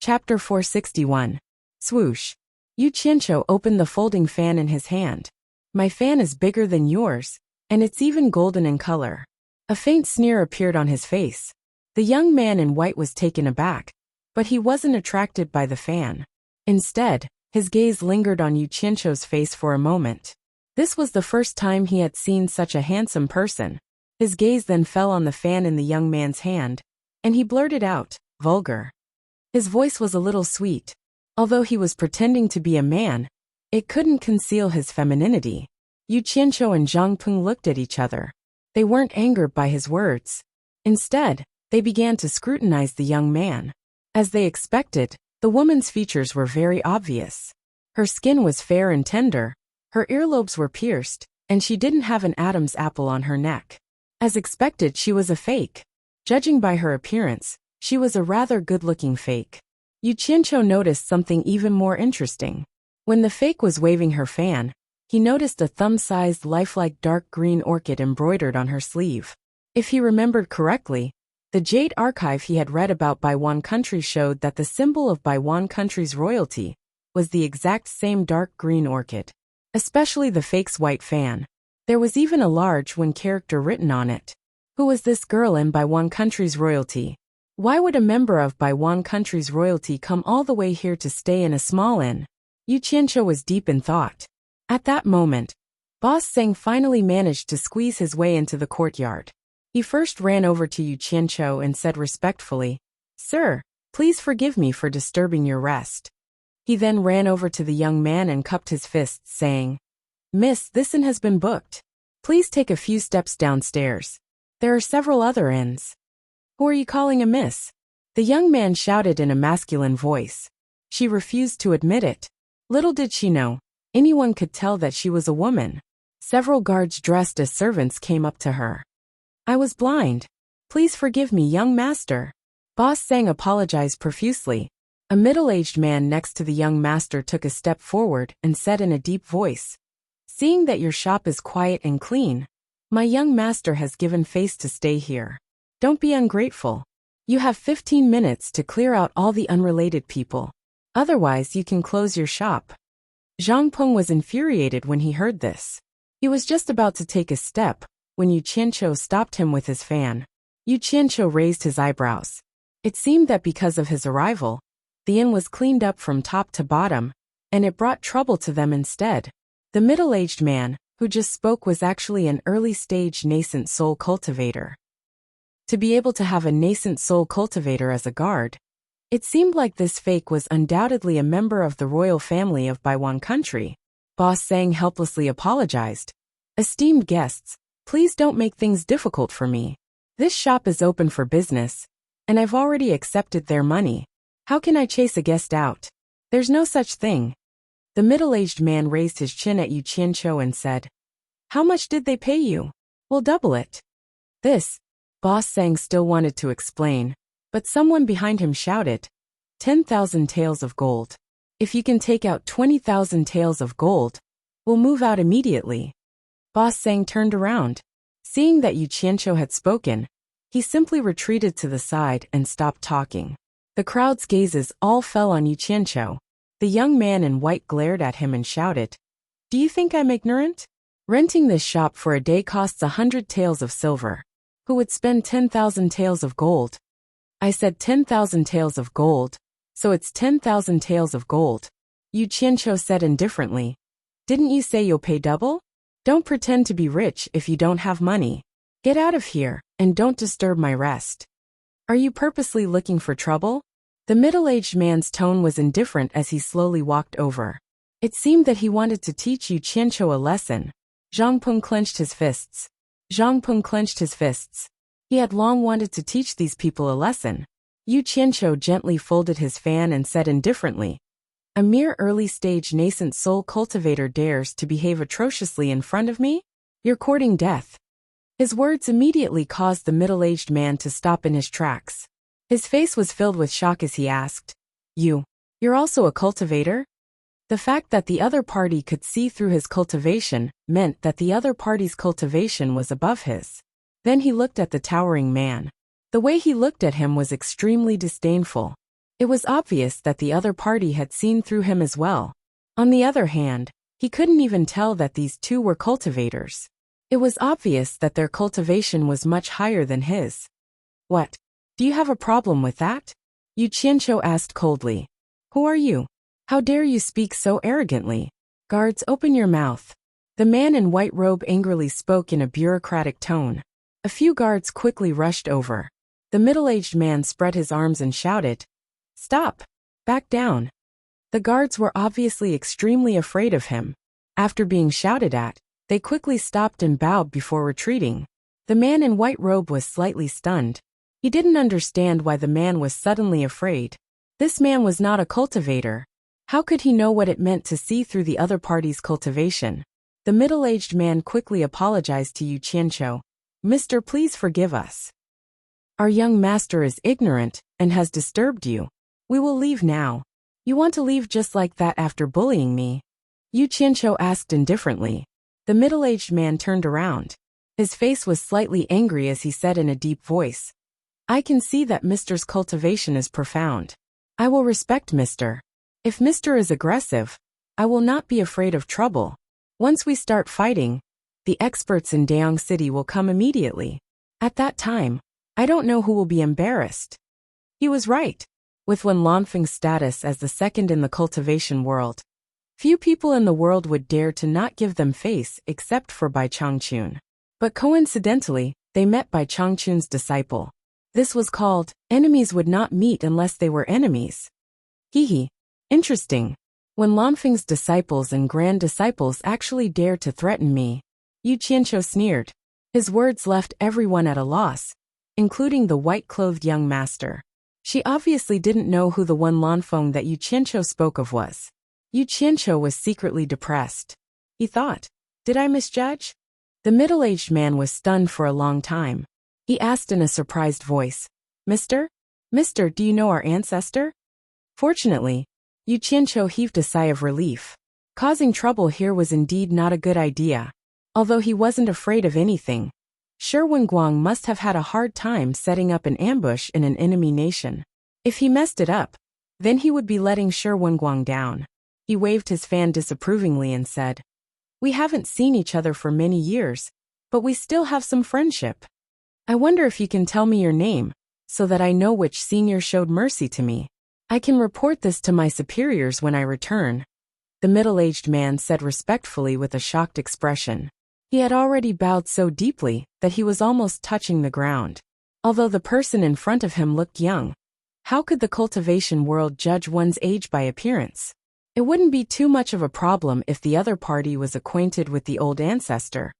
Chapter 461. Swoosh. Yu Qianqiu opened the folding fan in his hand. My fan is bigger than yours, and it's even golden in color. A faint sneer appeared on his face. The young man in white was taken aback, but he wasn't attracted by the fan. Instead, his gaze lingered on Yu Qianqiu's face for a moment. This was the first time he had seen such a handsome person. His gaze then fell on the fan in the young man's hand, and he blurted out, "Vulgar." His voice was a little sweet. Although he was pretending to be a man, it couldn't conceal his femininity. Yu Qianqiu and Zhang Peng looked at each other. They weren't angered by his words. Instead, they began to scrutinize the young man. As they expected, the woman's features were very obvious. Her skin was fair and tender, her earlobes were pierced, and she didn't have an Adam's apple on her neck. As expected, she was a fake. Judging by her appearance, she was a rather good-looking fake. Yu Qianqiu noticed something even more interesting. When the fake was waving her fan, he noticed a thumb-sized lifelike dark green orchid embroidered on her sleeve. If he remembered correctly, the Jade archive he had read about Baiwan country showed that the symbol of Baiwan country's royalty was the exact same dark green orchid. Especially the fake's white fan. There was even a large one character written on it. Who was this girl in Baiwan country's royalty? Why would a member of Baiwan country's royalty come all the way here to stay in a small inn? Yu Qianqiu was deep in thought. At that moment, Boss Zhang finally managed to squeeze his way into the courtyard. He first ran over to Yu Qianqiu and said respectfully, "Sir, please forgive me for disturbing your rest." He then ran over to the young man and cupped his fists, saying, "Miss, this inn has been booked. Please take a few steps downstairs. There are several other inns." "Who are you calling a miss?" the young man shouted in a masculine voice. She refused to admit it. Little did she know, anyone could tell that she was a woman. Several guards dressed as servants came up to her. "I was blind. Please forgive me, young master." Boss Zhang apologized profusely. A middle-aged man next to the young master took a step forward and said in a deep voice, "Seeing that your shop is quiet and clean, my young master has given face to stay here. Don't be ungrateful. You have 15 minutes to clear out all the unrelated people. Otherwise, you can close your shop." Zhang Peng was infuriated when he heard this. He was just about to take a step when Yu Qianqiu stopped him with his fan. Yu Qianqiu raised his eyebrows. It seemed that because of his arrival, the inn was cleaned up from top to bottom, and it brought trouble to them instead. The middle-aged man, who just spoke, was actually an early-stage nascent soul cultivator. To be able to have a nascent soul cultivator as a guard, it seemed like this fake was undoubtedly a member of the royal family of Baiwan country. Boss Zhang helplessly apologized. "Esteemed guests, please don't make things difficult for me. This shop is open for business, and I've already accepted their money. How can I chase a guest out? There's no such thing." The middle-aged man raised his chin at Yu Qianqiu and said, "How much did they pay you? We'll double it." This, Boss Zhang still wanted to explain, but someone behind him shouted, 10,000 taels of gold. If you can take out 20,000 taels of gold, we'll move out immediately." Boss Zhang turned around. Seeing that Yu Qianqiu had spoken, he simply retreated to the side and stopped talking. The crowd's gazes all fell on Yu Qianqiu. The young man in white glared at him and shouted, "Do you think I'm ignorant? Renting this shop for a day costs 100 taels of silver. Who would spend 10,000 taels of gold?" "I said 10,000 taels of gold, so it's 10,000 taels of gold," Yu Qianqiu said indifferently. "Didn't you say you'll pay double? Don't pretend to be rich if you don't have money. Get out of here, and don't disturb my rest. Are you purposely looking for trouble?" The middle-aged man's tone was indifferent as he slowly walked over. It seemed that he wanted to teach Yu Qianqiu a lesson. Zhang Peng clenched his fists. He had long wanted to teach these people a lesson. Yu Qianqiu gently folded his fan and said indifferently, "A mere early-stage nascent soul cultivator dares to behave atrociously in front of me? You're courting death." His words immediately caused the middle-aged man to stop in his tracks. His face was filled with shock as he asked, You're also a cultivator?" The fact that the other party could see through his cultivation meant that the other party's cultivation was above his. Then he looked at the towering man. The way he looked at him was extremely disdainful. It was obvious that the other party had seen through him as well. On the other hand, he couldn't even tell that these two were cultivators. It was obvious that their cultivation was much higher than his. What? Do you have a problem with that? Yu Qianqiu asked coldly. Who are you? How dare you speak so arrogantly? Guards, open your mouth. The man in white robe angrily spoke in a bureaucratic tone. A few guards quickly rushed over. The middle-aged man spread his arms and shouted, Stop! Back down! The guards were obviously extremely afraid of him. After being shouted at, they quickly stopped and bowed before retreating. The man in white robe was slightly stunned. He didn't understand why the man was suddenly afraid. This man was not a cultivator. How could he know what it meant to see through the other party's cultivation? The middle-aged man quickly apologized to Yu Qianqiu. Mister, please forgive us. Our young master is ignorant and has disturbed you. We will leave now. You want to leave just like that after bullying me? Yu Qianqiu asked indifferently. The middle-aged man turned around. His face was slightly angry as he said in a deep voice, I can see that Mister's cultivation is profound. I will respect Mister. If Mister is aggressive, I will not be afraid of trouble. Once we start fighting, the experts in Daong City will come immediately. At that time, I don't know who will be embarrassed. He was right. With Wen Lanfeng's status as the second in the cultivation world, few people in the world would dare to not give them face except for Bai Changchun. But coincidentally, they met Bai Changchun's disciple. This was called, enemies would not meet unless they were enemies. Hee. Interesting. When Lanfeng's disciples and grand disciples actually dared to threaten me. Yu Qianqiu sneered. His words left everyone at a loss, including the white-clothed young master. She obviously didn't know who the Wen Lanfeng that Yu Qianqiu spoke of was. Yu Qianqiu was secretly depressed. He thought, did I misjudge? The middle-aged man was stunned for a long time. He asked in a surprised voice, Mister, do you know our ancestor? Fortunately, Yu Qianqiu heaved a sigh of relief. Causing trouble here was indeed not a good idea. Although he wasn't afraid of anything, Shi Wenguang must have had a hard time setting up an ambush in an enemy nation. If he messed it up, then he would be letting Shi Wenguang down. He waved his fan disapprovingly and said, We haven't seen each other for many years, but we still have some friendship. I wonder if you can tell me your name, so that I know which senior showed mercy to me. I can report this to my superiors when I return. The middle-aged man said respectfully with a shocked expression. He had already bowed so deeply that he was almost touching the ground. Although the person in front of him looked young, how could the cultivation world judge one's age by appearance? It wouldn't be too much of a problem if the other party was acquainted with the old ancestor.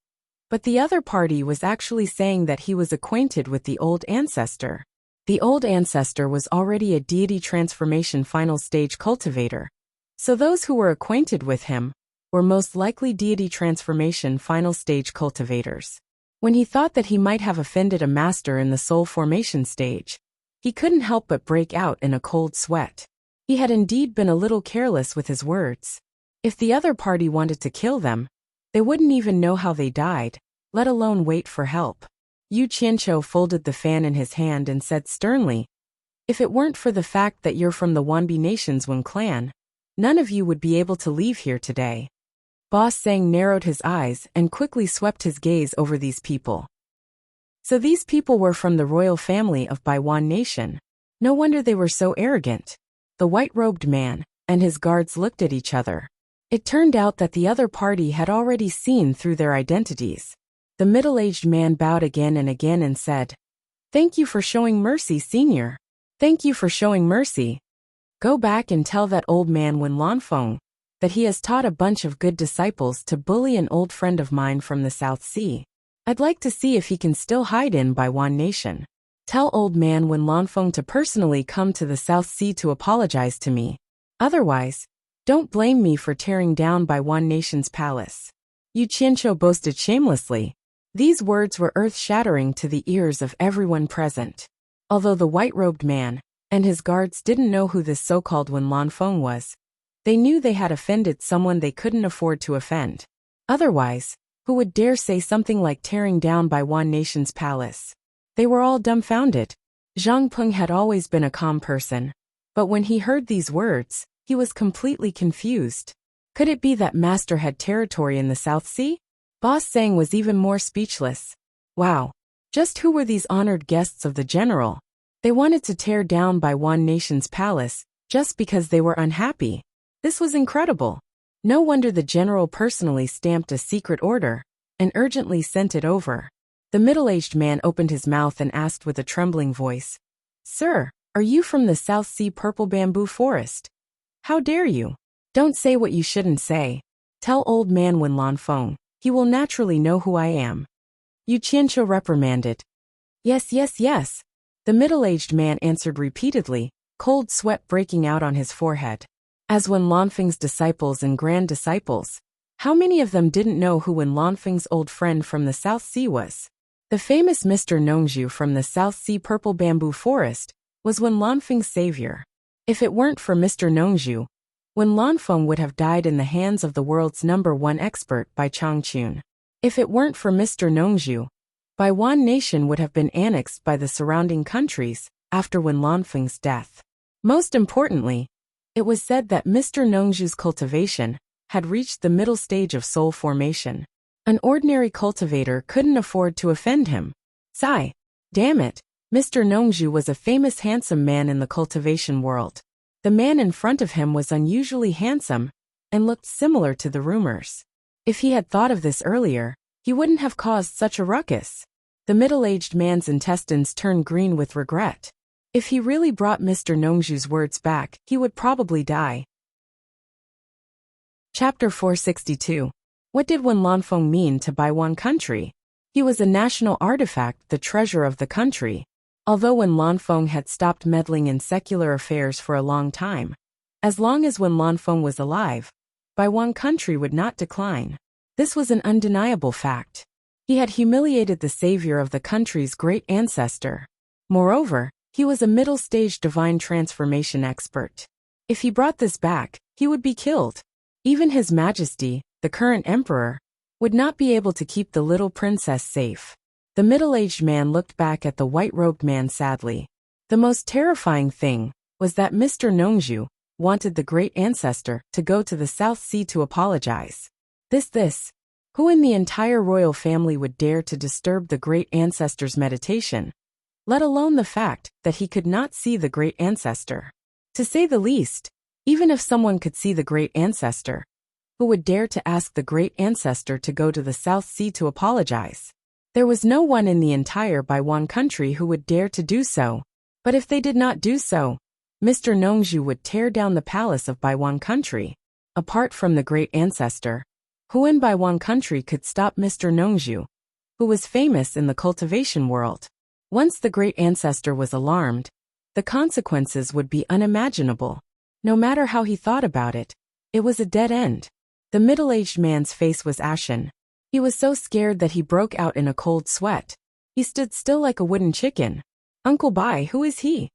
But the other party was actually saying that he was acquainted with the old ancestor. The old ancestor was already a deity transformation final stage cultivator. So those who were acquainted with him were most likely deity transformation final stage cultivators. When he thought that he might have offended a master in the soul formation stage, he couldn't help but break out in a cold sweat. He had indeed been a little careless with his words. If the other party wanted to kill them, they wouldn't even know how they died, let alone wait for help. Yu Qianqiu folded the fan in his hand and said sternly, If it weren't for the fact that you're from the Wanbi Nation's Wen clan, none of you would be able to leave here today. Boss Sang narrowed his eyes and quickly swept his gaze over these people. So these people were from the royal family of Baiwan Nation. No wonder they were so arrogant. The white-robed man and his guards looked at each other. It turned out that the other party had already seen through their identities. The middle-aged man bowed again and said, Thank you for showing mercy, senior. Thank you for showing mercy. Go back and tell that old man Wen Lanfeng that he has taught a bunch of good disciples to bully an old friend of mine from the South Sea. I'd like to see if he can still hide in Baiwan Nation. Tell old man Wen Lanfeng to personally come to the South Sea to apologize to me. Otherwise, don't blame me for tearing down Baiwan Nation's palace. Yu Qianqiu boasted shamelessly. These words were earth-shattering to the ears of everyone present. Although the white-robed man and his guards didn't know who this so-called Wen Lanfeng was, they knew they had offended someone they couldn't afford to offend. Otherwise, who would dare say something like tearing down Baiwan Nation's palace? They were all dumbfounded. Zhang Peng had always been a calm person, But when he heard these words, he was completely confused. Could it be that Master had territory in the South Sea? Boss Sang was even more speechless. Wow. Just who were these honored guests of the general? They wanted to tear down Baiwan Nation's palace, just because they were unhappy. This was incredible. No wonder the general personally stamped a secret order and urgently sent it over. The middle-aged man opened his mouth and asked with a trembling voice, "Sir, are you from the South Sea Purple Bamboo Forest? How dare you? Don't say what you shouldn't say. Tell old man Wen Lanfeng. He will naturally know who I am." Yu Qianqiu reprimanded. Yes, yes, yes. The middle-aged man answered repeatedly, cold sweat breaking out on his forehead. As Wen Lanfeng's disciples and grand disciples, how many of them didn't know who Wen Lanfeng's old friend from the South Sea was? The famous Mr. Nongzhu from the South Sea Purple Bamboo Forest was Wen Lanfeng's savior. If it weren't for Mr. Nongzhu, Wen Lanfeng would have died in the hands of the world's #1 expert by Changchun. If it weren't for Mr. Nongzhu, Baiwan Nation would have been annexed by the surrounding countries after Wen Lanfeng's death. Most importantly, it was said that Mr. Nongzhu's cultivation had reached the middle stage of soul formation. An ordinary cultivator couldn't afford to offend him. Sigh. Damn it. Mr. Nongzhu was a famous handsome man in the cultivation world. The man in front of him was unusually handsome and looked similar to the rumors. If he had thought of this earlier, he wouldn't have caused such a ruckus. The middle-aged man's intestines turned green with regret. If he really brought Mr. Nongzhu's words back, he would probably die. Chapter 462. What did Wen Lanfeng mean to Baiwan country? He was a national artifact, the treasure of the country. Although Wen Lanfeng had stopped meddling in secular affairs for a long time, as long as Wen Lanfeng was alive, Baiwan country would not decline. This was an undeniable fact. He had humiliated the savior of the country's great ancestor. Moreover, he was a middle-stage divine transformation expert. If he brought this back, he would be killed. Even His Majesty, the current emperor, would not be able to keep the little princess safe. The middle-aged man looked back at the white-robed man sadly. The most terrifying thing was that Mr. Nongzhu wanted the great ancestor to go to the South Sea to apologize. Who in the entire royal family would dare to disturb the great ancestor's meditation, let alone the fact that he could not see the great ancestor? To say the least, even if someone could see the great ancestor, who would dare to ask the great ancestor to go to the South Sea to apologize? There was no one in the entire Baiwan country who would dare to do so. But if they did not do so, Mr. Nongzhu would tear down the palace of Baiwan country. Apart from the great ancestor, who in Baiwan country could stop Mr. Nongzhu, who was famous in the cultivation world? Once the great ancestor was alarmed, the consequences would be unimaginable. No matter how he thought about it, it was a dead end. The middle-aged man's face was ashen. He was so scared that he broke out in a cold sweat. He stood still like a wooden chicken. Uncle Bai, who is he?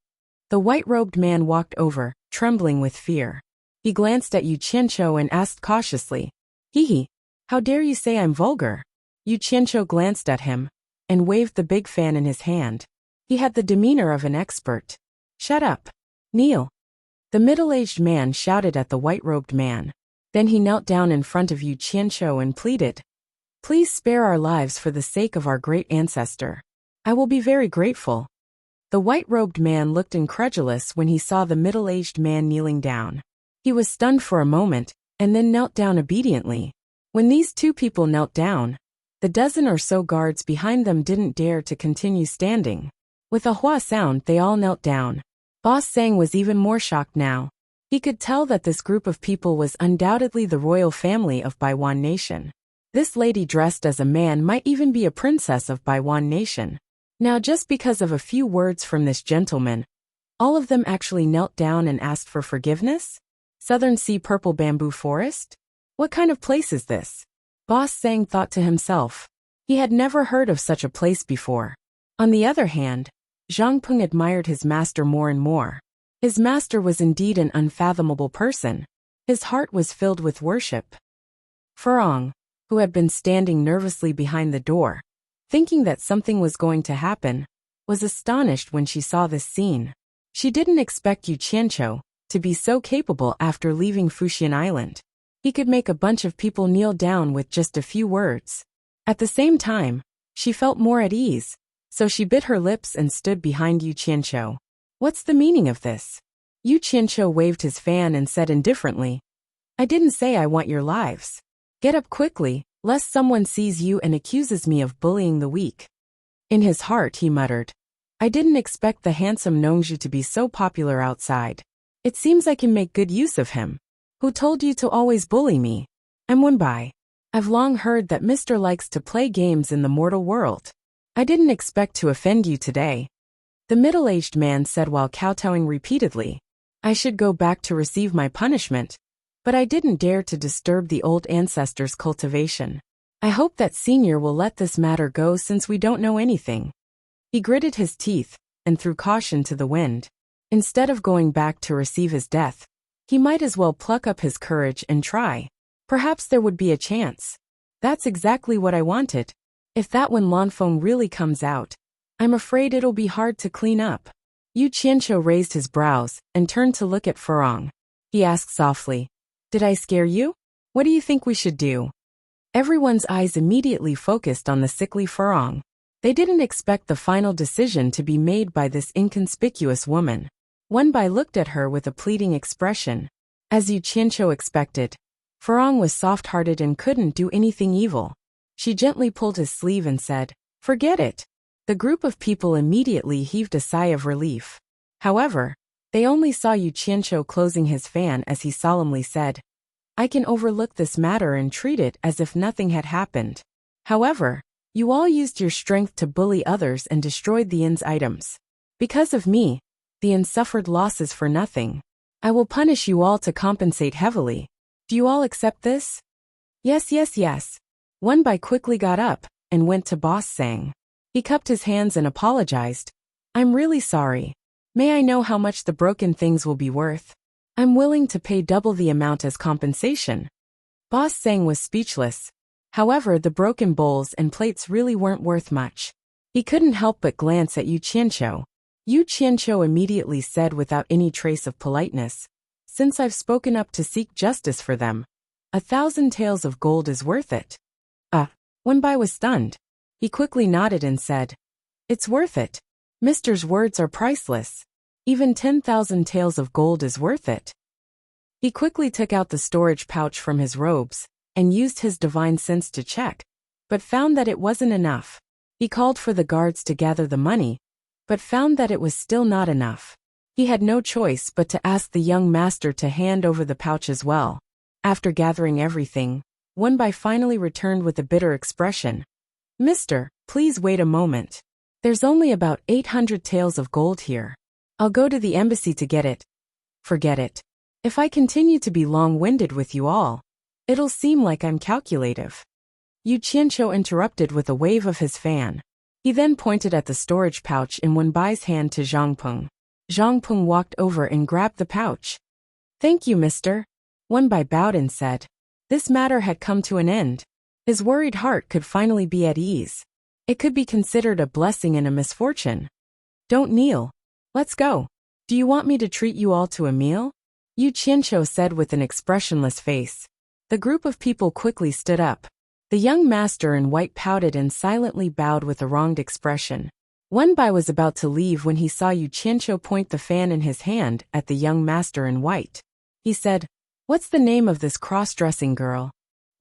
The white-robed man walked over, trembling with fear. He glanced at Yu Qianqiu and asked cautiously, Hee, how dare you say I'm vulgar? Yu Qianqiu glanced at him and waved the big fan in his hand. He had the demeanor of an expert. Shut up. Kneel. The middle-aged man shouted at the white-robed man. Then he knelt down in front of Yu Qianqiu and pleaded, Please spare our lives for the sake of our great ancestor. I will be very grateful. The white-robed man looked incredulous when he saw the middle-aged man kneeling down. He was stunned for a moment, and then knelt down obediently. When these two people knelt down, the dozen or so guards behind them didn't dare to continue standing. With a hua sound, they all knelt down. Boss Sang was even more shocked now. He could tell that this group of people was undoubtedly the royal family of Baiwan Nation. This lady dressed as a man might even be a princess of Baiwan Nation. Now just because of a few words from this gentleman, all of them actually knelt down and asked for forgiveness? Southern Sea Purple Bamboo Forest? What kind of place is this? Boss Sang thought to himself. He had never heard of such a place before. On the other hand, Zhang Peng admired his master more and more. His master was indeed an unfathomable person. His heart was filled with worship. Furong, who had been standing nervously behind the door, thinking that something was going to happen, was astonished when she saw this scene. She didn't expect Yu Qianqiu to be so capable after leaving Fuxian Island. He could make a bunch of people kneel down with just a few words. At the same time, she felt more at ease, so she bit her lips and stood behind Yu Qianqiu. What's the meaning of this? Yu Qianqiu waved his fan and said indifferently, I didn't say I want your lives. Get up quickly, lest someone sees you and accuses me of bullying the weak. In his heart he muttered, I didn't expect the handsome Nongzhu to be so popular outside. It seems I can make good use of him. Who told you to always bully me? I'm Wenbai. I've long heard that Mr. likes to play games in the mortal world. I didn't expect to offend you today. The middle-aged man said while kowtowing repeatedly, I should go back to receive my punishment, but I didn't dare to disturb the old ancestors' cultivation. I hope that Senior will let this matter go since we don't know anything. He gritted his teeth and threw caution to the wind. Instead of going back to receive his death, he might as well pluck up his courage and try. Perhaps there would be a chance. That's exactly what I wanted. If that Wen Lanfeng really comes out, I'm afraid it'll be hard to clean up. Yu Qianqiu raised his brows and turned to look at Furong. He asked softly, Did I scare you? What do you think we should do? Everyone's eyes immediately focused on the sickly Furong. They didn't expect the final decision to be made by this inconspicuous woman. Wenbai looked at her with a pleading expression. As Yu Qianqiu expected, Furong was soft-hearted and couldn't do anything evil. She gently pulled his sleeve and said, Forget it. The group of people immediately heaved a sigh of relief. However, they only saw Yu Qianqiu closing his fan as he solemnly said, I can overlook this matter and treat it as if nothing had happened. However, you all used your strength to bully others and destroyed the inn's items. Because of me, the inn suffered losses for nothing. I will punish you all to compensate heavily. Do you all accept this? Yes. Wenbai quickly got up and went to Boss Sang. He cupped his hands and apologized. I'm really sorry. May I know how much the broken things will be worth? I'm willing to pay double the amount as compensation. Boss Sang was speechless. However, the broken bowls and plates really weren't worth much. He couldn't help but glance at Yu Qianqiu. Yu Qianqiu immediately said without any trace of politeness, Since I've spoken up to seek justice for them, 1,000 taels of gold is worth it. Wenbai was stunned. He quickly nodded and said, It's worth it. Mister's words are priceless. Even 10,000 taels of gold is worth it. He quickly took out the storage pouch from his robes and used his divine sense to check, but found that it wasn't enough. He called for the guards to gather the money, but found that it was still not enough. He had no choice but to ask the young master to hand over the pouch as well. After gathering everything, Wenbai finally returned with a bitter expression. Mister, please wait a moment. There's only about 800 taels of gold here. I'll go to the embassy to get it. Forget it. If I continue to be long-winded with you all, it'll seem like I'm calculative. Yu Qianqiu interrupted with a wave of his fan. He then pointed at the storage pouch in Wenbai's hand to Zhang Peng. Zhang Peng walked over and grabbed the pouch. Thank you, mister. Wenbai bowed and said, This matter had come to an end. His worried heart could finally be at ease. It could be considered a blessing and a misfortune. Don't kneel. Let's go. Do you want me to treat you all to a meal? Yu Qianqiu said with an expressionless face. The group of people quickly stood up. The young master in white pouted and silently bowed with a wronged expression. Wenbai was about to leave when he saw Yu Qianqiu point the fan in his hand at the young master in white. He said, What's the name of this cross-dressing girl?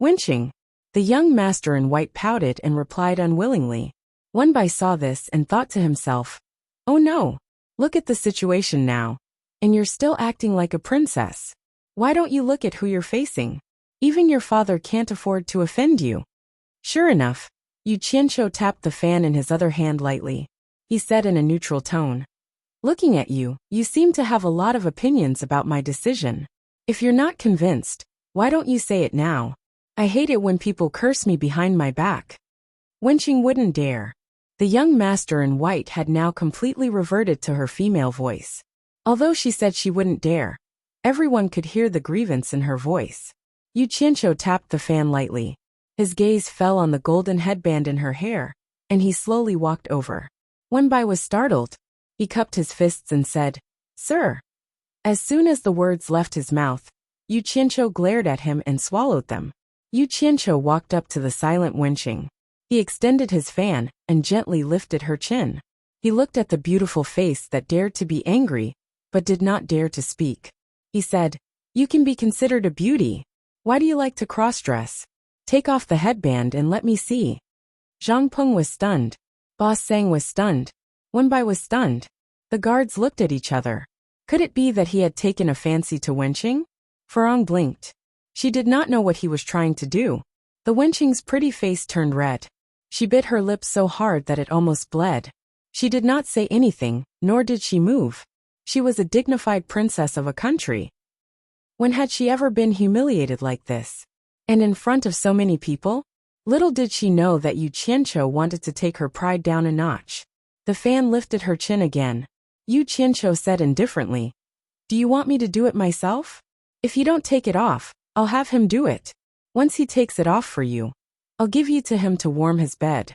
Wenqing. The young master in white pouted and replied unwillingly. Wenbai saw this and thought to himself, Oh no, look at the situation now. And you're still acting like a princess. Why don't you look at who you're facing? Even your father can't afford to offend you. Sure enough, Yu Qianqiu tapped the fan in his other hand lightly. He said in a neutral tone, Looking at you, you seem to have a lot of opinions about my decision. If you're not convinced, why don't you say it now? I hate it when people curse me behind my back. Wenqing wouldn't dare. The young master in white had now completely reverted to her female voice. Although she said she wouldn't dare, everyone could hear the grievance in her voice. Yu Qianqiu tapped the fan lightly. His gaze fell on the golden headband in her hair, and he slowly walked over. Wenbai was startled. He cupped his fists and said, Sir. As soon as the words left his mouth, Yu Qianqiu glared at him and swallowed them. Yu Qianqiu walked up to the silent Wenqing. He extended his fan and gently lifted her chin. He looked at the beautiful face that dared to be angry, but did not dare to speak. He said, "You can be considered a beauty. Why do you like to cross-dress? Take off the headband and let me see." Zhang Peng was stunned. Boss Sang was stunned. Wenbai was stunned. The guards looked at each other. Could it be that he had taken a fancy to Wenqing? Farong blinked. She did not know what he was trying to do. The Wenqing's pretty face turned red. She bit her lips so hard that it almost bled. She did not say anything, nor did she move. She was a dignified princess of a country. When had she ever been humiliated like this? And in front of so many people? Little did she know that Yu Qianqiu wanted to take her pride down a notch. The fan lifted her chin again. Yu Qianqiu said indifferently, "Do you want me to do it myself? If you don't take it off, I'll have him do it. Once he takes it off for you, I'll give you to him to warm his bed."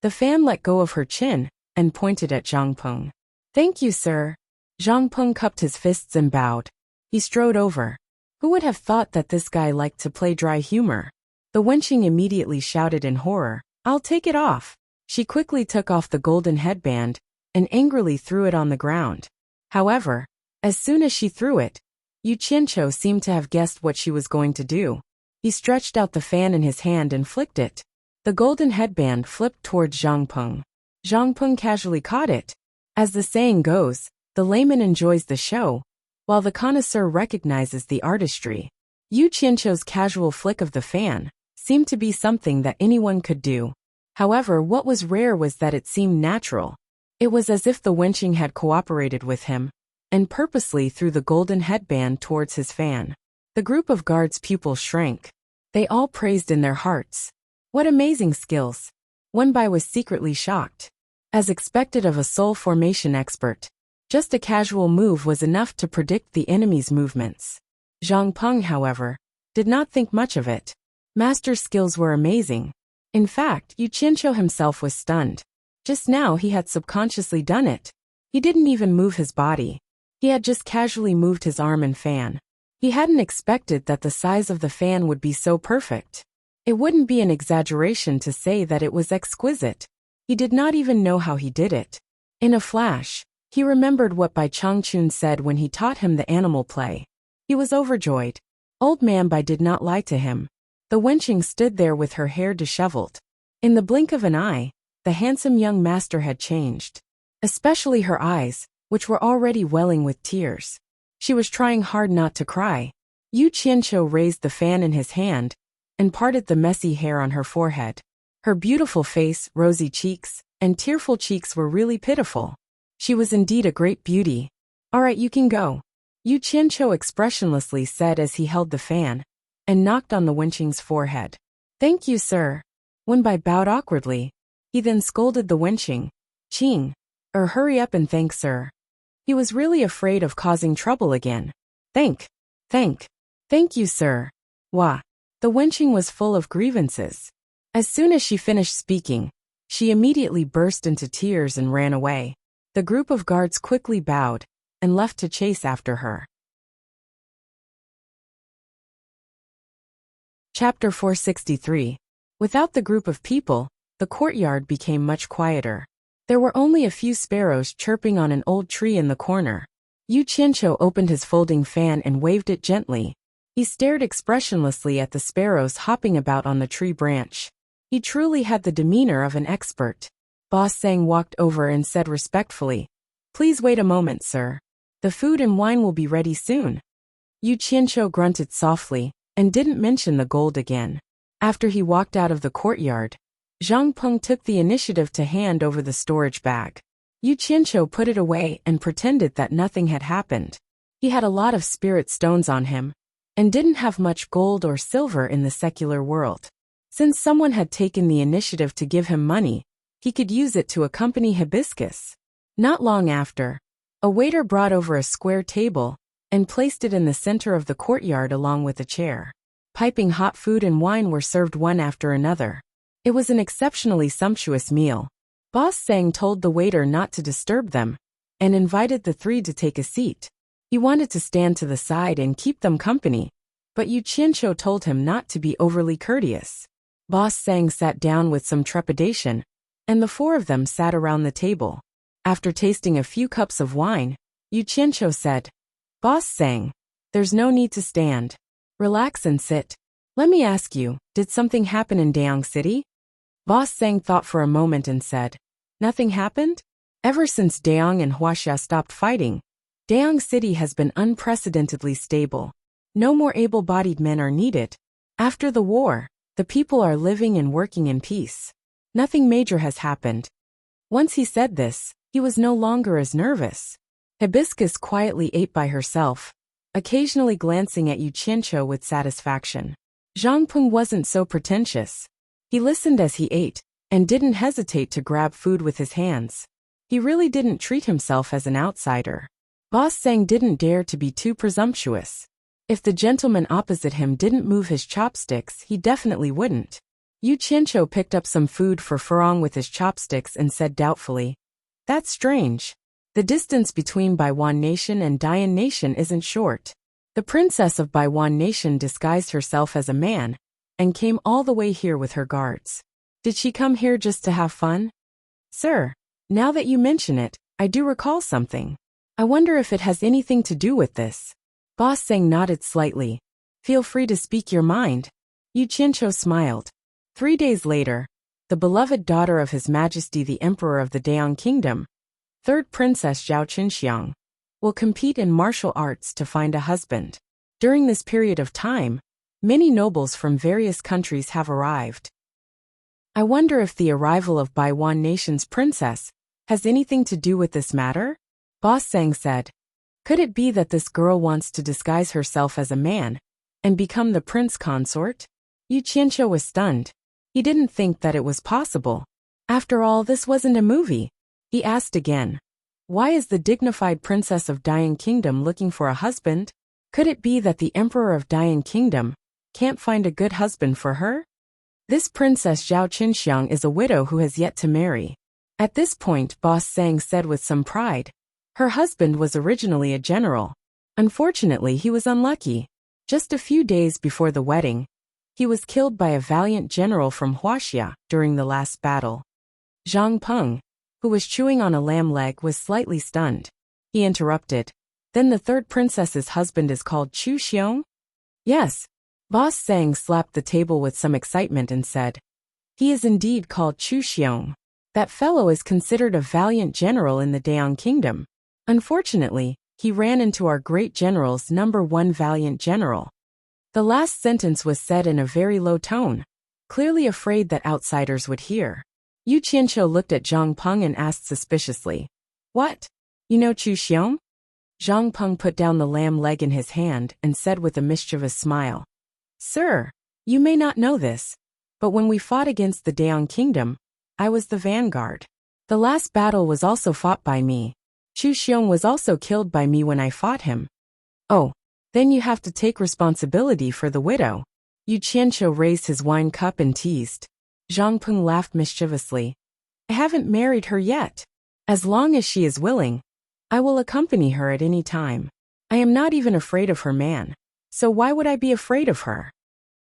The fan let go of her chin and pointed at Zhang Peng. "Thank you, sir." Zhang Peng cupped his fists and bowed. He strode over. Who would have thought that this guy liked to play dry humor? The Wenqing immediately shouted in horror, "I'll take it off." She quickly took off the golden headband and angrily threw it on the ground. However, as soon as she threw it, Yu Qianqiu seemed to have guessed what she was going to do. He stretched out the fan in his hand and flicked it. The golden headband flipped towards Zhang Peng. Zhang Peng casually caught it. As the saying goes, the layman enjoys the show, while the connoisseur recognizes the artistry. Yu Qianqiu's casual flick of the fan seemed to be something that anyone could do. However, what was rare was that it seemed natural. It was as if the Wenqing had cooperated with him and purposely threw the golden headband towards his fan. The group of guards' pupils shrank. They all praised in their hearts. What amazing skills! Wenbai was secretly shocked. As expected of a soul formation expert, just a casual move was enough to predict the enemy's movements. Zhang Peng, however, did not think much of it. Master's skills were amazing. In fact, Yu Qianqiu himself was stunned. Just now he had subconsciously done it. He didn't even move his body. He had just casually moved his arm and fan. He hadn't expected that the size of the fan would be so perfect. It wouldn't be an exaggeration to say that it was exquisite. He did not even know how he did it. In a flash, he remembered what Bai Changchun said when he taught him the animal play. He was overjoyed. Old man Bai did not lie to him. The Wenqing stood there with her hair disheveled. In the blink of an eye, the handsome young master had changed. Especially her eyes, which were already welling with tears. She was trying hard not to cry. Yu Qianqiu raised the fan in his hand and parted the messy hair on her forehead. Her beautiful face, rosy cheeks, and tearful cheeks were really pitiful. She was indeed a great beauty. "All right, you can go," Yu Qianqiu expressionlessly said as he held the fan and knocked on the Wenqing's forehead. "Thank you, sir." Wenbai bowed awkwardly. He then scolded the Wenqing. "Qing, hurry up and thank sir." He was really afraid of causing trouble again. Thank you, sir." Wah. The Wenqing was full of grievances. As soon as she finished speaking, she immediately burst into tears and ran away. The group of guards quickly bowed and left to chase after her. Chapter 463. Without the group of people, the courtyard became much quieter. There were only a few sparrows chirping on an old tree in the corner. Yu Qianqiu opened his folding fan and waved it gently. He stared expressionlessly at the sparrows hopping about on the tree branch. He truly had the demeanor of an expert. Boss Sang walked over and said respectfully, "Please wait a moment, sir. The food and wine will be ready soon." Yu Qianqiu grunted softly and didn't mention the gold again. After he walked out of the courtyard, Zhang Peng took the initiative to hand over the storage bag. Yu Qianqiu put it away and pretended that nothing had happened. He had a lot of spirit stones on him, and didn't have much gold or silver in the secular world. Since someone had taken the initiative to give him money, he could use it to accompany Hibiscus. Not long after, a waiter brought over a square table and placed it in the center of the courtyard along with a chair. Piping hot food and wine were served one after another. It was an exceptionally sumptuous meal. Boss Sang told the waiter not to disturb them, and invited the three to take a seat. He wanted to stand to the side and keep them company, but Yu Qianqiu told him not to be overly courteous. Boss Sang sat down with some trepidation, and the four of them sat around the table. After tasting a few cups of wine, Yu Qianqiu said, "Boss Sang, there's no need to stand. Relax and sit. Let me ask you, did something happen in Dayang City?" Boss Sang thought for a moment and said, "Nothing happened? Ever since Dayang and Huaxia stopped fighting, Dayang City has been unprecedentedly stable. No more able-bodied men are needed. After the war, the people are living and working in peace. Nothing major has happened." Once he said this, he was no longer as nervous. Hibiscus quietly ate by herself, occasionally glancing at Yu Qianqiu with satisfaction. Zhang Peng wasn't so pretentious. He listened as he ate, and didn't hesitate to grab food with his hands. He really didn't treat himself as an outsider. Boss Sang didn't dare to be too presumptuous. If the gentleman opposite him didn't move his chopsticks, he definitely wouldn't. Yu Qianqiu picked up some food for Furong with his chopsticks and said doubtfully, "That's strange. The distance between Baiwan Nation and Dayan Nation isn't short. The princess of Baiwan Nation disguised herself as a man, and came all the way here with her guards. Did she come here just to have fun?" "Sir, now that you mention it, I do recall something. I wonder if it has anything to do with this." Boss Sang nodded slightly. "Feel free to speak your mind." Yu Qianqiu smiled. 3 days later, the beloved daughter of His Majesty the Emperor of the Dayang Kingdom, third Princess Zhao Qinxiang, will compete in martial arts to find a husband. During this period of time, many nobles from various countries have arrived. I wonder if the arrival of Baiwan Nation's princess has anything to do with this matter? Boss Sang said. Could it be that this girl wants to disguise herself as a man and become the prince consort? Yu Qianqiu was stunned. He didn't think that it was possible. After all, this wasn't a movie. He asked again, why is the dignified princess of Dayan Kingdom looking for a husband? Could it be that the emperor of Dayan Kingdom can't find a good husband for her? This princess Zhao Qinxiang is a widow who has yet to marry. At this point, Boss Sang said with some pride, her husband was originally a general. Unfortunately, he was unlucky. Just a few days before the wedding, he was killed by a valiant general from Huaxia during the last battle. Zhang Peng, who was chewing on a lamb leg, was slightly stunned. He interrupted. Then the third princess's husband is called Chu Xiong? Yes. Boss Sang slapped the table with some excitement and said, he is indeed called Chu Xiong. That fellow is considered a valiant general in the Dayang Kingdom. Unfortunately, he ran into our great general's #1 valiant general. The last sentence was said in a very low tone, clearly afraid that outsiders would hear. Yu Qianqiu looked at Zhang Peng and asked suspiciously, what? You know Chu Xiong? Zhang Peng put down the lamb leg in his hand and said with a mischievous smile, Sir, you may not know this, but when we fought against the Dayang Kingdom, I was the vanguard. The last battle was also fought by me. Chu Xiong was also killed by me when I fought him. Oh, then you have to take responsibility for the widow. Yu Qianqiu raised his wine cup and teased. Zhang Peng laughed mischievously. I haven't married her yet. As long as she is willing, I will accompany her at any time. I am not even afraid of her man, so why would I be afraid of her?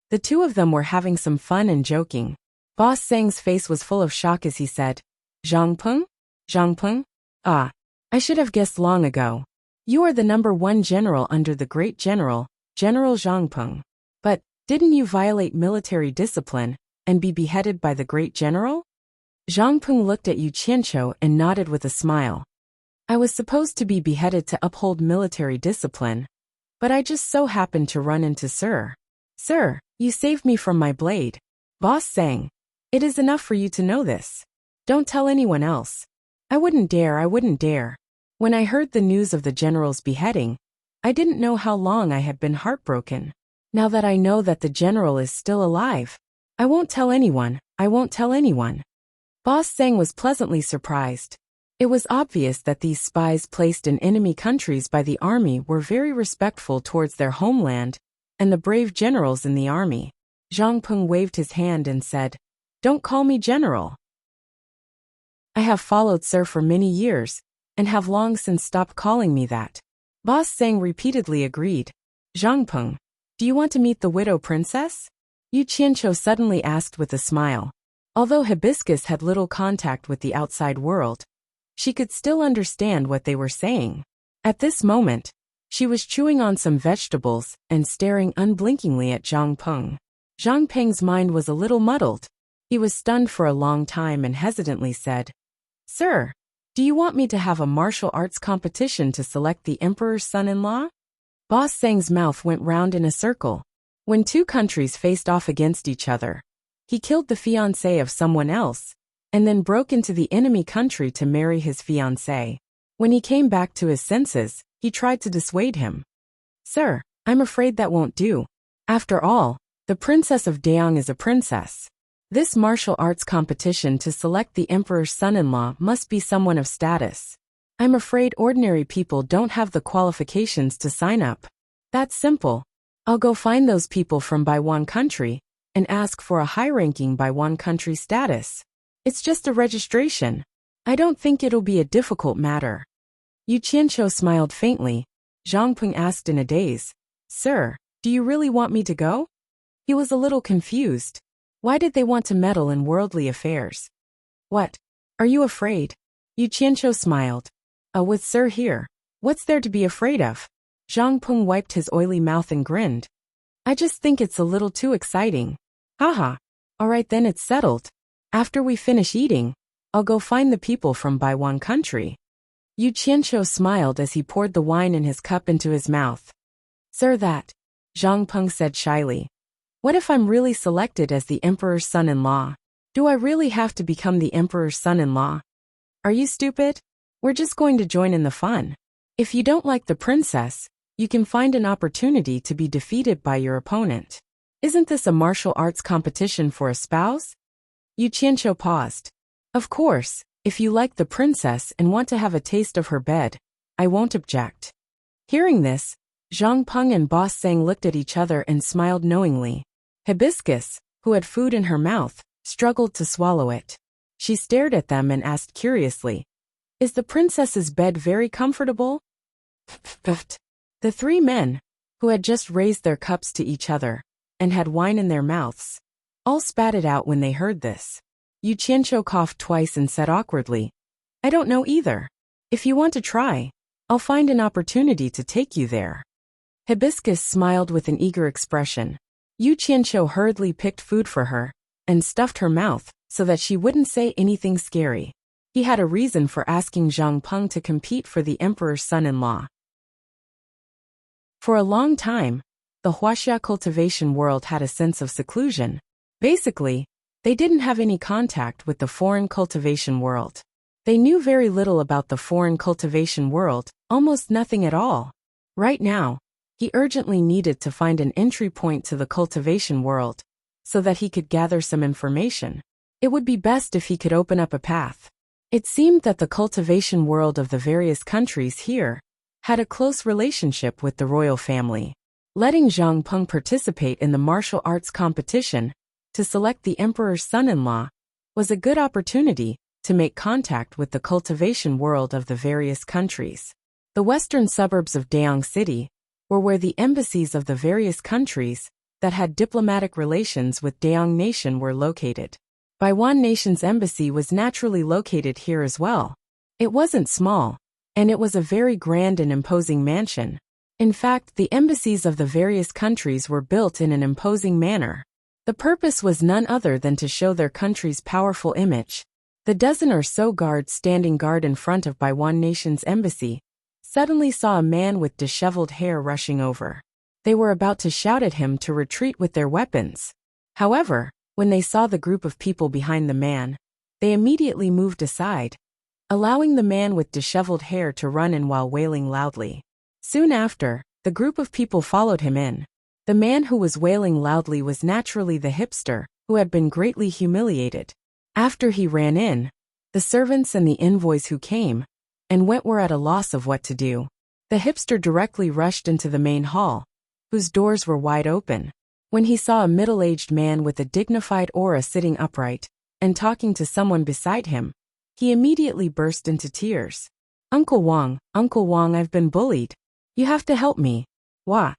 The two of them were having some fun and joking. Boss Sang's face was full of shock as he said, Zhang Peng? Zhang Peng? Ah, I should have guessed long ago. You are the #1 general under the great general, General Zhang Peng. But, didn't you violate military discipline and be beheaded by the great general? Zhang Peng looked at Yu Qianqiu and nodded with a smile. I was supposed to be beheaded to uphold military discipline, but I just so happened to run into Sir. Sir, you saved me from my blade. Boss Sang. It is enough for you to know this. Don't tell anyone else. I wouldn't dare. When I heard the news of the general's beheading, I didn't know how long I had been heartbroken. Now that I know that the general is still alive, I won't tell anyone. Boss Sang was pleasantly surprised. It was obvious that these spies placed in enemy countries by the army were very respectful towards their homeland and the brave generals in the army. Zhang Peng waved his hand and said, Don't call me general. I have followed Sir for many years, and have long since stopped calling me that. Boss Sang repeatedly agreed. Zhang Peng, do you want to meet the widow princess? Yu Qianqiu suddenly asked with a smile. Although Hibiscus had little contact with the outside world, she could still understand what they were saying. At this moment, she was chewing on some vegetables and staring unblinkingly at Zhang Peng. Zhang Peng's mind was a little muddled. He was stunned for a long time and hesitantly said, Sir, do you want me to have a martial arts competition to select the emperor's son-in-law? Boss Sang's mouth went round in a circle. When two countries faced off against each other, he killed the fiancée of someone else, and then broke into the enemy country to marry his fiancée. When he came back to his senses, he tried to dissuade him. Sir, I'm afraid that won't do. After all, the princess of Daong is a princess. This martial arts competition to select the emperor's son-in-law must be someone of status. I'm afraid ordinary people don't have the qualifications to sign up. That's simple. I'll go find those people from Baiwan country and ask for a high-ranking Baiwan country status. It's just a registration. I don't think it'll be a difficult matter. Yu Qianqiu smiled faintly. Zhang Peng asked in a daze, Sir, do you really want me to go? He was a little confused. Why did they want to meddle in worldly affairs? What? Are you afraid? Yu Qianqiu smiled. With Sir here, what's there to be afraid of? Zhang Peng wiped his oily mouth and grinned. I just think it's a little too exciting. Haha. All right then, it's settled. After we finish eating, I'll go find the people from Baiwan country. Yu Qianqiu smiled as he poured the wine in his cup into his mouth. Sir, that, Zhang Peng said shyly. What if I'm really selected as the emperor's son-in-law? Do I really have to become the emperor's son-in-law? Are you stupid? We're just going to join in the fun. If you don't like the princess, you can find an opportunity to be defeated by your opponent. Isn't this a martial arts competition for a spouse? Yu Qianqiu paused. Of course, if you like the princess and want to have a taste of her bed, I won't object. Hearing this, Zhang Peng and Boss Sang looked at each other and smiled knowingly. Hibiscus, who had food in her mouth, struggled to swallow it. She stared at them and asked curiously, Is the princess's bed very comfortable? The three men, who had just raised their cups to each other, and had wine in their mouths, all spat it out when they heard this. Yu Qianqiu coughed twice and said awkwardly, I don't know either. If you want to try, I'll find an opportunity to take you there. Hibiscus smiled with an eager expression. Yu Qianqiu hurriedly picked food for her, and stuffed her mouth, so that she wouldn't say anything scary. He had a reason for asking Zhang Peng to compete for the emperor's son-in-law. For a long time, the Huaxia cultivation world had a sense of seclusion. Basically, they didn't have any contact with the foreign cultivation world. They knew very little about the foreign cultivation world, almost nothing at all. Right now, he urgently needed to find an entry point to the cultivation world, so that he could gather some information. It would be best if he could open up a path. It seemed that the cultivation world of the various countries here had a close relationship with the royal family. Letting Zhang Peng participate in the martial arts competition to select the emperor's son-in-law was a good opportunity to make contact with the cultivation world of the various countries. The western suburbs of Daong City were where the embassies of the various countries that had diplomatic relations with Daong Nation were located. Baiwan Nation's embassy was naturally located here as well. It wasn't small, and it was a very grand and imposing mansion. In fact, the embassies of the various countries were built in an imposing manner. The purpose was none other than to show their country's powerful image. The dozen or so guards standing guard in front of Baiwan Nation's embassy suddenly saw a man with disheveled hair rushing over. They were about to shout at him to retreat with their weapons. However, when they saw the group of people behind the man, they immediately moved aside, allowing the man with disheveled hair to run in while wailing loudly. Soon after, the group of people followed him in. The man who was wailing loudly was naturally the hipster, who had been greatly humiliated. After he ran in, the servants and the envoys who came and went were at a loss of what to do. The hipster directly rushed into the main hall, whose doors were wide open. When he saw a middle-aged man with a dignified aura sitting upright and talking to someone beside him, he immediately burst into tears. Uncle Wang, I've been bullied. You have to help me. Wah.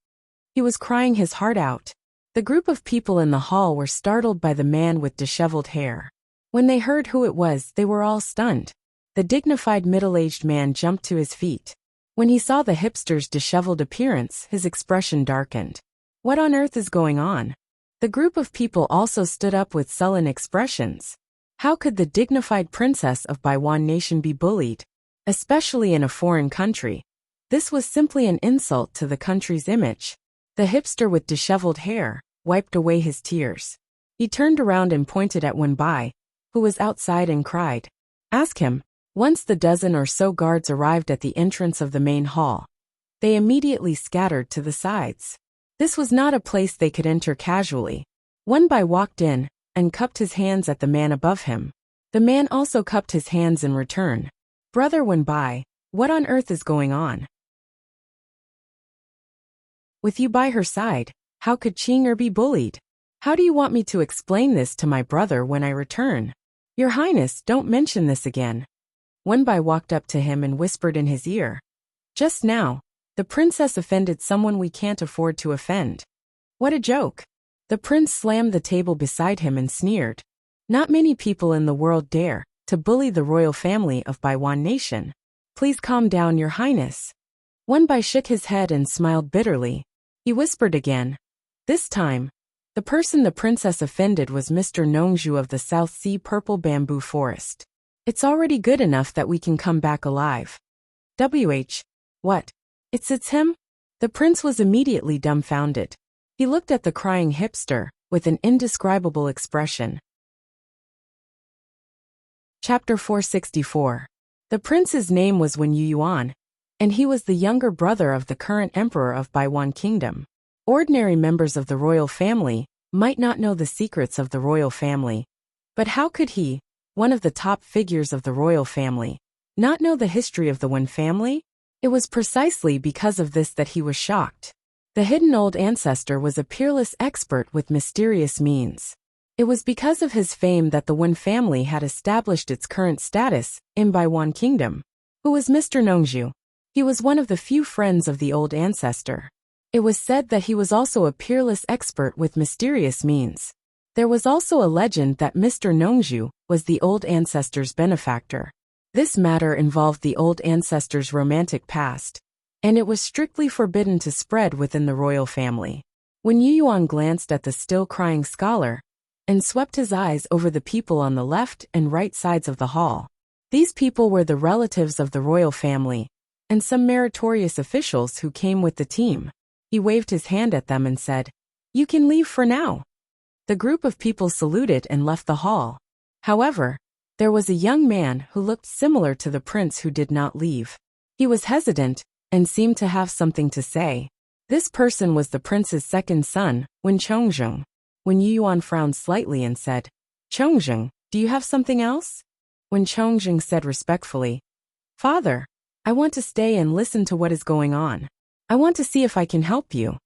He was crying his heart out. The group of people in the hall were startled by the man with disheveled hair. When they heard who it was, they were all stunned. The dignified middle-aged man jumped to his feet. When he saw the hipster's disheveled appearance, his expression darkened. What on earth is going on? The group of people also stood up with sullen expressions. How could the dignified princess of Baiwan nation be bullied? Especially in a foreign country. This was simply an insult to the country's image. The hipster with disheveled hair wiped away his tears. He turned around and pointed at Wenbai, who was outside, and cried, "Ask him." Once the dozen or so guards arrived at the entrance of the main hall, they immediately scattered to the sides. This was not a place they could enter casually. Wenbai walked in and cupped his hands at the man above him. The man also cupped his hands in return. "Brother Wenbai, what on earth is going on? With you by her side, how could Qing'er be bullied? How do you want me to explain this to my brother when I return? Your Highness, don't mention this again." Wenbai walked up to him and whispered in his ear, "Just now, the princess offended someone we can't afford to offend." What a joke! The prince slammed the table beside him and sneered. "Not many people in the world dare to bully the royal family of Baiwan nation. Please calm down, Your Highness." Wenbai shook his head and smiled bitterly. He whispered again. This time, the person the princess offended was Mr. Nongzhu of the South Sea Purple Bamboo Forest. It's already good enough that we can come back alive. What? It's him? The prince was immediately dumbfounded. He looked at the crying hipster with an indescribable expression. Chapter 464. The prince's name was Wen Yuan, and he was the younger brother of the current emperor of Baiwan Kingdom. Ordinary members of the royal family might not know the secrets of the royal family. But how could he, one of the top figures of the royal family, not know the history of the Wen family? It was precisely because of this that he was shocked. The hidden old ancestor was a peerless expert with mysterious means. It was because of his fame that the Wen family had established its current status in Baiwan Kingdom. Who was Mr. Nongzhu? He was one of the few friends of the old ancestor. It was said that he was also a peerless expert with mysterious means. There was also a legend that Mr. Nongzhu was the old ancestor's benefactor. This matter involved the old ancestor's romantic past, and it was strictly forbidden to spread within the royal family. When Yuan glanced at the still crying scholar and swept his eyes over the people on the left and right sides of the hall, these people were the relatives of the royal family and some meritorious officials who came with the team. He waved his hand at them and said, "You can leave for now." The group of people saluted and left the hall. However, there was a young man who looked similar to the prince who did not leave. He was hesitant and seemed to have something to say. This person was the prince's second son, Wen Chongzheng. Wen Yuan frowned slightly and said, "Chongzheng, do you have something else?" Wen Chongzheng said respectfully, "Father, I want to stay and listen to what is going on. I want to see if I can help you."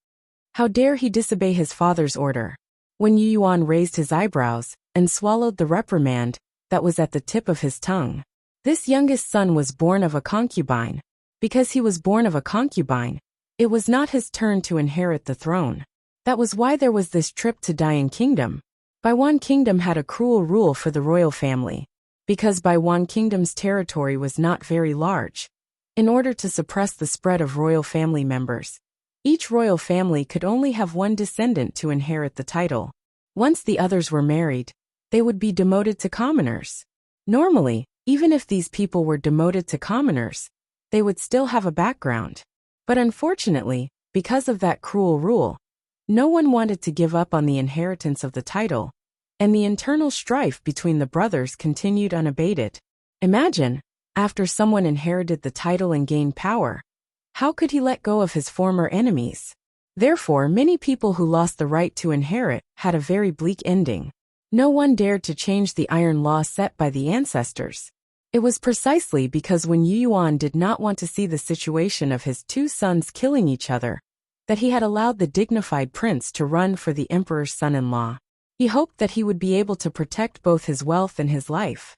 How dare he disobey his father's order? When Yuan raised his eyebrows and swallowed the reprimand that was at the tip of his tongue. This youngest son was born of a concubine. Because he was born of a concubine, it was not his turn to inherit the throne. That was why there was this trip to Dian Kingdom. Baiwan Kingdom had a cruel rule for the royal family. Because Baiwan Kingdom's territory was not very large. In order to suppress the spread of royal family members, each royal family could only have one descendant to inherit the title. Once the others were married, they would be demoted to commoners. Normally, even if these people were demoted to commoners, they would still have a background. But unfortunately, because of that cruel rule, no one wanted to give up on the inheritance of the title, and the internal strife between the brothers continued unabated. Imagine, after someone inherited the title and gained power, how could he let go of his former enemies? Therefore, many people who lost the right to inherit had a very bleak ending. No one dared to change the iron law set by the ancestors. It was precisely because when Yuan did not want to see the situation of his two sons killing each other, that he had allowed the dignified prince to run for the emperor's son-in-law. He hoped that he would be able to protect both his wealth and his life.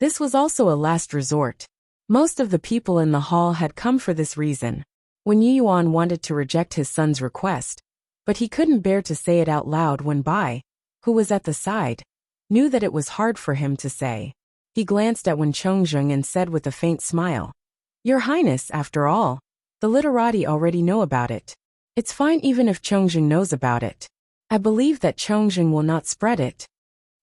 This was also a last resort. Most of the people in the hall had come for this reason. When Yuan wanted to reject his son's request, but he couldn't bear to say it out loud when Bai, who was at the side, knew that it was hard for him to say. He glanced at Wen Chongzheng and said with a faint smile, "Your Highness, after all, the literati already know about it. It's fine even if Chongzheng knows about it. I believe that Chongzheng will not spread it."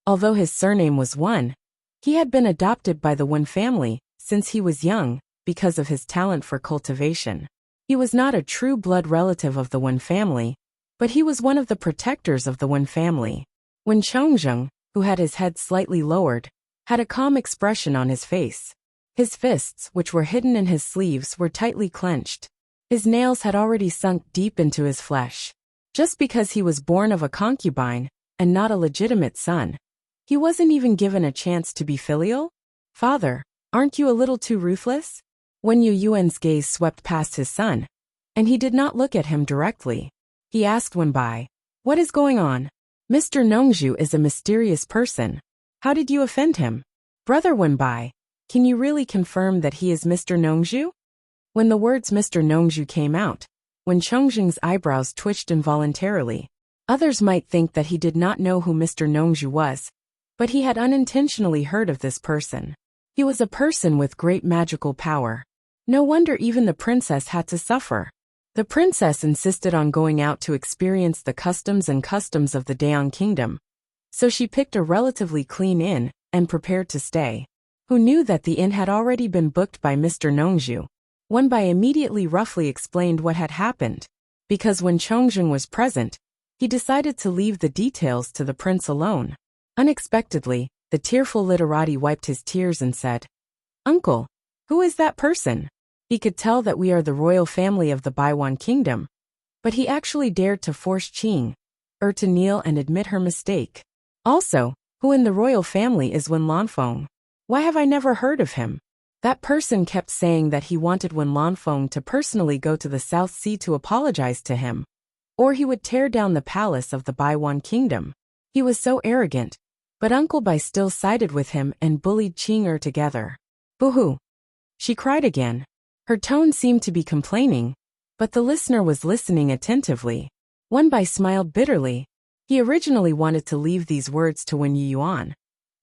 Although his surname was Wen, he had been adopted by the Wen family since he was young because of his talent for cultivation. He was not a true blood relative of the Wen family, but he was one of the protectors of the Wen family. Wen Chongzheng, who had his head slightly lowered, had a calm expression on his face. His fists, which were hidden in his sleeves, were tightly clenched. His nails had already sunk deep into his flesh. Just because he was born of a concubine and not a legitimate son, he wasn't even given a chance to be filial? "Father, aren't you a little too ruthless?" Wen Yuan's gaze swept past his son, and he did not look at him directly. He asked Wen Bai, "What is going on? Mr. Nongzhu is a mysterious person. How did you offend him?" "Brother Wen Bai, can you really confirm that he is Mr. Nongzhu?" When the words Mr. Nongzhu came out, Wen Chongzheng's eyebrows twitched involuntarily. Others might think that he did not know who Mr. Nongzhu was, but he had unintentionally heard of this person. He was a person with great magical power. No wonder even the princess had to suffer. The princess insisted on going out to experience the customs of the Daeong kingdom, so she picked a relatively clean inn and prepared to stay. Who knew that the inn had already been booked by Mr. Nongzhu? Wen Bai immediately roughly explained what had happened. Because when Chongzheng was present, he decided to leave the details to the prince alone. Unexpectedly, the tearful literati wiped his tears and said, "Uncle, who is that person?" He could tell that we are the royal family of the Baiwan kingdom, but he actually dared to force Qing to kneel and admit her mistake. Also, who in the royal family is Wen Lanfeng? Why have I never heard of him? That person kept saying that he wanted Wen Lanfeng to personally go to the South Sea to apologize to him, or he would tear down the palace of the Baiwan kingdom. He was so arrogant, but Uncle Bai still sided with him and bullied Qing together. "Boo-hoo!" She cried again. Her tone seemed to be complaining, but the listener was listening attentively. Wen Bai smiled bitterly. He originally wanted to leave these words to Wen Yuan,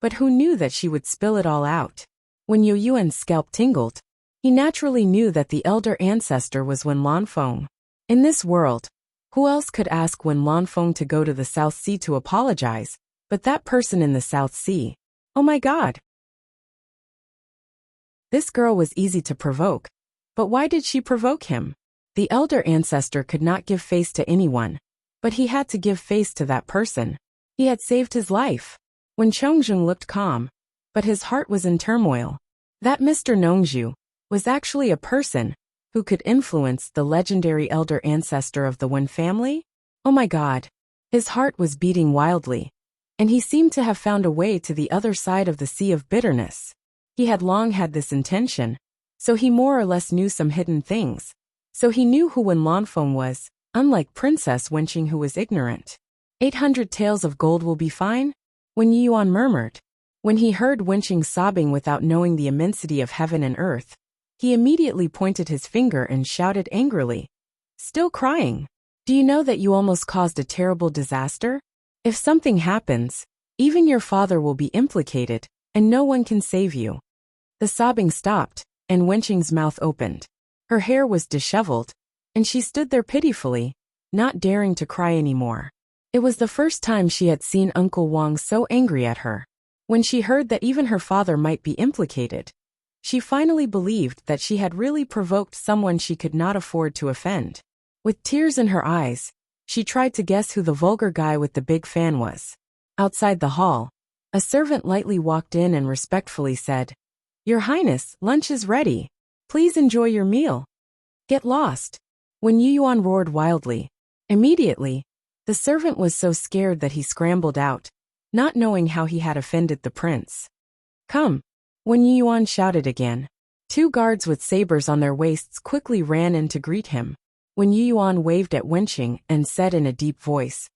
but who knew that she would spill it all out? When Yuan's scalp tingled, he naturally knew that the elder ancestor was Wen Lanfeng. In this world, who else could ask Wen Lanfeng to go to the South Sea to apologize, but that person in the South Sea? Oh my God! This girl was easy to provoke. But why did she provoke him? The elder ancestor could not give face to anyone, but he had to give face to that person. He had saved his life. When Chongzheng looked calm, but his heart was in turmoil. That Mr. Nongzhu was actually a person who could influence the legendary elder ancestor of the Wen family? Oh my God! His heart was beating wildly, and he seemed to have found a way to the other side of the sea of bitterness. He had long had this intention, so he more or less knew some hidden things. So he knew who Wen Lanfeng was, unlike Princess Wenqing who was ignorant. 800 taels of gold will be fine? Wen Yuan murmured. When he heard Wenqing sobbing without knowing the immensity of heaven and earth, he immediately pointed his finger and shouted angrily, "Still crying? Do you know that you almost caused a terrible disaster? If something happens, even your father will be implicated, and no one can save you." The sobbing stopped, and Wenqing's mouth opened. Her hair was disheveled, and she stood there pitifully, not daring to cry anymore. It was the first time she had seen Uncle Wang so angry at her. When she heard that even her father might be implicated, she finally believed that she had really provoked someone she could not afford to offend. With tears in her eyes, she tried to guess who the vulgar guy with the big fan was. Outside the hall, a servant lightly walked in and respectfully said, "Your Highness, lunch is ready. Please enjoy your meal." "Get lost." When Yuan roared wildly. Immediately, the servant was so scared that he scrambled out, not knowing how he had offended the prince. "Come." When Yuan shouted again. 2 guards with sabers on their waists quickly ran in to greet him. When Yuan waved at Wenqing and said in a deep voice,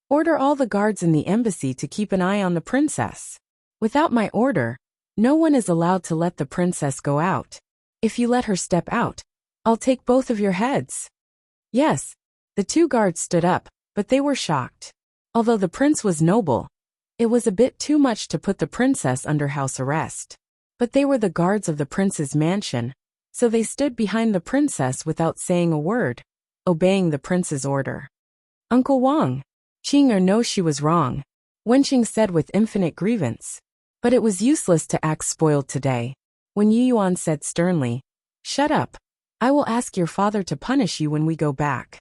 "Order all the guards in the embassy to keep an eye on the princess. Without my order, no one is allowed to let the princess go out." If you let her step out, I'll take both of your heads. Yes. The two guards stood up, but they were shocked. Although the prince was noble, it was a bit too much to put the princess under house arrest. But they were the guards of the prince's mansion, so they stood behind the princess without saying a word, obeying the prince's order. Uncle Wang. Qing knows she was wrong, Wenqing said with infinite grievance. But it was useless to act spoiled today. When Yu Yuan said sternly, "Shut up. I will ask your father to punish you when we go back."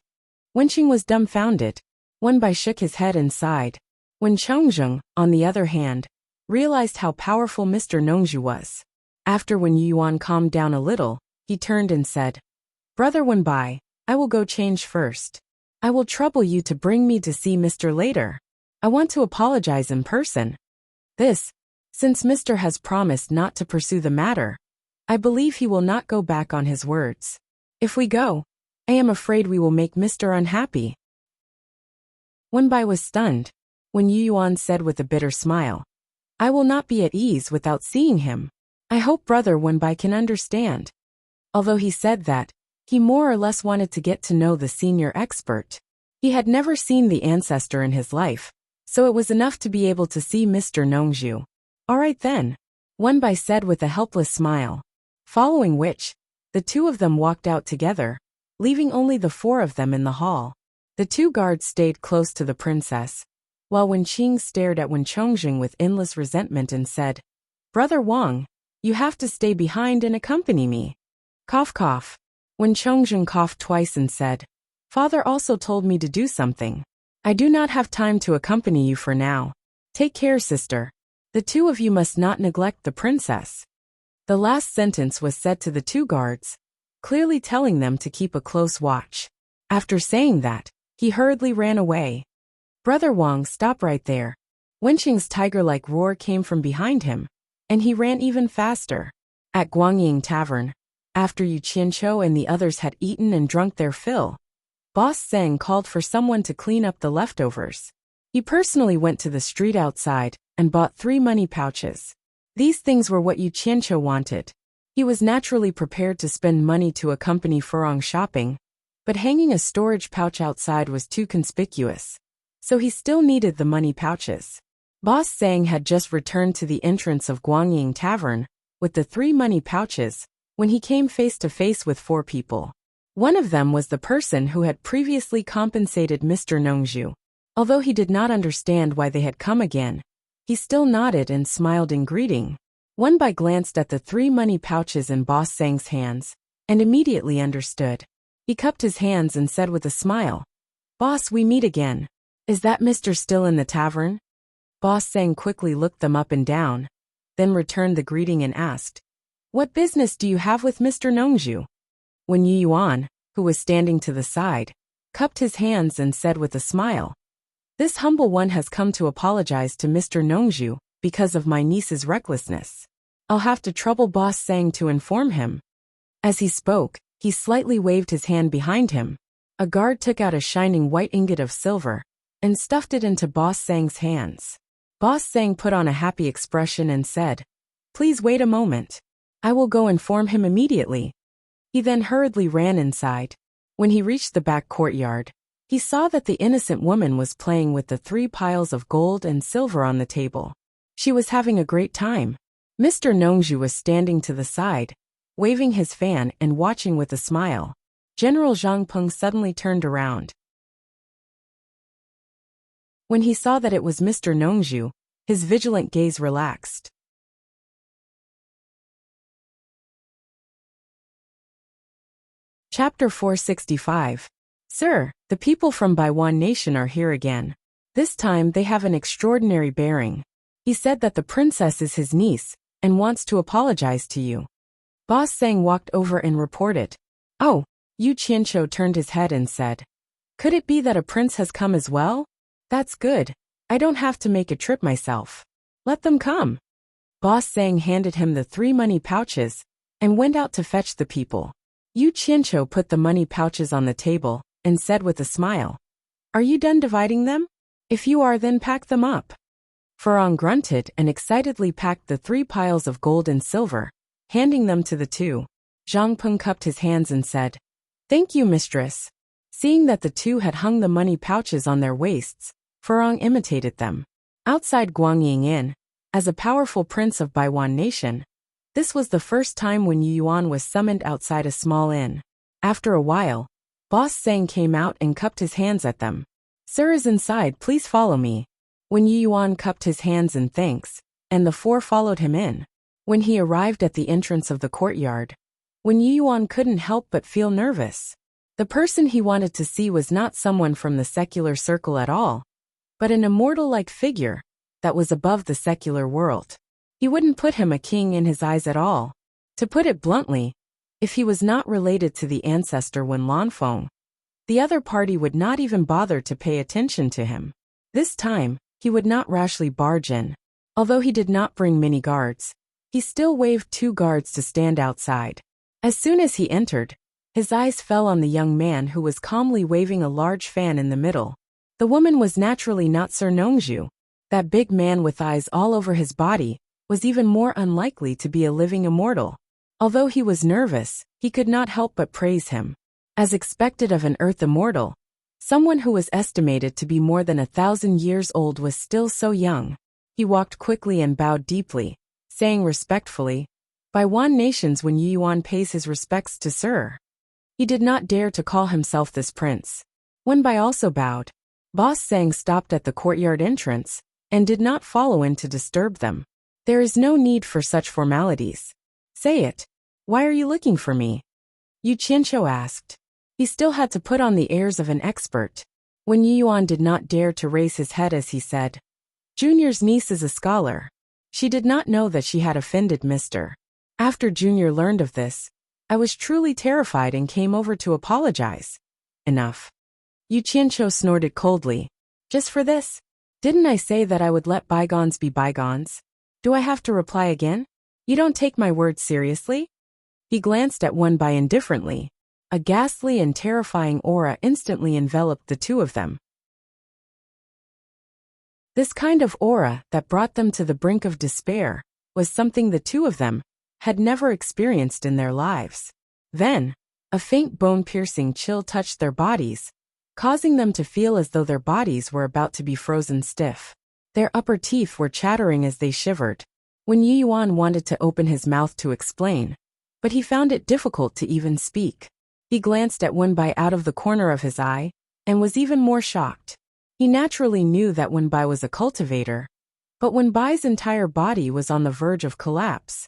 Wenqing was dumbfounded. Wenbai shook his head and sighed. When Chongzheng, on the other hand, realized how powerful Mr. Nongzhu was. After Wen Yuan calmed down a little, he turned and said, "Brother Wenbai, I will go change first. I will trouble you to bring me to see Mr. later. I want to apologize in person." Since Mr. has promised not to pursue the matter, I believe he will not go back on his words. If we go, I am afraid we will make Mr. unhappy. Wenbai was stunned. When Yu Yuan said with a bitter smile, "I will not be at ease without seeing him. I hope Brother Wenbai can understand." Although he said that, he more or less wanted to get to know the senior expert. He had never seen the ancestor in his life, so it was enough to be able to see Mr. Nongzhu. "All right then," Wenbai said with a helpless smile. Following which, the two of them walked out together, leaving only the four of them in the hall. The two guards stayed close to the princess, while Wen Qing stared at Wen Chongzheng with endless resentment and said, "Brother Wang, you have to stay behind and accompany me." Cough cough. Wen Chongzheng coughed twice and said, "Father also told me to do something. I do not have time to accompany you for now. Take care, sister. The two of you must not neglect the princess." The last sentence was said to the two guards, clearly telling them to keep a close watch. After saying that, he hurriedly ran away. "Brother Wang, stop right there." Wenqing's tiger-like roar came from behind him, and he ran even faster. At Guangying Tavern, after Yu Qianqiu and the others had eaten and drunk their fill, Boss Zheng called for someone to clean up the leftovers. He personally went to the street outside and bought 3 money pouches. These things were what Yu Qianqiu wanted. He was naturally prepared to spend money to accompany Furong shopping, but hanging a storage pouch outside was too conspicuous, so he still needed the money pouches. Boss Zhang had just returned to the entrance of Guangying Tavern with the 3 money pouches when he came face to face with 4 people. One of them was the person who had previously compensated Mr. Nongzhu. Although he did not understand why they had come again, he still nodded and smiled in greeting. Wenbai glanced at the 3 money pouches in Boss Zhang's hands and immediately understood. He cupped his hands and said with a smile, "Boss, we meet again. Is that Mr. still in the tavern?" Boss Zhang quickly looked them up and down, then returned the greeting and asked, "What business do you have with Mr. Nongzhu?" When Yu Yuan, who was standing to the side, cupped his hands and said with a smile, "This humble one has come to apologize to Mr. Nongzhu because of my niece's recklessness. I'll have to trouble Boss Zhang to inform him." As he spoke, he slightly waved his hand behind him. A guard took out a shining white ingot of silver and stuffed it into Boss Zhang's hands. Boss Zhang put on a happy expression and said, "Please wait a moment. I will go inform him immediately." He then hurriedly ran inside. When he reached the back courtyard, he saw that the innocent woman was playing with the 3 piles of gold and silver on the table. She was having a great time. Mr. Nongzhu was standing to the side, waving his fan and watching with a smile. General Zhang Peng suddenly turned around. When he saw that it was Mr. Nongzhu, his vigilant gaze relaxed. Chapter 465. Sir, the people from Baiwan Nation are here again. This time they have an extraordinary bearing. He said that the princess is his niece and wants to apologize to you. Boss Zhang walked over and reported. Oh, Yu Qianqiu turned his head and said, "Could it be that a prince has come as well? That's good. I don't have to make a trip myself. Let them come." Boss Zhang handed him the 3 money pouches and went out to fetch the people. Yu Qianqiu put the money pouches on the table and said with a smile, "Are you done dividing them? If you are, then pack them up." Furong grunted and excitedly packed the 3 piles of gold and silver, handing them to the 2. Zhang Peng cupped his hands and said, "Thank you, mistress." Seeing that the two had hung the money pouches on their waists, Farang imitated them. Outside Guangying Inn, as a powerful prince of Baiwan nation, this was the first time when Yu Yuan was summoned outside a small inn. After a while, Boss Sang came out and cupped his hands at them. "Sir is inside, please follow me." When Yu Yuan cupped his hands in thanks, and the four followed him in. When he arrived at the entrance of the courtyard, when Yu Yuan couldn't help but feel nervous. The person he wanted to see was not someone from the secular circle at all, but an immortal-like figure that was above the secular world. He wouldn't put him a king in his eyes at all. To put it bluntly, if he was not related to the ancestor Wen Lanfeng, the other party would not even bother to pay attention to him. This time, he would not rashly barge in. Although he did not bring many guards, he still waved 2 guards to stand outside. As soon as he entered, his eyes fell on the young man who was calmly waving a large fan in the middle. The woman was naturally not Sir Nongzhu. That big man with eyes all over his body was even more unlikely to be a living immortal. Although he was nervous, he could not help but praise him. As expected of an earth immortal, someone who was estimated to be more than 1,000 years old was still so young. He walked quickly and bowed deeply, saying respectfully, "Baiwan nations when Yu Yuan pays his respects to Sir." He did not dare to call himself this prince. Wenbai also bowed. Boss Sang stopped at the courtyard entrance and did not follow in to disturb them. "There is no need for such formalities. Say it. Why are you looking for me?" Yu Qianqiu asked. He still had to put on the airs of an expert. When Yu Yuan did not dare to raise his head as he said, "Junior's niece is a scholar." She did not know that she had offended Mr. After Junior learned of this, I was truly terrified and came over to apologize. Enough. Yu Qianqiu snorted coldly. "Just for this? Didn't I say that I would let bygones be bygones? Do I have to reply again? You don't take my words seriously?" He glanced at Wenbai indifferently. A ghastly and terrifying aura instantly enveloped the two of them. This kind of aura that brought them to the brink of despair was something the two of them had never experienced in their lives. Then, a faint bone-piercing chill touched their bodies, causing them to feel as though their bodies were about to be frozen stiff. Their upper teeth were chattering as they shivered. When Yu Yuan wanted to open his mouth to explain, but he found it difficult to even speak. He glanced at Wenbai out of the corner of his eye, and was even more shocked. He naturally knew that Wenbai was a cultivator, but Wenbai's entire body was on the verge of collapse,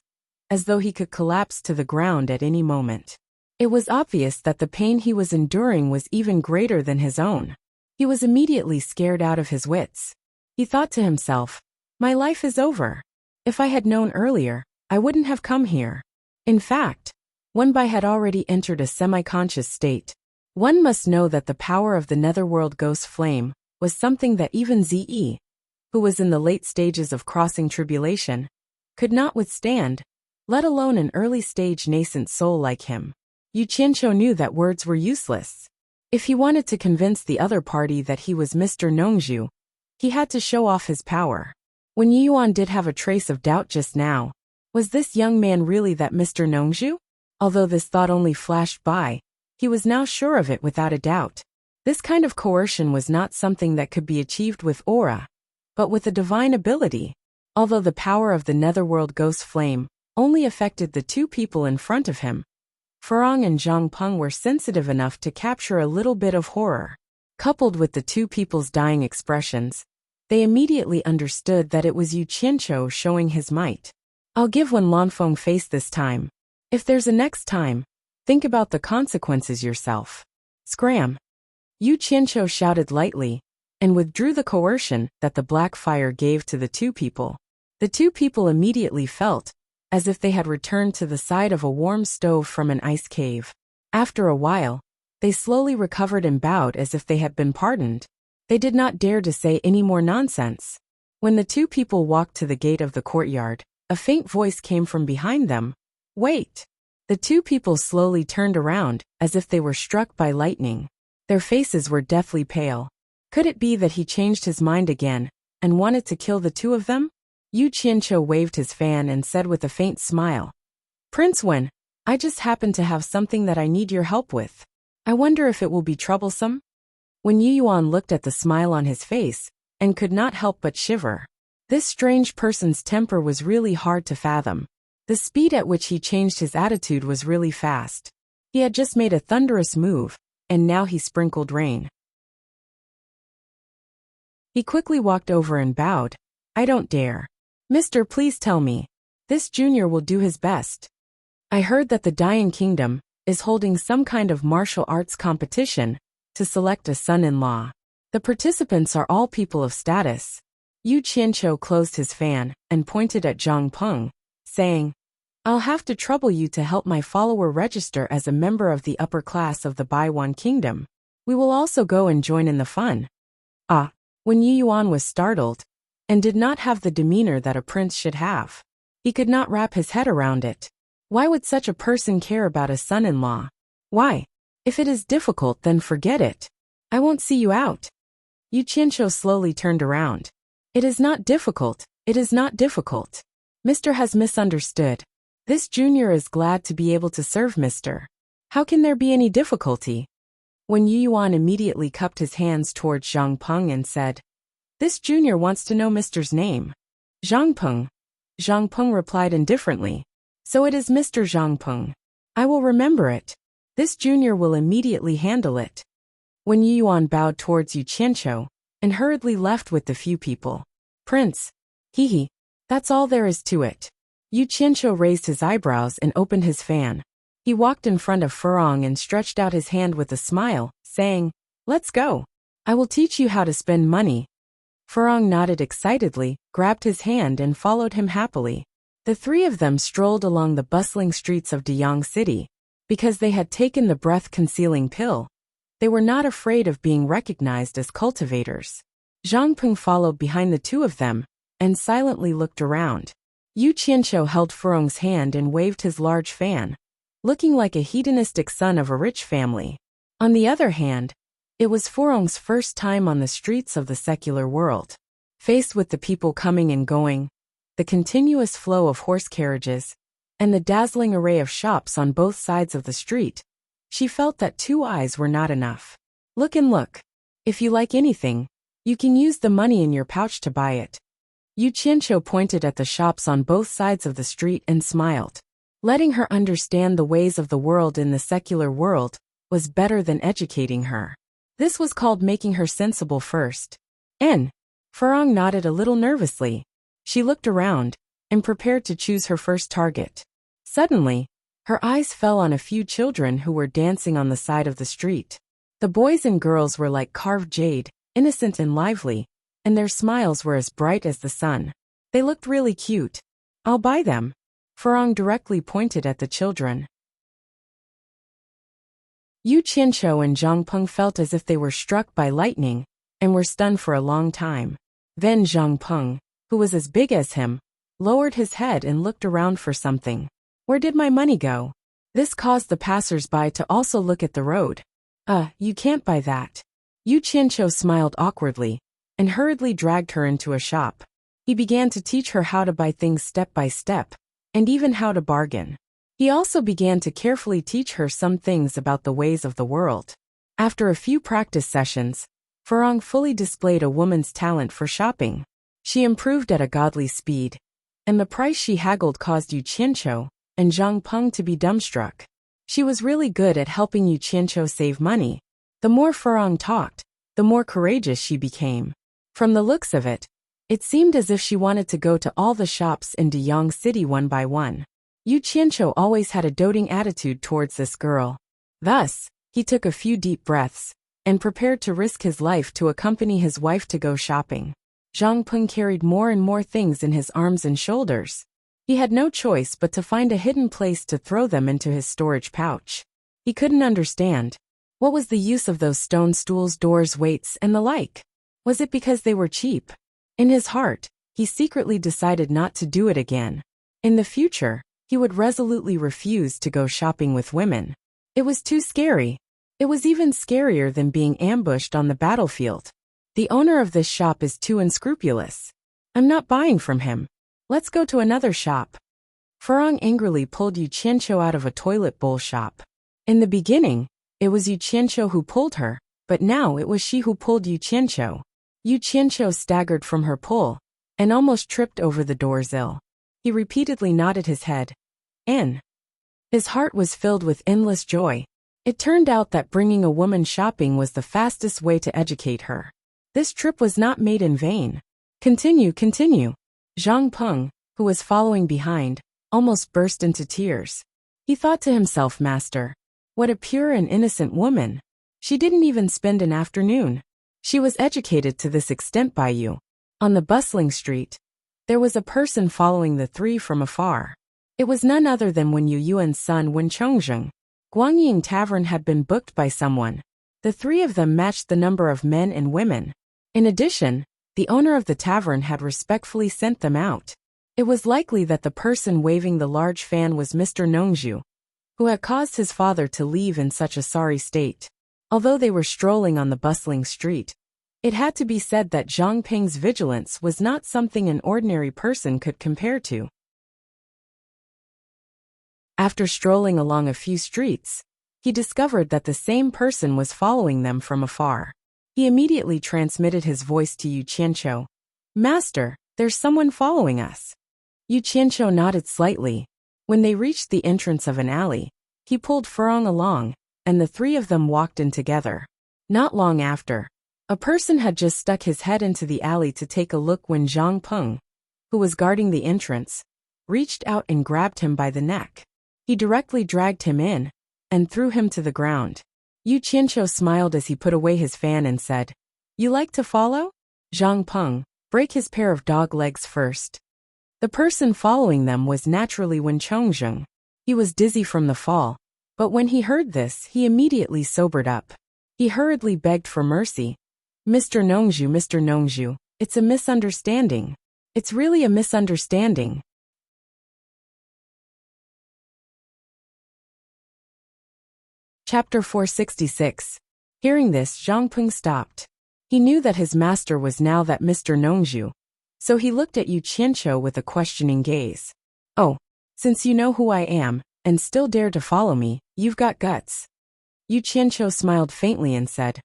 as though he could collapse to the ground at any moment. It was obvious that the pain he was enduring was even greater than his own. He was immediately scared out of his wits. He thought to himself, "My life is over. If I had known earlier, I wouldn't have come here." In fact, Wenbai had already entered a semi-conscious state. One must know that the power of the netherworld ghost flame was something that even Zi, who was in the late stages of crossing tribulation, could not withstand, let alone an early-stage nascent soul like him. Yu Qianqiu knew that words were useless. If he wanted to convince the other party that he was Mr. Nongzhu, he had to show off his power. When Yu Yuan did have a trace of doubt just now, was this young man really that Mr. Nongzhu? Although this thought only flashed by, he was now sure of it without a doubt. This kind of coercion was not something that could be achieved with aura, but with a divine ability. Although the power of the netherworld ghost flame only affected the two people in front of him, Farang and Zhang Peng were sensitive enough to capture a little bit of horror. Coupled with the two people's dying expressions, they immediately understood that it was Yu Qianqiu showing his might. "I'll give Wen Lanfeng face this time. If there's a next time, think about the consequences yourself." Scram! Yu Qianqiu shouted lightly, and withdrew the coercion that the black fire gave to the two people. The two people immediately felt as if they had returned to the side of a warm stove from an ice cave. After a while, they slowly recovered and bowed as if they had been pardoned. They did not dare to say any more nonsense. When the two people walked to the gate of the courtyard, a faint voice came from behind them. "Wait!" The two people slowly turned around, as if they were struck by lightning. Their faces were deathly pale. Could it be that he changed his mind again, and wanted to kill the two of them? Yu Qianqiu waved his fan and said with a faint smile, "Prince Wen, I just happen to have something that I need your help with. I wonder if it will be troublesome? When Yu Yuan looked at the smile on his face, and could not help but shiver. This strange person's temper was really hard to fathom. The speed at which he changed his attitude was really fast. He had just made a thunderous move, and now he sprinkled rain. He quickly walked over and bowed. I don't dare. Mister, please tell me. This junior will do his best. I heard that the Dying Kingdom is holding some kind of martial arts competition to select a son-in-law. The participants are all people of status. Yu Qianqiu closed his fan and pointed at Zhang Peng, saying, I'll have to trouble you to help my follower register as a member of the upper class of the Baiwan Kingdom. We will also go and join in the fun. Ah, when Yu Yuan was startled, and did not have the demeanor that a prince should have. He could not wrap his head around it. Why would such a person care about a son-in-law? Why? If it is difficult, then forget it. I won't see you out. Yu Qianqiu slowly turned around. It is not difficult, it is not difficult. Mister has misunderstood. This junior is glad to be able to serve Mister. How can there be any difficulty? When Yu Yuan immediately cupped his hands towards Zhang Peng and said, This junior wants to know Mister's name. Zhang Peng. Zhang Peng replied indifferently. So it is Mr. Zhang Peng. I will remember it. This junior will immediately handle it. When Yu Yuan bowed towards Yu Qianqiu and hurriedly left with the few people. Prince. Hee, that's all there is to it. Yu Qianqiu raised his eyebrows and opened his fan. He walked in front of Furong and stretched out his hand with a smile, saying, Let's go. I will teach you how to spend money. Furong nodded excitedly, grabbed his hand and followed him happily. The three of them strolled along the bustling streets of Deyang City. Because they had taken the breath-concealing pill, they were not afraid of being recognized as cultivators. Zhang Peng followed behind the two of them, and silently looked around. Yu Qianqiu held Furong's hand and waved his large fan, looking like a hedonistic son of a rich family. On the other hand, it was Furong's first time on the streets of the secular world. Faced with the people coming and going, the continuous flow of horse carriages, and the dazzling array of shops on both sides of the street, she felt that 2 eyes were not enough. Look and look. If you like anything, you can use the money in your pouch to buy it. Yu Qianqiu pointed at the shops on both sides of the street and smiled. Letting her understand the ways of the world in the secular world was better than educating her. This was called making her sensible first. Furong nodded a little nervously. She looked around and prepared to choose her first target. Suddenly, her eyes fell on a few children who were dancing on the side of the street. The boys and girls were like carved jade, innocent and lively, and their smiles were as bright as the sun. They looked really cute. I'll buy them. Furong directly pointed at the children. Yu Qianqiu and Zhang Peng felt as if they were struck by lightning, and were stunned for a long time. Then Zhang Peng, who was as big as him, lowered his head and looked around for something. Where did my money go? This caused the passers-by to also look at the road. You can't buy that. Yu Qianqiu smiled awkwardly, and hurriedly dragged her into a shop. He began to teach her how to buy things step by step, and even how to bargain. He also began to carefully teach her some things about the ways of the world. After a few practice sessions, Furong fully displayed a woman's talent for shopping. She improved at a godly speed, and the price she haggled caused Yu Qianqiu and Zhang Peng to be dumbstruck. She was really good at helping Yu Qianqiu save money. The more Furong talked, the more courageous she became. From the looks of it, it seemed as if she wanted to go to all the shops in Deyang City one by one. Yu Qianqiu always had a doting attitude towards this girl. Thus, he took a few deep breaths, and prepared to risk his life to accompany his wife to go shopping. Zhang Peng carried more and more things in his arms and shoulders. He had no choice but to find a hidden place to throw them into his storage pouch. He couldn't understand. What was the use of those stone stools, doors, weights, and the like? Was it because they were cheap? In his heart, he secretly decided not to do it again. In the future, he would resolutely refuse to go shopping with women. It was too scary. It was even scarier than being ambushed on the battlefield. The owner of this shop is too unscrupulous. I'm not buying from him. Let's go to another shop. Farang angrily pulled Yu Qianqiu out of a toilet bowl shop. In the beginning, it was Yu Qianqiu who pulled her, but now it was she who pulled Yu Qianqiu. Yu Qianqiu staggered from her pull and almost tripped over the doorsill. He repeatedly nodded his head. His heart was filled with endless joy. It turned out that bringing a woman shopping was the fastest way to educate her. This trip was not made in vain. Continue. Zhang Peng, who was following behind, almost burst into tears. He thought to himself, Master, what a pure and innocent woman. She didn't even spend an afternoon. She was educated to this extent by you. On the bustling street, there was a person following the three from afar. It was none other than Wen Yuan's son Wen Chongzheng. Guangying Tavern had been booked by someone. The three of them matched the number of men and women. In addition, the owner of the tavern had respectfully sent them out. It was likely that the person waving the large fan was Mr. Nongzhu, who had caused his father to leave in such a sorry state. Although they were strolling on the bustling street, it had to be said that Zhang Peng's vigilance was not something an ordinary person could compare to. After strolling along a few streets, he discovered that the same person was following them from afar. He immediately transmitted his voice to Yu Qianqiu. Master, there's someone following us. Yu Qianqiu nodded slightly. When they reached the entrance of an alley, he pulled Farang along, and the three of them walked in together. Not long after, a person had just stuck his head into the alley to take a look when Zhang Peng, who was guarding the entrance, reached out and grabbed him by the neck. He directly dragged him in and threw him to the ground. Yu Qianqiu smiled as he put away his fan and said, You like to follow? Zhang Peng, break his pair of dog legs first. The person following them was naturally Wen Chongzheng. He was dizzy from the fall, but when he heard this, he immediately sobered up. He hurriedly begged for mercy. Mr. Nongzhu, it's a misunderstanding. It's really a misunderstanding. Chapter 466. Hearing this, Zhang Peng stopped. He knew that his master was now that Mr. Nongzhu, so he looked at Yu Qianqiu with a questioning gaze. Oh, since you know who I am, and still dare to follow me, you've got guts. Yu Qianqiu smiled faintly and said,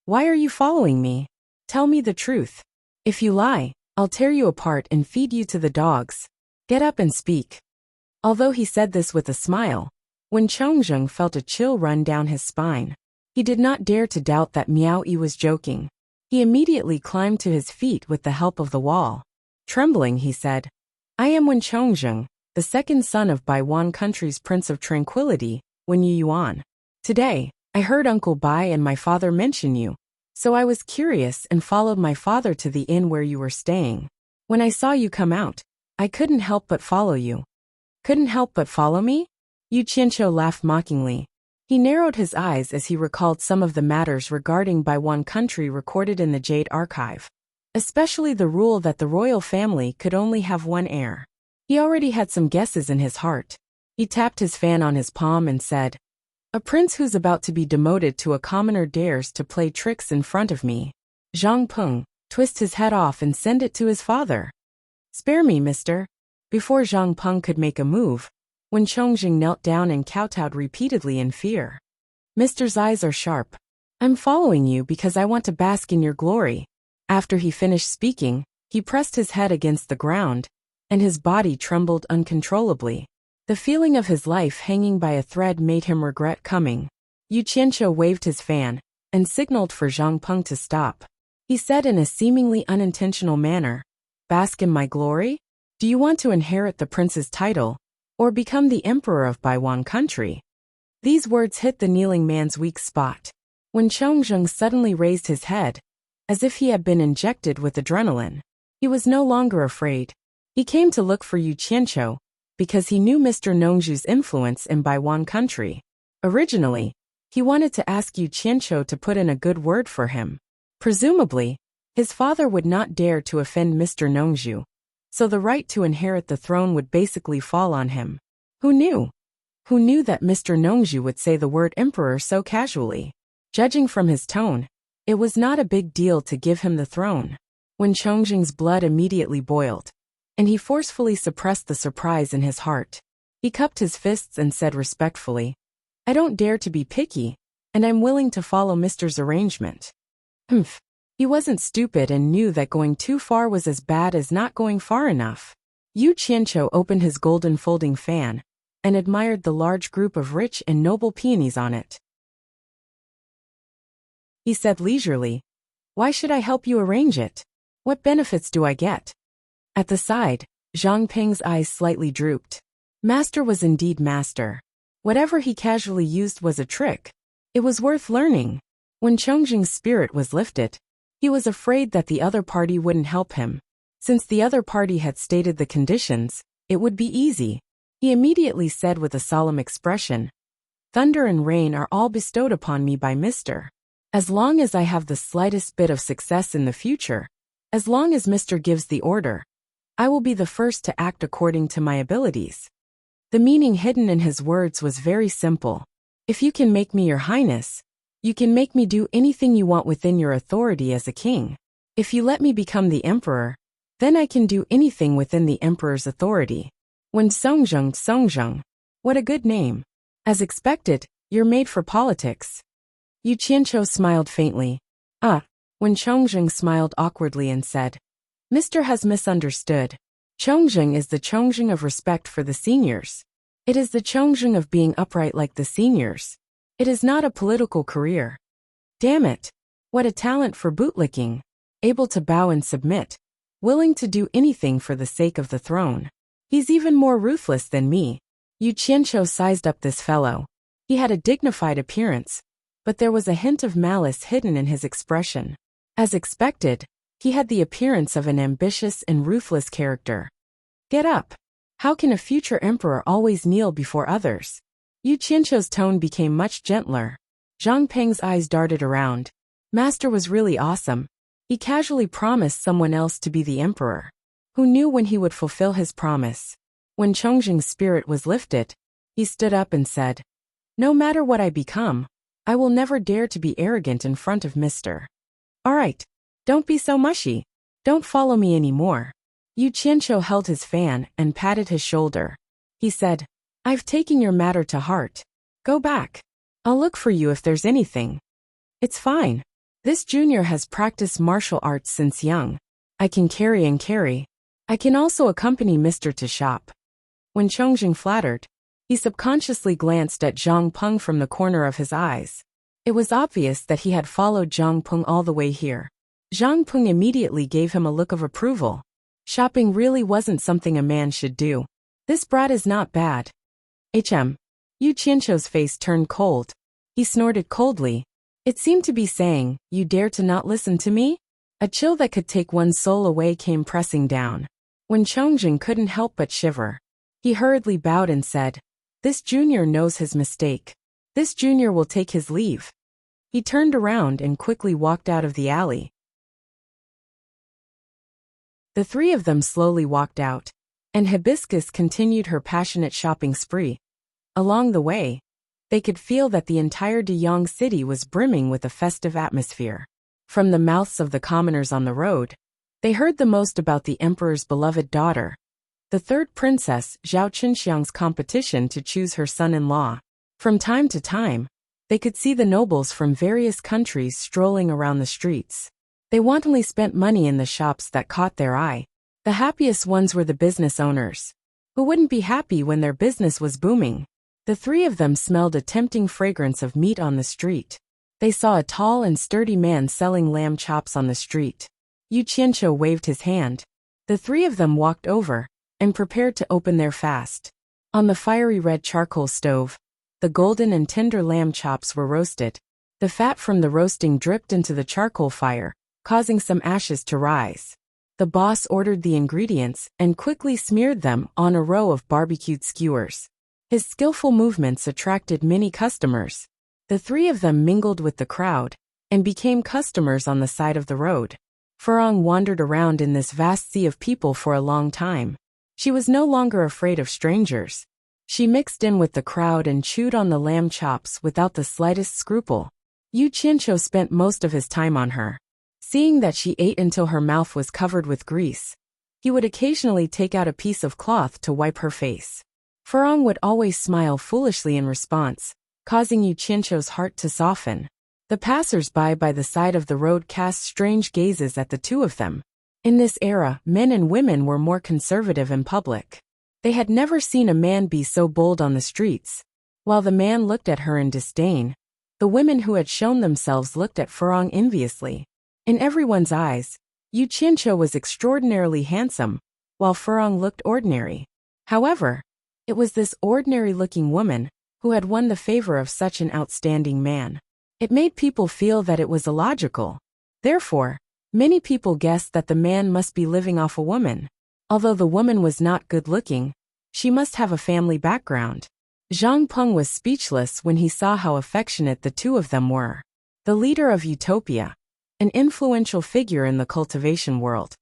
Why are you following me? Tell me the truth. If you lie, I'll tear you apart and feed you to the dogs. Get up and speak. Although he said this with a smile, Wen Chongzheng felt a chill run down his spine. He did not dare to doubt that Miao Yi was joking. He immediately climbed to his feet with the help of the wall. Trembling, he said, I am Wen Chongzheng, the second son of Baiwan country's Prince of Tranquility, Wen Yuan. Today, I heard Uncle Bai and my father mention you, so I was curious and followed my father to the inn where you were staying. When I saw you come out, I couldn't help but follow you. Couldn't help but follow me? Yu Qianqiu laughed mockingly. He narrowed his eyes as he recalled some of the matters regarding Baiwan country recorded in the Jade Archive, especially the rule that the royal family could only have one heir. He already had some guesses in his heart. He tapped his fan on his palm and said, A prince who's about to be demoted to a commoner dares to play tricks in front of me. Zhang Peng, twist his head off and send it to his father. Spare me, mister. Before Zhang Peng could make a move, Wen Chongzheng knelt down and kowtowed repeatedly in fear. Mister's eyes are sharp. I'm following you because I want to bask in your glory. After he finished speaking, he pressed his head against the ground, and his body trembled uncontrollably. The feeling of his life hanging by a thread made him regret coming. Yu Qianqiu waved his fan and signaled for Zhang Peng to stop. He said in a seemingly unintentional manner, Bask in my glory? Do you want to inherit the prince's title, or become the emperor of Baiwan country? These words hit the kneeling man's weak spot. When Chongzheng suddenly raised his head, as if he had been injected with adrenaline, he was no longer afraid. He came to look for Yu Qianqiu because he knew Mr. Nongzhu's influence in Baiwan country. Originally, he wanted to ask Yu Qianqiu to put in a good word for him. Presumably, his father would not dare to offend Mr. Nongzhu, so the right to inherit the throne would basically fall on him. Who knew? Who knew that Mr. Nongzhu would say the word emperor so casually? Judging from his tone, it was not a big deal to give him the throne. When Chongzheng's blood immediately boiled, and he forcefully suppressed the surprise in his heart. He cupped his fists and said respectfully, "I don't dare to be picky, and I'm willing to follow Mr.'s arrangement." Humph. He wasn't stupid and knew that going too far was as bad as not going far enough. Yu Qianqiu opened his golden folding fan and admired the large group of rich and noble peonies on it. He said leisurely, "Why should I help you arrange it? What benefits do I get?" At the side, Zhang Ping's eyes slightly drooped. Master was indeed master. Whatever he casually used was a trick. It was worth learning. When Chongqing's spirit was lifted, he was afraid that the other party wouldn't help him. Since the other party had stated the conditions, it would be easy. He immediately said with a solemn expression, "Thunder and rain are all bestowed upon me by Mr. As long as I have the slightest bit of success in the future, as long as Mr. gives the order, I will be the first to act according to my abilities." The meaning hidden in his words was very simple. If you can make me your highness, you can make me do anything you want within your authority as a king. If you let me become the emperor, then I can do anything within the emperor's authority. When Songjung, what a good name. As expected, you're made for politics. Yu Qianqiu smiled faintly. When Chongqing smiled awkwardly and said, "Mr. has misunderstood. Chongqing is the Chongqing of respect for the seniors. It is the Chongqing of being upright like the seniors. It is not a political career." Damn it. What a talent for bootlicking. Able to bow and submit. Willing to do anything for the sake of the throne. He's even more ruthless than me. Yu Qianqiu sized up this fellow. He had a dignified appearance, but there was a hint of malice hidden in his expression. As expected, he had the appearance of an ambitious and ruthless character. Get up. How can a future emperor always kneel before others? Yu Qianqiu's tone became much gentler. Zhang Peng's eyes darted around. Master was really awesome. He casually promised someone else to be the emperor. Who knew when he would fulfill his promise? When Chongqing's spirit was lifted, he stood up and said, "No matter what I become, I will never dare to be arrogant in front of Mr. All right, don't be so mushy. Don't follow me anymore." Yu Qianqiu held his fan and patted his shoulder. He said, "I've taken your matter to heart. Go back. I'll look for you if there's anything." "It's fine. This junior has practiced martial arts since young. I can carry and carry. I can also accompany Mr. to shop." When Chongqing flattered, he subconsciously glanced at Zhang Peng from the corner of his eyes. It was obvious that he had followed Zhang Peng all the way here. Zhang Peng immediately gave him a look of approval. Shopping really wasn't something a man should do. This brat is not bad. Yu Qianqiu's face turned cold. He snorted coldly. It seemed to be saying, "You dare to not listen to me?" A chill that could take one's soul away came pressing down. When Chongqing couldn't help but shiver, he hurriedly bowed and said, "This junior knows his mistake. This junior will take his leave." He turned around and quickly walked out of the alley. The three of them slowly walked out, and Hibiscus continued her passionate shopping spree. Along the way, they could feel that the entire Deyang city was brimming with a festive atmosphere. From the mouths of the commoners on the road, they heard the most about the emperor's beloved daughter, the third princess Zhao Qinxiang's competition to choose her son-in-law. From time to time, they could see the nobles from various countries strolling around the streets. They wantonly spent money in the shops that caught their eye. The happiest ones were the business owners. Who wouldn't be happy when their business was booming? The three of them smelled a tempting fragrance of meat on the street. They saw a tall and sturdy man selling lamb chops on the street. Yu Qianqiu waved his hand. The three of them walked over and prepared to open their fast. On the fiery red charcoal stove, the golden and tender lamb chops were roasted. The fat from the roasting dripped into the charcoal fire, causing some ashes to rise. The boss ordered the ingredients and quickly smeared them on a row of barbecued skewers. His skillful movements attracted many customers. The three of them mingled with the crowd and became customers on the side of the road. Furong wandered around in this vast sea of people for a long time. She was no longer afraid of strangers. She mixed in with the crowd and chewed on the lamb chops without the slightest scruple. Yu Qianqiu spent most of his time on her. Seeing that she ate until her mouth was covered with grease, He would occasionally take out a piece of cloth to wipe her face. Furong would always smile foolishly in response, causing Yu Qianqiu's heart to soften. The passers-by by the side of the road cast strange gazes at the two of them. In this era, men and women were more conservative in public. They had never seen a man be so bold on the streets. While the man looked at her in disdain, the women who had shown themselves looked at Furong enviously. In everyone's eyes, Yu Qianqiu was extraordinarily handsome, while Furong looked ordinary. However, it was this ordinary-looking woman who had won the favor of such an outstanding man. It made people feel that it was illogical. Therefore, many people guessed that the man must be living off a woman. Although the woman was not good-looking, she must have a family background. Zhang Peng was speechless when he saw how affectionate the two of them were. The leader of Utopia, an influential figure in the cultivation world,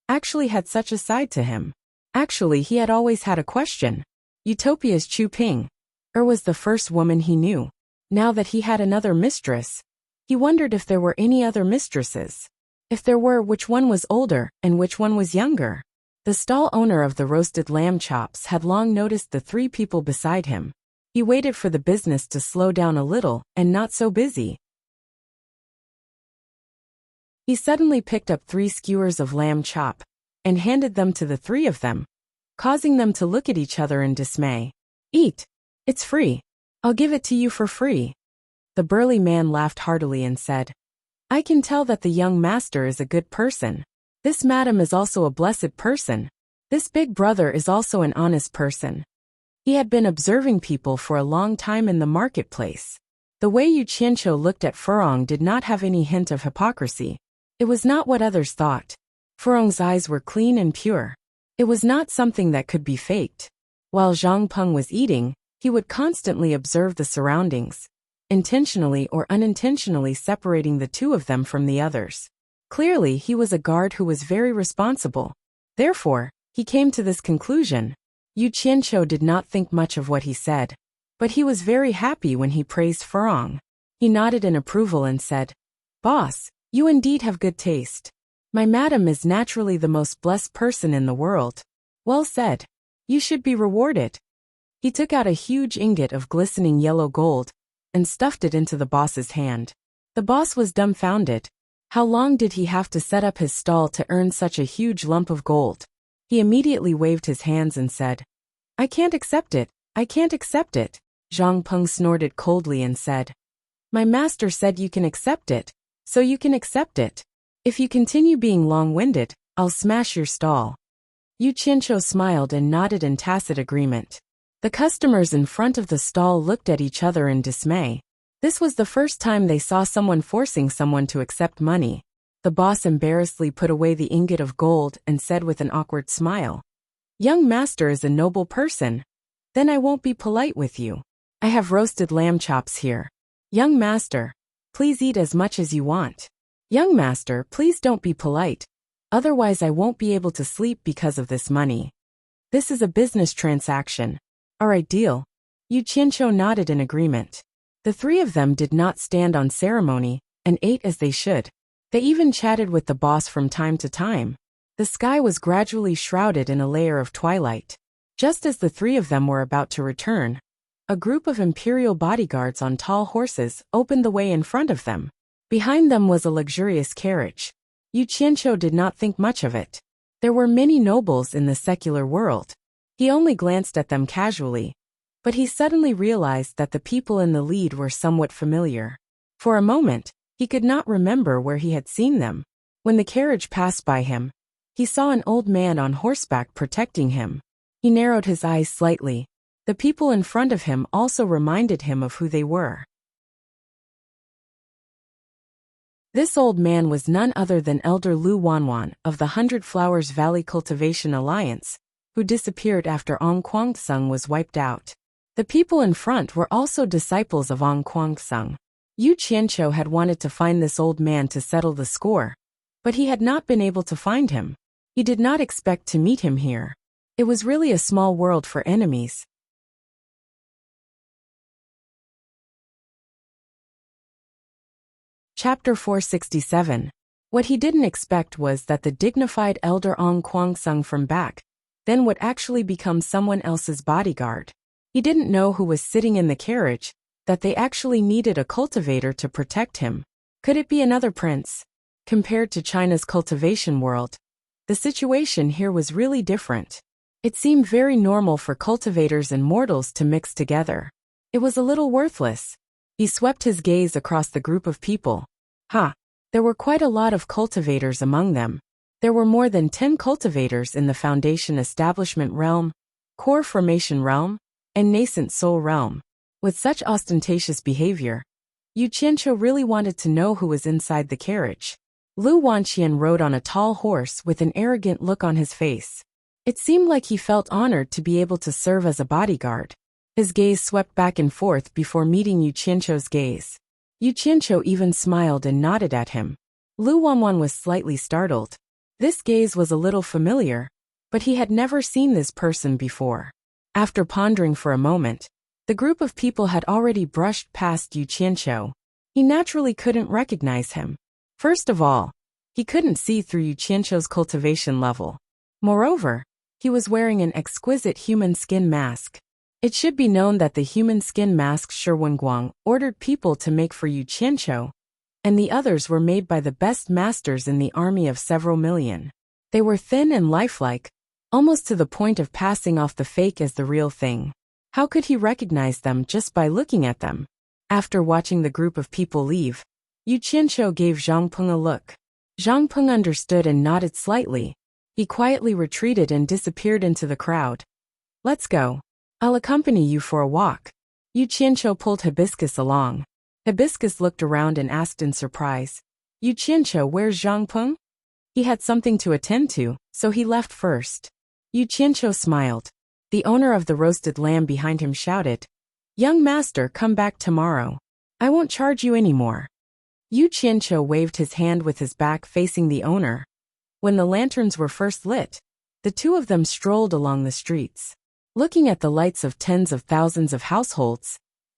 actually had such a side to him. Actually, he had always had a question. Utopia's Chu Ping was the first woman he knew. Now that he had another mistress, he wondered if there were any other mistresses. If there were, which one was older and which one was younger? The stall owner of the roasted lamb chops had long noticed the three people beside him. He waited for the business to slow down a little and not so busy. He suddenly picked up 3 skewers of lamb chop and handed them to the three of them, causing them to look at each other in dismay. "Eat. It's free. I'll give it to you for free." The burly man laughed heartily and said, "I can tell that the young master is a good person. This madam is also a blessed person. This big brother is also an honest person." He had been observing people for a long time in the marketplace. The way Yu Qianqiu looked at Furong did not have any hint of hypocrisy. It was not what others thought. Furong's eyes were clean and pure. It was not something that could be faked. While Zhang Peng was eating, he would constantly observe the surroundings, intentionally or unintentionally separating the two of them from the others. Clearly, he was a guard who was very responsible. Therefore, he came to this conclusion. Yu Qianqiu did not think much of what he said, but he was very happy when he praised Furong. He nodded in approval and said, "Boss, you indeed have good taste. My madam is naturally the most blessed person in the world." "Well said. You should be rewarded." He took out a huge ingot of glistening yellow gold and stuffed it into the boss's hand. The boss was dumbfounded. How long did he have to set up his stall to earn such a huge lump of gold? He immediately waved his hands and said, "I can't accept it. I can't accept it." Zhang Peng snorted coldly and said, "My master said you can accept it, so you can accept it. If you continue being long-winded, I'll smash your stall." Yu Qianqiu smiled and nodded in tacit agreement. The customers in front of the stall looked at each other in dismay. This was the first time they saw someone forcing someone to accept money. The boss embarrassedly put away the ingot of gold and said with an awkward smile, "Young master is a noble person. Then I won't be polite with you. I have roasted lamb chops here. Young master, please eat as much as you want. Young master, please don't be polite. Otherwise I won't be able to sleep because of this money. This is a business transaction." "All right, deal." Yu Qianqiu nodded in agreement. The three of them did not stand on ceremony and ate as they should. They even chatted with the boss from time to time. The sky was gradually shrouded in a layer of twilight. Just as the three of them were about to return, a group of imperial bodyguards on tall horses opened the way in front of them. Behind them was a luxurious carriage. Yu Qianqiu did not think much of it. There were many nobles in the secular world. He only glanced at them casually, but he suddenly realized that the people in the lead were somewhat familiar. For a moment, he could not remember where he had seen them. When the carriage passed by him, he saw an old man on horseback protecting him. He narrowed his eyes slightly. The people in front of him also reminded him of who they were. This old man was none other than Elder Lu Wanwan of the Hundred Flowers Valley Cultivation Alliance, who disappeared after Ong Kwangsung was wiped out. The people in front were also disciples of Ong Kwangsung. Yu Qianqiu had wanted to find this old man to settle the score, but he had not been able to find him. He did not expect to meet him here. It was really a small world for enemies. Chapter 467. What he didn't expect was that the dignified elder Ong Kwang Sung from back then would actually become someone else's bodyguard. He didn't know who was sitting in the carriage, that they actually needed a cultivator to protect him. Could it be another prince? Compared to China's cultivation world, the situation here was really different. It seemed very normal for cultivators and mortals to mix together. It was a little worthless. He swept his gaze across the group of people. There were quite a lot of cultivators among them. There were more than 10 cultivators in the Foundation Establishment realm, Core Formation realm, and Nascent Soul realm. With such ostentatious behavior, Yu Qianqiu really wanted to know who was inside the carriage. Lu Wanqian rode on a tall horse with an arrogant look on his face. It seemed like he felt honored to be able to serve as a bodyguard. His gaze swept back and forth before meeting Yu Qianqiu's gaze. Yu Qianqiu even smiled and nodded at him. Lu Wanwan was slightly startled. This gaze was a little familiar, but he had never seen this person before. After pondering for a moment, the group of people had already brushed past Yu Qianqiu. He naturally couldn't recognize him. First of all, he couldn't see through Yu Qianqiu's cultivation level. Moreover, he was wearing an exquisite human skin mask. It should be known that the human skin mask Shi Wenguang ordered people to make for Yu Qianqiu, and the others were made by the best masters in the army of several million. They were thin and lifelike, almost to the point of passing off the fake as the real thing. How could he recognize them just by looking at them? After watching the group of people leave, Yu Qianqiu gave Zhang Peng a look. Zhang Peng understood and nodded slightly. He quietly retreated and disappeared into the crowd. Let's go. I'll accompany you for a walk. Yu Qianqiu pulled Hibiscus along. Hibiscus looked around and asked in surprise, Yu Qianqiu, where's Zhang Peng? He had something to attend to, so he left first. Yu Qianqiu smiled. The owner of the roasted lamb behind him shouted, Young master, come back tomorrow. I won't charge you anymore. Yu Qianqiu waved his hand with his back facing the owner. When the lanterns were first lit, the two of them strolled along the streets. Looking at the lights of tens of thousands of households,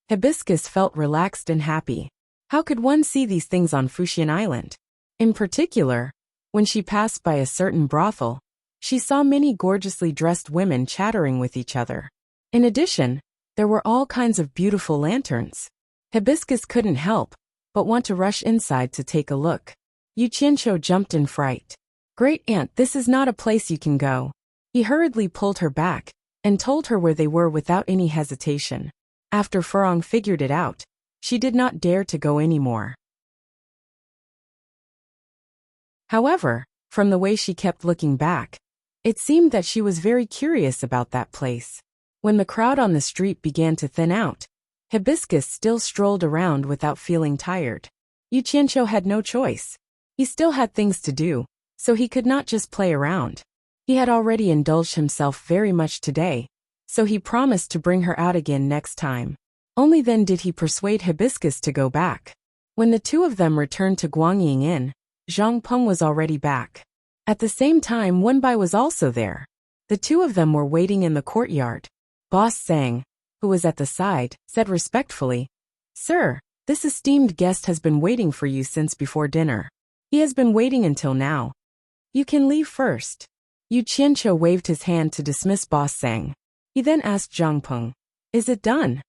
Hibiscus felt relaxed and happy. How could one see these things on Fuxian Island? In particular, when she passed by a certain brothel, she saw many gorgeously dressed women chattering with each other. In addition, there were all kinds of beautiful lanterns. Hibiscus couldn't help but want to rush inside to take a look. Yu Qianqiu jumped in fright. Great aunt, this is not a place you can go. He hurriedly pulled her back and told her where they were without any hesitation. After Furong figured it out, she did not dare to go anymore. However, from the way she kept looking back, it seemed that she was very curious about that place. When the crowd on the street began to thin out, Hibiscus still strolled around without feeling tired. Yu Qianqiu had no choice. He still had things to do, so he could not just play around. He had already indulged himself very much today, so he promised to bring her out again next time. Only then did he persuade Hibiscus to go back. When the two of them returned to Guangying Inn, Zhang Peng was already back. At the same time, Wenbai was also there. The two of them were waiting in the courtyard. Boss Sang, who was at the side, said respectfully, Sir, this esteemed guest has been waiting for you since before dinner. He has been waiting until now. You can leave first. Yu Qianqiu waved his hand to dismiss Boss Sang. He then asked Zhang Peng, Is it done?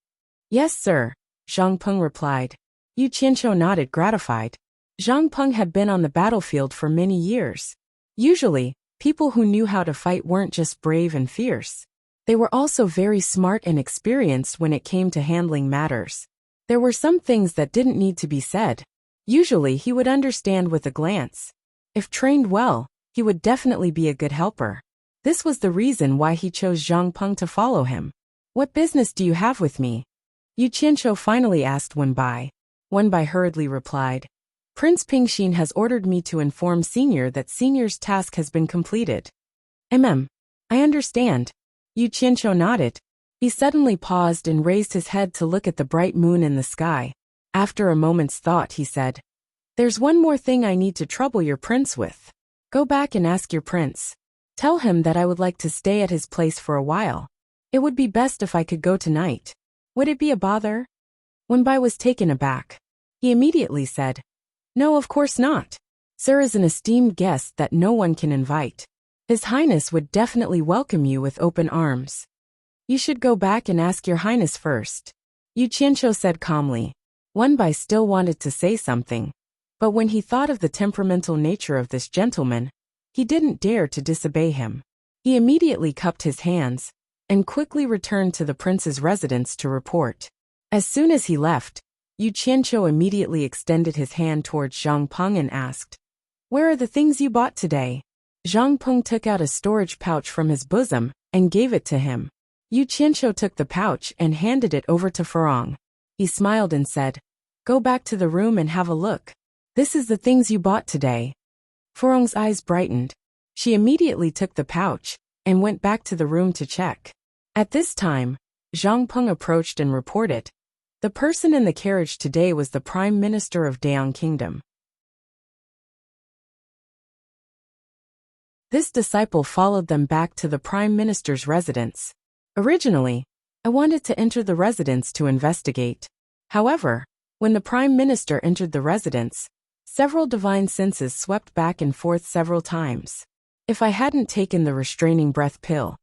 Yes, sir, Zhang Peng replied. Yu Qianqiu nodded, gratified. Zhang Peng had been on the battlefield for many years. Usually, people who knew how to fight weren't just brave and fierce. They were also very smart and experienced when it came to handling matters. There were some things that didn't need to be said. Usually he would understand with a glance. If trained well, he would definitely be a good helper. This was the reason why he chose Zhang Peng to follow him. What business do you have with me? Yu Qianqiu finally asked Wenbai. Wenbai hurriedly replied, Prince Pingxin has ordered me to inform Senior that Senior's task has been completed. I understand. Yu Qianqiu nodded. He suddenly paused and raised his head to look at the bright moon in the sky. After a moment's thought, he said, There's one more thing I need to trouble your prince with. Go back and ask your prince. Tell him that I would like to stay at his place for a while. It would be best if I could go tonight. Would it be a bother? Wenbai was taken aback. He immediately said, No, of course not. Sir is an esteemed guest that no one can invite. His Highness would definitely welcome you with open arms. You should go back and ask your Highness first. Yu Qianqiu said calmly. Wenbai still wanted to say something, but when he thought of the temperamental nature of this gentleman, he didn't dare to disobey him. He immediately cupped his hands and quickly returned to the prince's residence to report. As soon as he left, Yu Qianqiu immediately extended his hand towards Zhang Peng and asked, "Where are the things you bought today?" Zhang Peng took out a storage pouch from his bosom and gave it to him. Yu Qianqiu took the pouch and handed it over to Furong. He smiled and said, "Go back to the room and have a look. This is the things you bought today." Furong's eyes brightened. She immediately took the pouch and went back to the room to check. At this time, Zhang Peng approached and reported, "The person in the carriage today was the Prime Minister of Dayang Kingdom." This disciple followed them back to the Prime Minister's residence. Originally, I wanted to enter the residence to investigate. However, when the Prime Minister entered the residence, several divine senses swept back and forth several times. If I hadn't taken the restraining breath pill,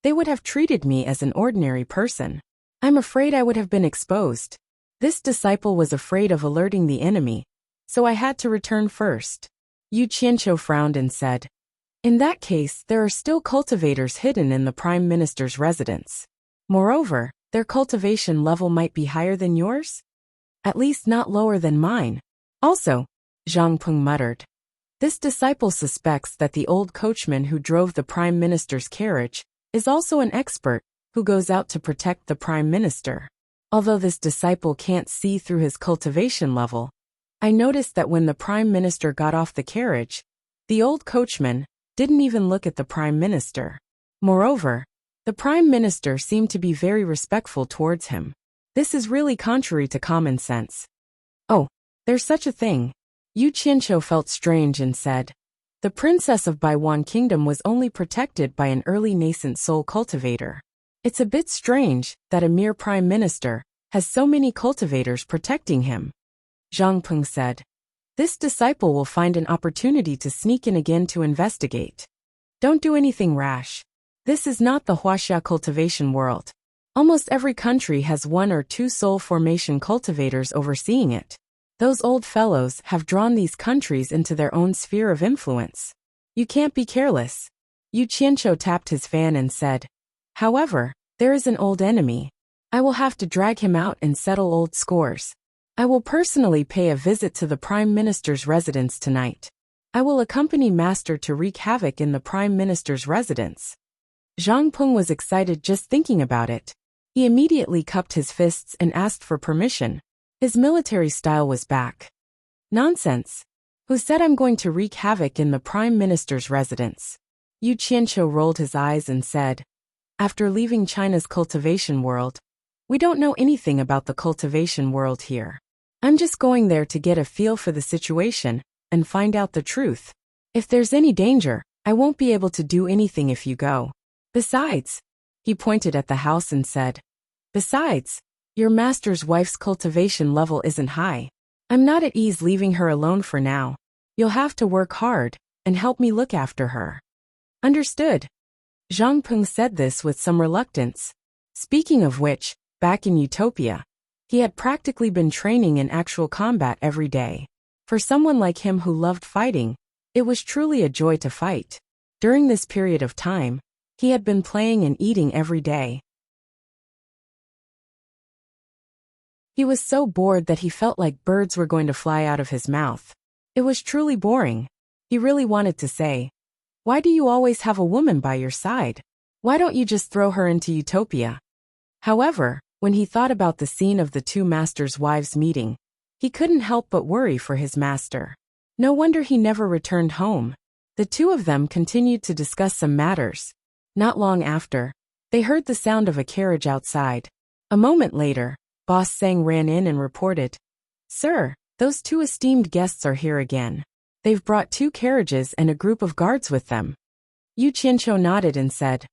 they would have treated me as an ordinary person. I'm afraid I would have been exposed. This disciple was afraid of alerting the enemy, so I had to return first. Yu Qianqiu frowned and said, "In that case, there are still cultivators hidden in the Prime Minister's residence. Moreover, their cultivation level might be higher than yours? At least not lower than mine." Also, Zhang Peng muttered, "This disciple suspects that the old coachman who drove the Prime Minister's carriage is also an expert who goes out to protect the Prime Minister. Although this disciple can't see through his cultivation level, I noticed that when the Prime Minister got off the carriage, the old coachman didn't even look at the Prime Minister. Moreover, the Prime Minister seemed to be very respectful towards him. This is really contrary to common sense." "Oh, there's such a thing." Yu Qianqiu felt strange and said, "The Princess of Baiwan Kingdom was only protected by an early nascent soul cultivator. It's a bit strange that a mere Prime Minister has so many cultivators protecting him." Zhang Peng said, "This disciple will find an opportunity to sneak in again to investigate. Don't do anything rash. This is not the Huaxia cultivation world. Almost every country has 1 or 2 soul formation cultivators overseeing it. Those old fellows have drawn these countries into their own sphere of influence. You can't be careless." Yu Qianqiu tapped his fan and said, "However, there is an old enemy. I will have to drag him out and settle old scores. I will personally pay a visit to the Prime Minister's residence tonight. I will accompany Master to wreak havoc in the Prime Minister's residence." Zhang Peng was excited just thinking about it. He immediately cupped his fists and asked for permission. His military style was back. "Nonsense. Who said I'm going to wreak havoc in the Prime Minister's residence?" Yu Qianqiu rolled his eyes and said, "After leaving China's cultivation world, we don't know anything about the cultivation world here. I'm just going there to get a feel for the situation and find out the truth. If there's any danger, I won't be able to do anything if you go. Besides," he pointed at the house and said, "Besides, your master's wife's cultivation level isn't high. I'm not at ease leaving her alone for now. You'll have to work hard and help me look after her." "Understood." Zhang Peng said this with some reluctance. Speaking of which, back in Utopia, he had practically been training in actual combat every day. For someone like him who loved fighting, it was truly a joy to fight. During this period of time, he had been playing and eating every day. He was so bored that he felt like birds were going to fly out of his mouth. It was truly boring. He really wanted to say, "Why do you always have a woman by your side? Why don't you just throw her into Utopia?" However, when he thought about the scene of the 2 masters' wives meeting, he couldn't help but worry for his master. No wonder he never returned home. The 2 of them continued to discuss some matters. Not long after, they heard the sound of a carriage outside. A moment later, Boss Sang ran in and reported, "Sir, those 2 esteemed guests are here again. They've brought 2 carriages and a group of guards with them." Yu Qianqiu nodded and said,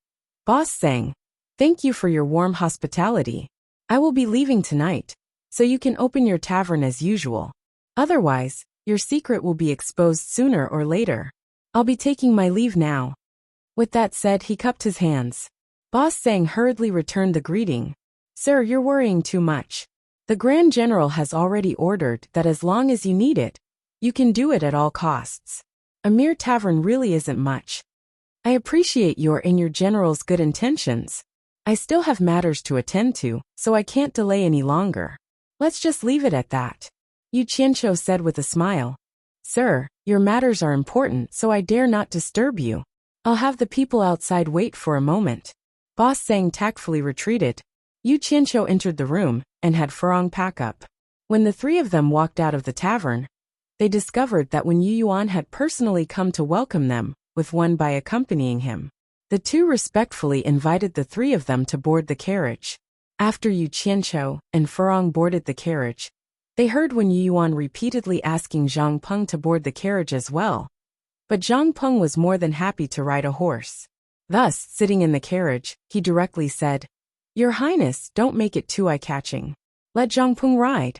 "Boss Sang, thank you for your warm hospitality. I will be leaving tonight, so you can open your tavern as usual. Otherwise, Your secret will be exposed sooner or later. I'll be taking my leave now." With that said, he cupped his hands. Boss Sang hurriedly returned the greeting. "Sir, you're worrying too much. The Grand General has already ordered that as long as you need it, you can do it at all costs. A mere tavern really isn't much. I appreciate your and your general's good intentions. I still have matters to attend to, so I can't delay any longer. Let's just leave it at that," Yu Qianqiu said with a smile. "Sir, your matters are important, so I dare not disturb you. I'll have the people outside wait for a moment." Boss Sang tactfully retreated. Yu Qianqiu entered the room and had Furong pack up. When the three of them walked out of the tavern, they discovered that Wen Yuan had personally come to welcome them, with one by accompanying him. The two respectfully invited the three of them to board the carriage. After Yu Qianqiu and Furong boarded the carriage, they heard Wen Yuan repeatedly asking Zhang Peng to board the carriage as well. But Zhang Peng was more than happy to ride a horse. Thus, sitting in the carriage, he directly said, "Your Highness, don't make it too eye-catching. Let Zhang Peng ride."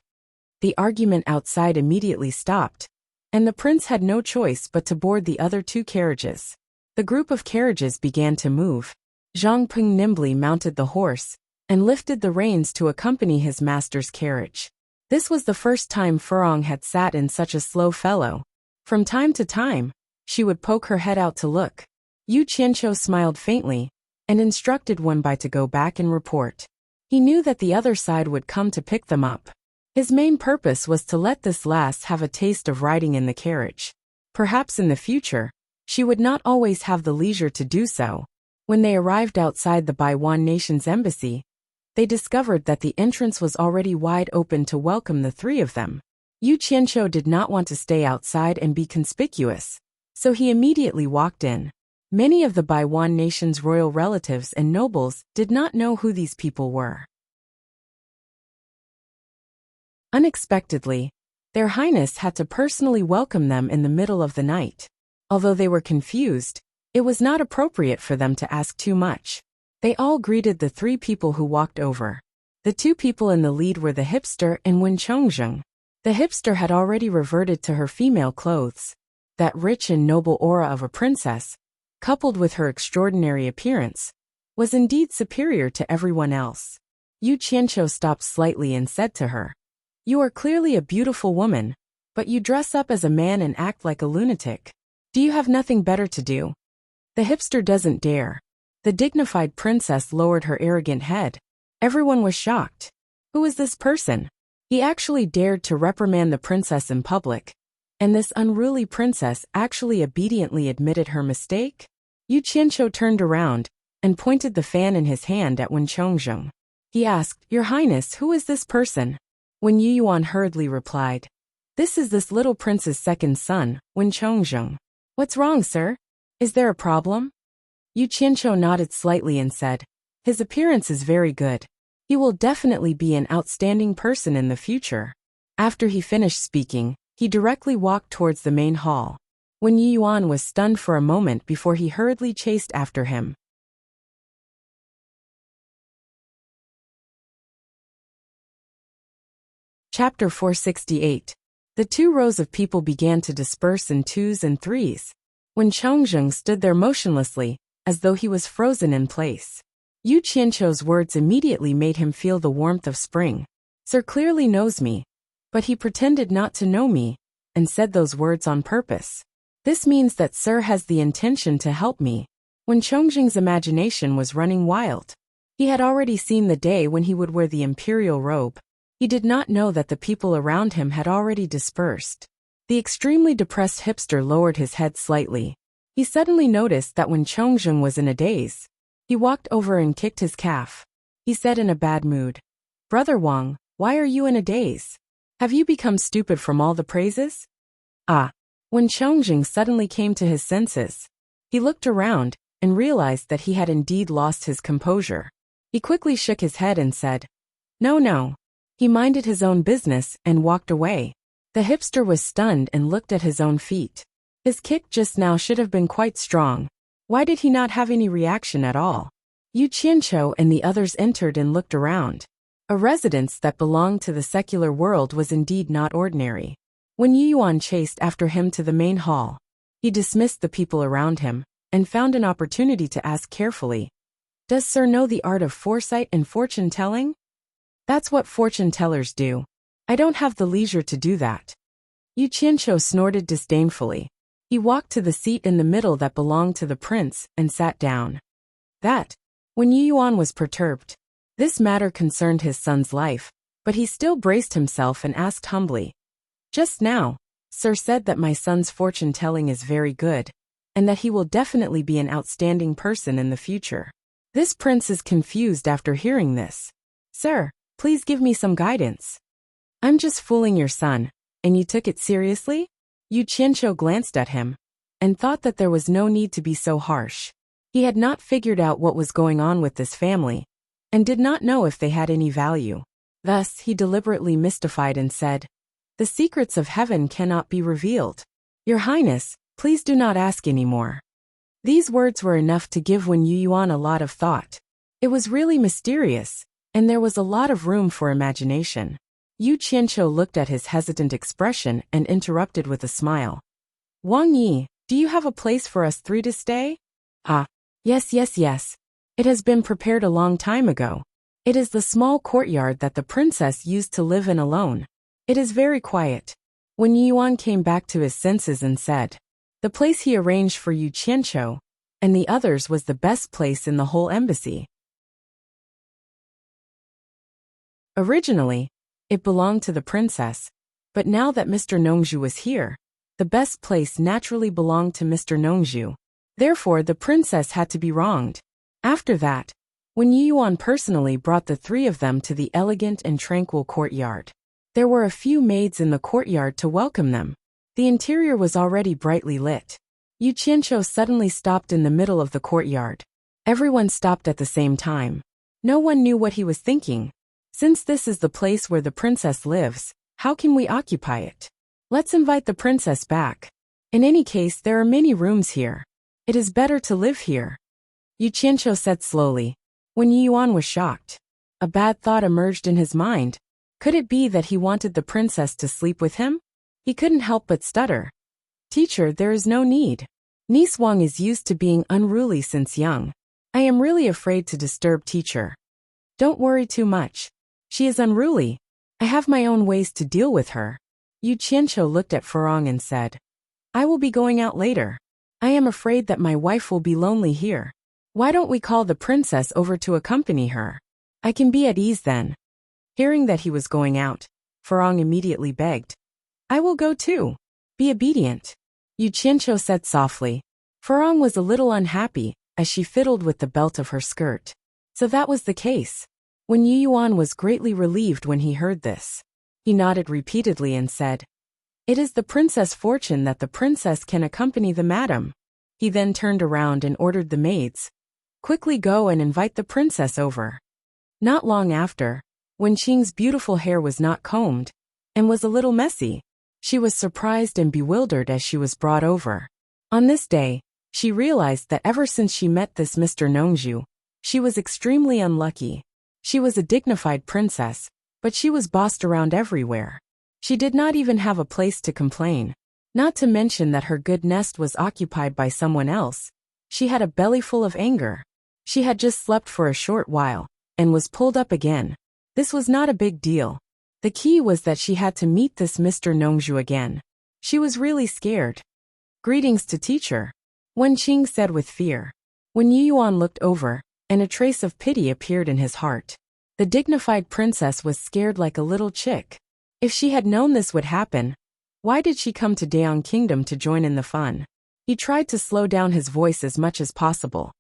The argument outside immediately stopped, and the prince had no choice but to board the other two carriages. The group of carriages began to move. Zhang Peng nimbly mounted the horse and lifted the reins to accompany his master's carriage. This was the first time Furong had sat in such a slow fellow. From time to time, she would poke her head out to look. Yu Qianqiu smiled faintly and instructed one by to go back and report. He knew that the other side would come to pick them up. His main purpose was to let this last have a taste of riding in the carriage. Perhaps in the future, she would not always have the leisure to do so. When they arrived outside the Baiwan nation's embassy, they discovered that the entrance was already wide open to welcome the three of them. Yu Qianqiu did not want to stay outside and be conspicuous, so he immediately walked in. Many of the Baiwan nation's royal relatives and nobles did not know who these people were. Unexpectedly, their Highness had to personally welcome them in the middle of the night. Although they were confused, it was not appropriate for them to ask too much. They all greeted the three people who walked over. The two people in the lead were the hipster and Wen Chongzheng. The hipster had already reverted to her female clothes. That rich and noble aura of a princess, coupled with her extraordinary appearance, was indeed superior to everyone else. Yu Qianqiu stopped slightly and said to her, "You are clearly a beautiful woman, but you dress up as a man and act like a lunatic. Do you have nothing better to do?" The hipster doesn't dare. The dignified princess lowered her arrogant head. Everyone was shocked. Who is this person? He actually dared to reprimand the princess in public. And this unruly princess actually obediently admitted her mistake? Yu Qianqiu turned around and pointed the fan in his hand at Wen Chongzheng. He asked, "Your Highness, who is this person?" Wen Yuan hurriedly replied, "This is this little prince's second son, Wen Chongzheng." "What's wrong, sir? Is there a problem?" Yu Qianqiu nodded slightly and said, "His appearance is very good. He will definitely be an outstanding person in the future." After he finished speaking, he directly walked towards the main hall. Wen Yuan was stunned for a moment before he hurriedly chased after him. Chapter 468. The two rows of people began to disperse in twos and threes. Wen Chongzheng stood there motionlessly, as though he was frozen in place. Yu Qianqiu's words immediately made him feel the warmth of spring. Sir clearly knows me, but he pretended not to know me, and said those words on purpose. This means that Sir has the intention to help me. Wen Chongzheng's imagination was running wild. He had already seen the day when he would wear the imperial robe. He did not know that the people around him had already dispersed. The extremely depressed hipster lowered his head slightly. He suddenly noticed that Wen Chongzheng was in a daze. He walked over and kicked his calf. He said in a bad mood, "Brother Wang, why are you in a daze? Have you become stupid from all the praises?" Ah! Wen Chongzheng suddenly came to his senses. He looked around and realized that he had indeed lost his composure. He quickly shook his head and said, No. He minded his own business and walked away. The hipster was stunned and looked at his own feet. His kick just now should have been quite strong. Why did he not have any reaction at all? Yu Qianqiu and the others entered and looked around. A residence that belonged to the secular world was indeed not ordinary. When Yuan chased after him to the main hall, he dismissed the people around him and found an opportunity to ask carefully, "Does Sir know the art of foresight and fortune-telling?" "That's what fortune-tellers do. I don't have the leisure to do that." Yu Qianqiu snorted disdainfully. He walked to the seat in the middle that belonged to the prince and sat down. When Yuan was perturbed. This matter concerned his son's life, but he still braced himself and asked humbly, "Just now, Sir said that my son's fortune-telling is very good, and that he will definitely be an outstanding person in the future." This prince is confused after hearing this. "Sir, please give me some guidance." "I'm just fooling your son, and you took it seriously?" Yu Qianqiu glanced at him and thought that there was no need to be so harsh. He had not figured out what was going on with this family, and did not know if they had any value. Thus, he deliberately mystified and said, "The secrets of heaven cannot be revealed. Your Highness, please do not ask any more." These words were enough to give Wen Yuan a lot of thought. It was really mysterious, and there was a lot of room for imagination. Yu Qianqiu looked at his hesitant expression and interrupted with a smile. "Wang Yi, do you have a place for us three to stay?" "Ah, yes. It has been prepared a long time ago. It is the small courtyard that the princess used to live in alone. It is very quiet." When Yuan came back to his senses and said, the place he arranged for Yu Qianqiu and the others was the best place in the whole embassy. Originally, it belonged to the princess, but now that Mr. Nongzhu was here, the best place naturally belonged to Mr. Nongzhu. Therefore, the princess had to be wronged. After that, when Yuan personally brought the three of them to the elegant and tranquil courtyard, there were a few maids in the courtyard to welcome them. The interior was already brightly lit. Yu Qianqiu suddenly stopped in the middle of the courtyard. Everyone stopped at the same time. No one knew what he was thinking. Since this is the place where the princess lives, how can we occupy it? Let's invite the princess back. In any case, there are many rooms here. It is better to live here. Yu Qianqiu said slowly. When Yuan was shocked, a bad thought emerged in his mind. Could it be that he wanted the princess to sleep with him? He couldn't help but stutter. "Teacher, there is no need. Niece Wang is used to being unruly since young. I am really afraid to disturb teacher." "Don't worry too much. She is unruly. I have my own ways to deal with her." Yu Qianqiu looked at Furong and said, "I will be going out later. I am afraid that my wife will be lonely here. Why don't we call the princess over to accompany her? I can be at ease then." Hearing that he was going out, Furong immediately begged, "I will go too. Be obedient." Yu Qianqiu said softly. Furong was a little unhappy as she fiddled with the belt of her skirt. So that was the case. When Yuan was greatly relieved when he heard this. He nodded repeatedly and said, "It is the princess' fortune that the princess can accompany the madam." He then turned around and ordered the maids, "Quickly go and invite the princess over." Not long after, when Qing's beautiful hair was not combed and was a little messy, she was surprised and bewildered as she was brought over. On this day, she realized that ever since she met this Mr. Nongzhu, she was extremely unlucky. She was a dignified princess, but she was bossed around everywhere. She did not even have a place to complain. Not to mention that her good nest was occupied by someone else. She had a belly full of anger. She had just slept for a short while and was pulled up again. This was not a big deal. The key was that she had to meet this Mr. Nongzhu again. She was really scared. "Greetings to teacher," Wen Qing said with fear. When Yuan looked over, and a trace of pity appeared in his heart. The dignified princess was scared like a little chick. If she had known this would happen, why did she come to Daong Kingdom to join in the fun? He tried to slow down his voice as much as possible.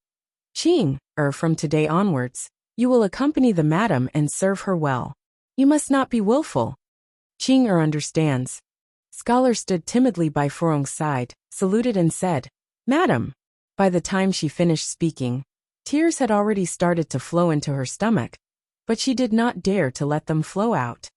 "Qing, from today onwards, you will accompany the madam and serve her well. You must not be willful." Qing understands. Scholar stood timidly by Furong's side, saluted and said, "Madam." By the time she finished speaking, tears had already started to flow into her stomach, but she did not dare to let them flow out.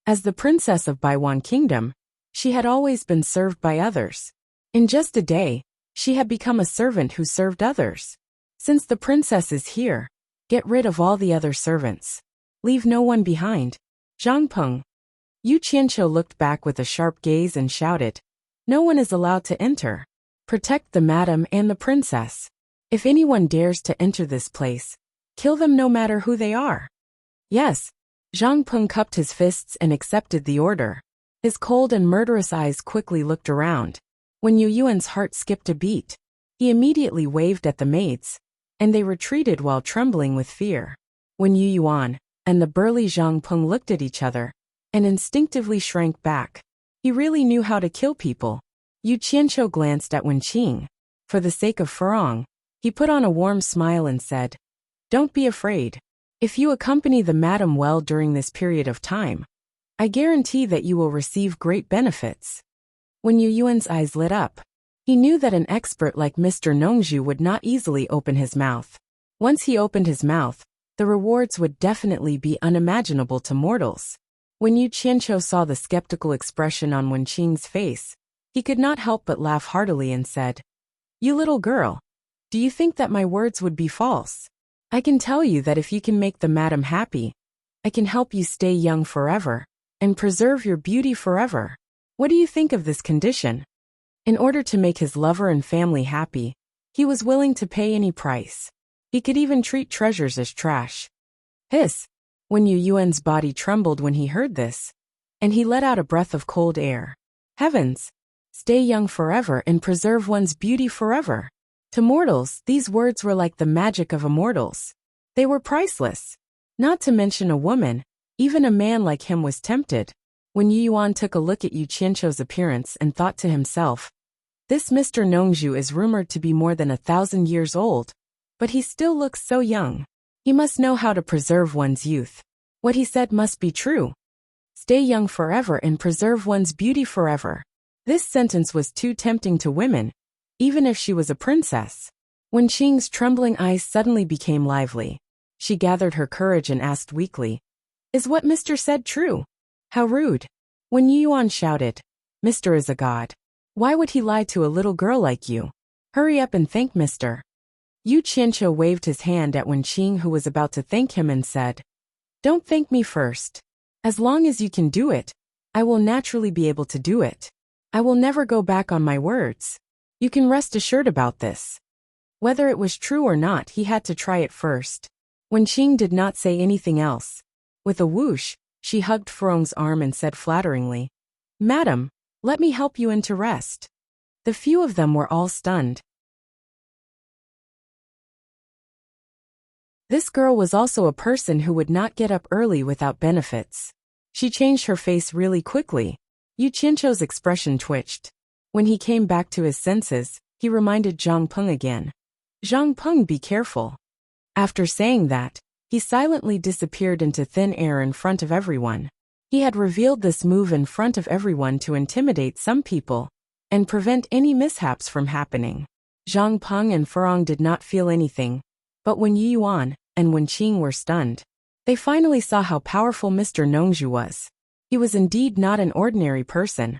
As the princess of Baiwan Kingdom, she had always been served by others. In just a day, she had become a servant who served others. Since the princess is here, get rid of all the other servants. Leave no one behind. Zhang Peng. Yu Qianqiu looked back with a sharp gaze and shouted, "No one is allowed to enter. Protect the madam and the princess. If anyone dares to enter this place, kill them no matter who they are." Yes. Zhang Peng cupped his fists and accepted the order. His cold and murderous eyes quickly looked around. When Yu Yuan's heart skipped a beat, he immediately waved at the maids, and they retreated while trembling with fear. When Yu Yuan and the burly Zhang Peng looked at each other and instinctively shrank back, he really knew how to kill people. Yu Qianqiu glanced at Wen Qing. For the sake of Furong, he put on a warm smile and said, "Don't be afraid. If you accompany the madam well during this period of time, I guarantee that you will receive great benefits." When Yu Yuan's eyes lit up, he knew that an expert like Mr. Nongzhu would not easily open his mouth. Once he opened his mouth, the rewards would definitely be unimaginable to mortals. When Yu Qianqiu saw the skeptical expression on Wen Qing's face, he could not help but laugh heartily and said, "You little girl, do you think that my words would be false? I can tell you that if you can make the madam happy, I can help you stay young forever and preserve your beauty forever. What do you think of this condition?" In order to make his lover and family happy, he was willing to pay any price. He could even treat treasures as trash. Hiss! When Yu Yuan's body trembled when he heard this, and he let out a breath of cold air. Heavens! Stay young forever and preserve one's beauty forever. To mortals, these words were like the magic of immortals. They were priceless. Not to mention a woman, even a man like him was tempted. When Yu Yuan took a look at Yu Qianqiu's appearance and thought to himself, "This Mr. Nongzhu is rumored to be more than 1,000 years old, but he still looks so young. He must know how to preserve one's youth. What he said must be true. Stay young forever and preserve one's beauty forever." This sentence was too tempting to women, even if she was a princess. Wen Qing's trembling eyes suddenly became lively. She gathered her courage and asked weakly, "Is what Mr. said true?" "How rude." When Yu Yuan shouted, "Mr. is a god. Why would he lie to a little girl like you? Hurry up and thank Mr." Yu Qianqiu waved his hand at Wen Qing, who was about to thank him, and said, "Don't thank me first. As long as you can do it, I will naturally be able to do it. I will never go back on my words. You can rest assured about this." Whether it was true or not, he had to try it first. Wen Qing did not say anything else. With a whoosh, she hugged Furong's arm and said flatteringly, "Madam, let me help you into rest." The few of them were all stunned. This girl was also a person who would not get up early without benefits. She changed her face really quickly. Yu Qianqiu's expression twitched. When he came back to his senses, he reminded Zhang Peng again. "Zhang Peng, be careful." After saying that, he silently disappeared into thin air in front of everyone. He had revealed this move in front of everyone to intimidate some people and prevent any mishaps from happening. Zhang Peng and Furong did not feel anything, but when Yu Yuan and Wen Qing were stunned, they finally saw how powerful Mr. Nongzhu was. He was indeed not an ordinary person.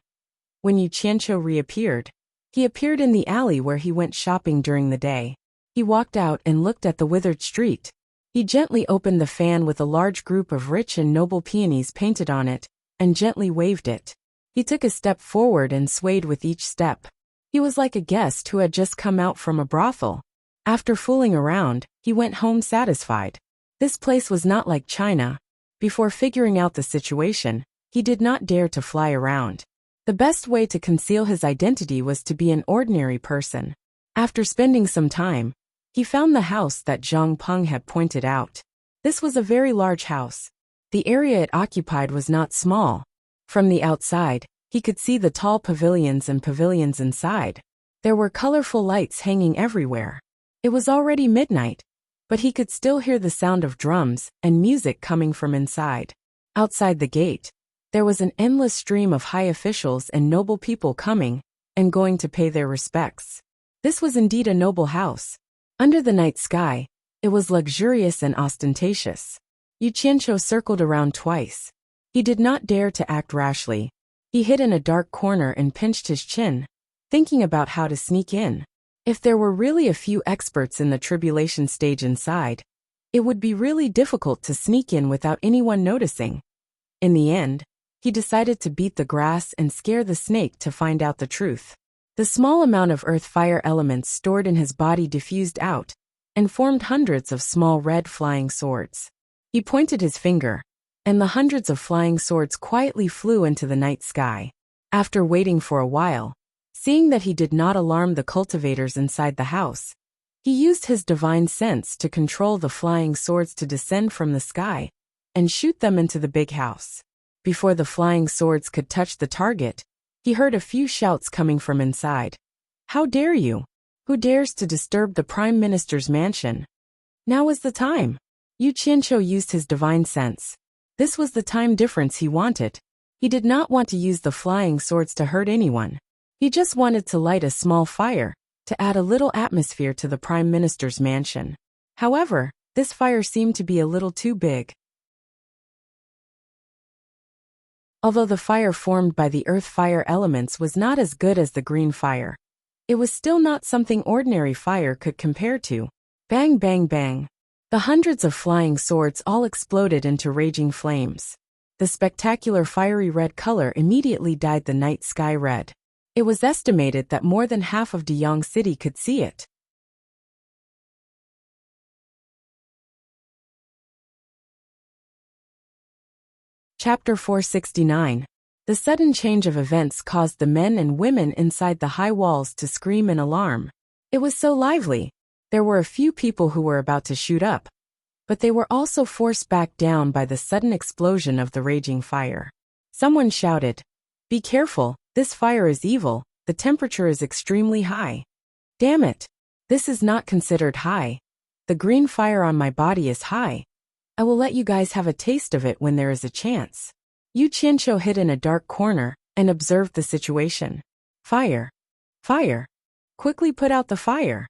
When Yu Qianqiu reappeared, he appeared in the alley where he went shopping during the day. He walked out and looked at the withered street. He gently opened the fan with a large group of rich and noble peonies painted on it, and gently waved it. He took a step forward and swayed with each step. He was like a guest who had just come out from a brothel. After fooling around, he went home satisfied. This place was not like China. Before figuring out the situation, he did not dare to fly around. The best way to conceal his identity was to be an ordinary person. After spending some time, he found the house that Zhang Peng had pointed out. This was a very large house. The area it occupied was not small. From the outside, he could see the tall pavilions and pavilions inside. There were colorful lights hanging everywhere. It was already midnight, but he could still hear the sound of drums and music coming from inside. Outside the gate, there was an endless stream of high officials and noble people coming and going to pay their respects. This was indeed a noble house. Under the night sky, it was luxurious and ostentatious. Yu Qianqiu circled around twice. He did not dare to act rashly. He hid in a dark corner and pinched his chin, thinking about how to sneak in. If there were really a few experts in the tribulation stage inside, it would be really difficult to sneak in without anyone noticing. In the end, he decided to beat the grass and scare the snake to find out the truth. The small amount of earth-fire elements stored in his body diffused out and formed hundreds of small red flying swords. He pointed his finger, and the hundreds of flying swords quietly flew into the night sky. After waiting for a while, seeing that he did not alarm the cultivators inside the house, he used his divine sense to control the flying swords to descend from the sky and shoot them into the big house. Before the flying swords could touch the target, he heard a few shouts coming from inside. "How dare you? Who dares to disturb the Prime Minister's mansion?" Now is the time. Yu Qianqiu used his divine sense. This was the time difference he wanted. He did not want to use the flying swords to hurt anyone. He just wanted to light a small fire to add a little atmosphere to the Prime Minister's mansion. However, this fire seemed to be a little too big. Although the fire formed by the earth fire elements was not as good as the green fire, it was still not something ordinary fire could compare to. Bang, bang, bang. The hundreds of flying swords all exploded into raging flames. The spectacular fiery red color immediately dyed the night sky red. It was estimated that more than half of Deyang City could see it. Chapter 469. The sudden change of events caused the men and women inside the high walls to scream in alarm. It was so lively. There were a few people who were about to shoot up, but they were also forced back down by the sudden explosion of the raging fire. Someone shouted, "Be careful, this fire is evil, the temperature is extremely high." Damn it! This is not considered high. The green fire on my body is high. I will let you guys have a taste of it when there is a chance. Yu Qianqiu hid in a dark corner and observed the situation. Fire! Fire! Quickly put out the fire!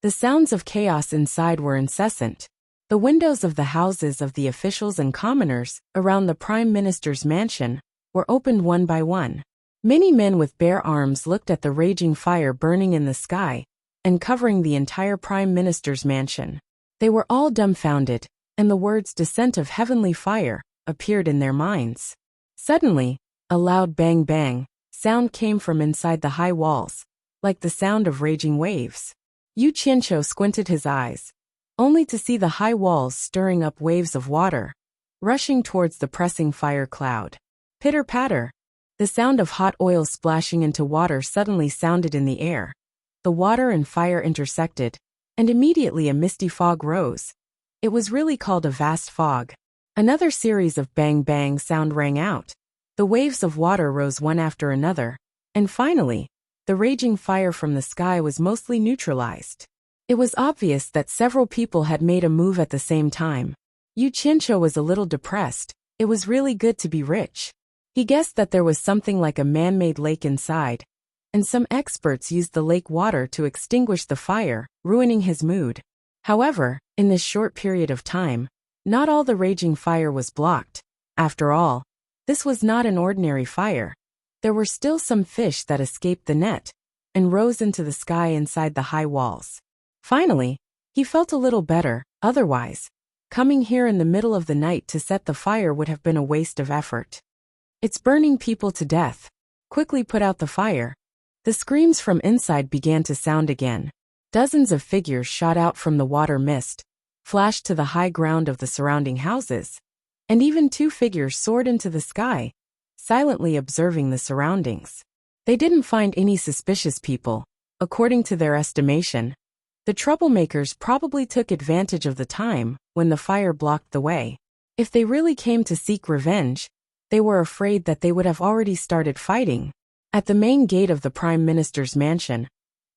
The sounds of chaos inside were incessant. The windows of the houses of the officials and commoners around the Prime Minister's mansion were opened one by one. Many men with bare arms looked at the raging fire burning in the sky and covering the entire Prime Minister's mansion. They were all dumbfounded, and the words "descent of heavenly fire" appeared in their minds. Suddenly, a loud bang bang sound came from inside the high walls, like the sound of raging waves. Yu Qianqiu squinted his eyes, only to see the high walls stirring up waves of water, rushing towards the pressing fire cloud. Pitter-patter. The sound of hot oil splashing into water suddenly sounded in the air. The water and fire intersected, and immediately a misty fog rose. It was really called a vast fog. Another series of bang-bang sound rang out. The waves of water rose one after another, and finally, the raging fire from the sky was mostly neutralized. It was obvious that several people had made a move at the same time. Yu Qianqiu was a little depressed. It was really good to be rich. He guessed that there was something like a man-made lake inside, and some experts used the lake water to extinguish the fire, ruining his mood. However, in this short period of time, not all the raging fire was blocked. After all, this was not an ordinary fire. There were still some fish that escaped the net and rose into the sky inside the high walls. Finally, he felt a little better. Otherwise, coming here in the middle of the night to set the fire would have been a waste of effort. "It's burning people to death. Quickly put out the fire." The screams from inside began to sound again. Dozens of figures shot out from the water mist, flashed to the high ground of the surrounding houses, and even two figures soared into the sky, silently observing the surroundings. They didn't find any suspicious people. According to their estimation, the troublemakers probably took advantage of the time when the fire blocked the way. If they really came to seek revenge, they were afraid that they would have already started fighting. At the main gate of the Prime Minister's mansion,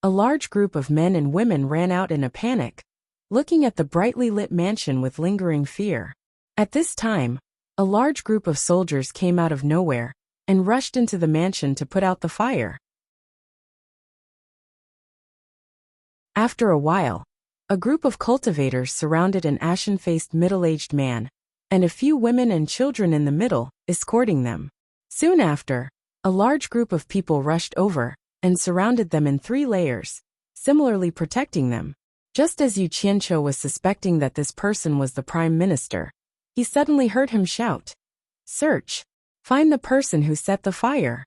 a large group of men and women ran out in a panic, looking at the brightly lit mansion with lingering fear. At this time, a large group of soldiers came out of nowhere and rushed into the mansion to put out the fire. After a while, a group of cultivators surrounded an ashen-faced middle-aged man, and a few women and children in the middle, escorting them. Soon after, a large group of people rushed over and surrounded them in 3 layers, similarly protecting them. Just as Yu Qianqiu was suspecting that this person was the Prime Minister, he suddenly heard him shout, Search. Find the person who set the fire.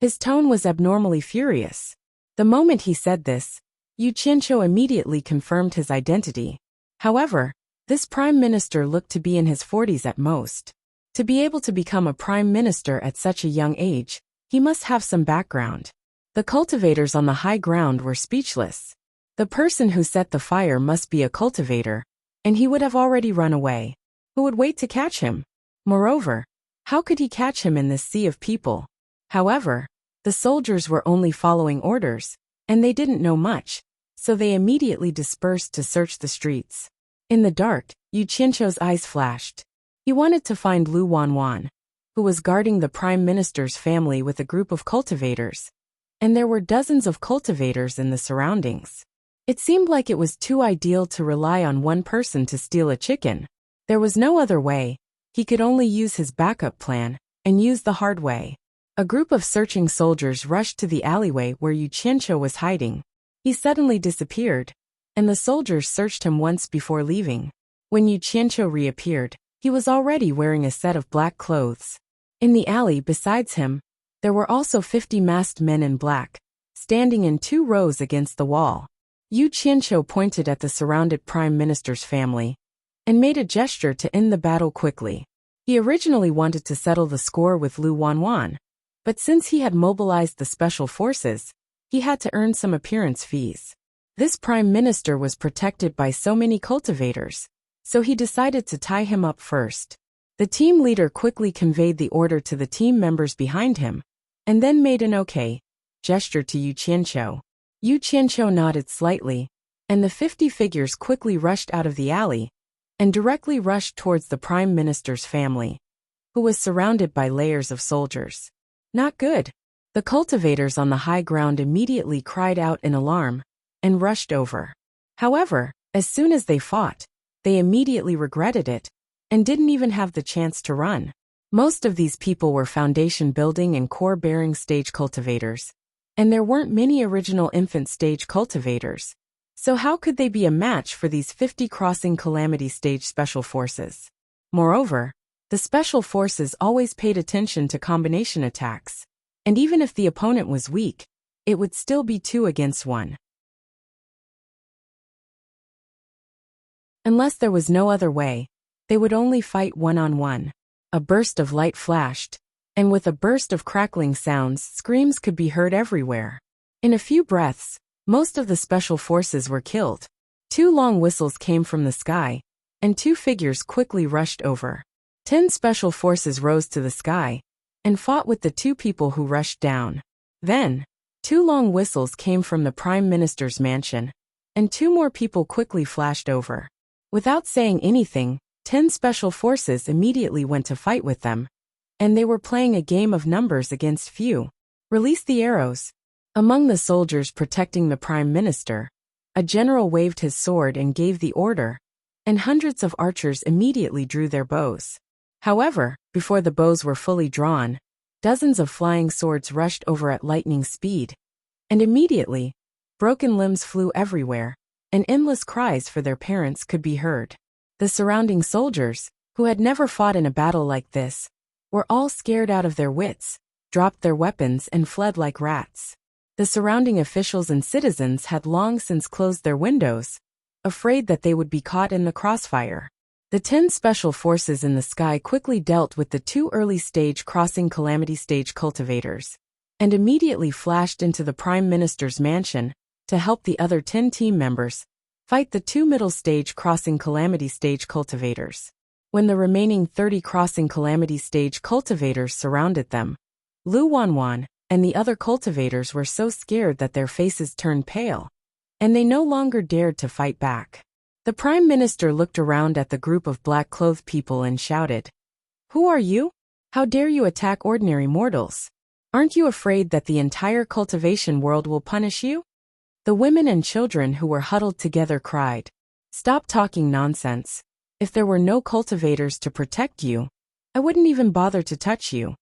His tone was abnormally furious. The moment he said this, Yu Qianqiu immediately confirmed his identity. However, this prime minister looked to be in his 40s at most. To be able to become a prime minister at such a young age, he must have some background. The cultivators on the high ground were speechless. The person who set the fire must be a cultivator, and he would have already run away. Who would wait to catch him? Moreover, how could he catch him in this sea of people? However, the soldiers were only following orders, and they didn't know much, so they immediately dispersed to search the streets. In the dark, Yu Qianqiu's eyes flashed. He wanted to find Lu Wanwan, who was guarding the prime minister's family with a group of cultivators, and there were dozens of cultivators in the surroundings. It seemed like it was too ideal to rely on one person to steal a chicken. There was no other way. He could only use his backup plan, and use the hard way. A group of searching soldiers rushed to the alleyway where Yu Qianqiu was hiding. He suddenly disappeared, and the soldiers searched him once before leaving. When Yu Qianqiu reappeared, he was already wearing a set of black clothes. In the alley besides him, there were also 50 masked men in black, standing in 2 rows against the wall. Yu Qianqiu pointed at the surrounded prime minister's family, and made a gesture to end the battle quickly. He originally wanted to settle the score with Lu Wanwan, but since he had mobilized the special forces, he had to earn some appearance fees. This prime minister was protected by so many cultivators, so he decided to tie him up first. The team leader quickly conveyed the order to the team members behind him, and then made an okay gesture to Yu Qianqiu. Yu Qianqiu nodded slightly, and the 50 figures quickly rushed out of the alley, and directly rushed towards the prime minister's family, who was surrounded by layers of soldiers. Not good. The cultivators on the high ground immediately cried out in alarm, and rushed over. However, as soon as they fought, they immediately regretted it, and didn't even have the chance to run. Most of these people were foundation building and core bearing stage cultivators, and there weren't many original infant stage cultivators. So how could they be a match for these 50 crossing calamity stage special forces? Moreover, the special forces always paid attention to combination attacks, and even if the opponent was weak, it would still be 2 against 1. Unless there was no other way, they would only fight 1-on-1. A burst of light flashed, and with a burst of crackling sounds, screams could be heard everywhere. In a few breaths, most of the special forces were killed. 2 long whistles came from the sky, and 2 figures quickly rushed over. 10 special forces rose to the sky, and fought with the 2 people who rushed down. Then, 2 long whistles came from the prime minister's mansion, and 2 more people quickly flashed over. Without saying anything, 10 special forces immediately went to fight with them, and they were playing a game of numbers against few. Release the arrows. Among the soldiers protecting the prime minister, a general waved his sword and gave the order, and hundreds of archers immediately drew their bows. However, before the bows were fully drawn, dozens of flying swords rushed over at lightning speed, and immediately, broken limbs flew everywhere, and endless cries for their parents could be heard. The surrounding soldiers, who had never fought in a battle like this, were all scared out of their wits, dropped their weapons and fled like rats. The surrounding officials and citizens had long since closed their windows, afraid that they would be caught in the crossfire. The 10 special forces in the sky quickly dealt with the 2 early stage crossing calamity stage cultivators, and immediately flashed into the prime minister's mansion to help the other 10 team members fight the 2 middle stage crossing calamity stage cultivators. When the remaining 30 crossing calamity stage cultivators surrounded them, Lu Wanwan and the other cultivators were so scared that their faces turned pale, and they no longer dared to fight back. The prime minister looked around at the group of black-clothed people and shouted, "Who are you? How dare you attack ordinary mortals? Aren't you afraid that the entire cultivation world will punish you?" The women and children who were huddled together cried, "Stop talking nonsense. If there were no cultivators to protect you, I wouldn't even bother to touch you."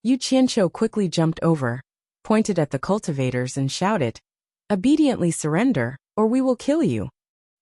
Yu Qianqiu quickly jumped over, pointed at the cultivators and shouted, "Obediently surrender, or we will kill you."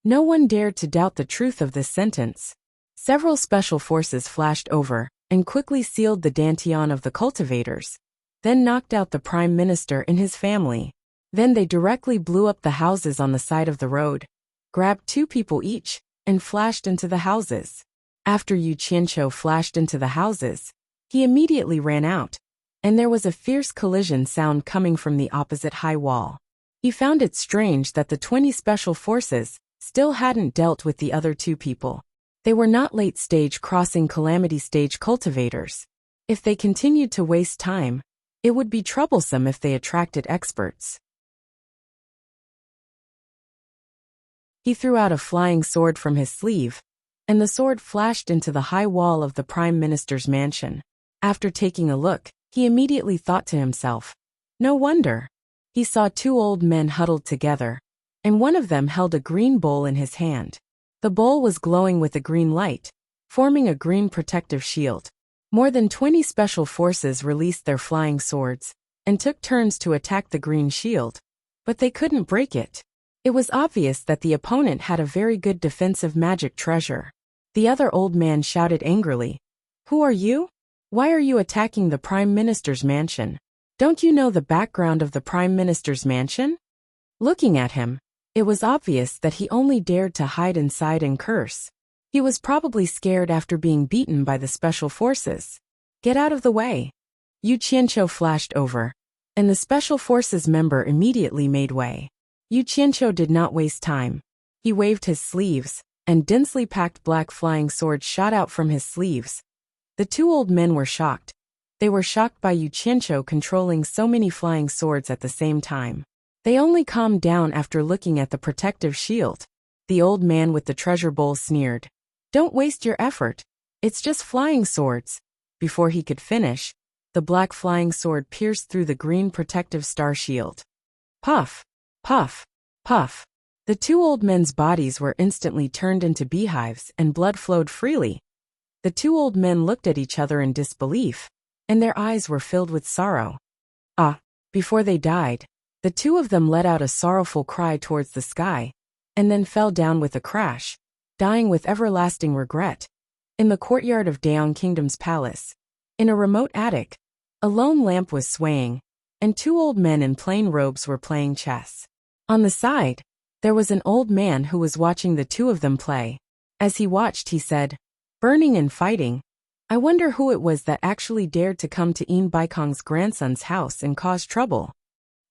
No one dared to doubt the truth of this sentence. Several special forces flashed over, and quickly sealed the dantian of the cultivators, then knocked out the prime minister and his family. Then they directly blew up the houses on the side of the road, grabbed 2 people each, and flashed into the houses. After Yu Qianqiu flashed into the houses, he immediately ran out, and there was a fierce collision sound coming from the opposite high wall. He found it strange that the 20 special forces still hadn't dealt with the other 2 people. They were not late-stage crossing calamity stage cultivators. If they continued to waste time, it would be troublesome if they attracted experts. He threw out a flying sword from his sleeve, and the sword flashed into the high wall of the Prime Minister's mansion. After taking a look, he immediately thought to himself, no wonder. He saw 2 old men huddled together, and one of them held a green bowl in his hand. The bowl was glowing with a green light, forming a green protective shield. More than 20 special forces released their flying swords and took turns to attack the green shield, but they couldn't break it. It was obvious that the opponent had a very good defensive magic treasure. The other old man shouted angrily, "Who are you? Why are you attacking the Prime Minister's mansion? Don't you know the background of the Prime Minister's mansion?" Looking at him, it was obvious that he only dared to hide inside and curse. He was probably scared after being beaten by the special forces. "Get out of the way." Yu Qianqiu flashed over, and the special forces member immediately made way. Yu Qianqiu did not waste time. He waved his sleeves, and densely packed black flying swords shot out from his sleeves. The 2 old men were shocked. They were shocked by Yu Qianqiu controlling so many flying swords at the same time. They only calmed down after looking at the protective shield. The old man with the treasure bowl sneered, "Don't waste your effort. It's just flying swords." Before he could finish, the black flying sword pierced through the green protective star shield. Puff! Puff! Puff! The 2 old men's bodies were instantly turned into beehives and blood flowed freely. The 2 old men looked at each other in disbelief, and their eyes were filled with sorrow. Before they died, the 2 of them let out a sorrowful cry towards the sky, and then fell down with a crash, dying with everlasting regret. In the courtyard of Daong Kingdom's palace, in a remote attic, a lone lamp was swaying, and 2 old men in plain robes were playing chess. On the side, there was an old man who was watching the 2 of them play. As he watched, he said, "Burning and fighting. I wonder who it was that actually dared to come to Yin Baikong's grandson's house and cause trouble."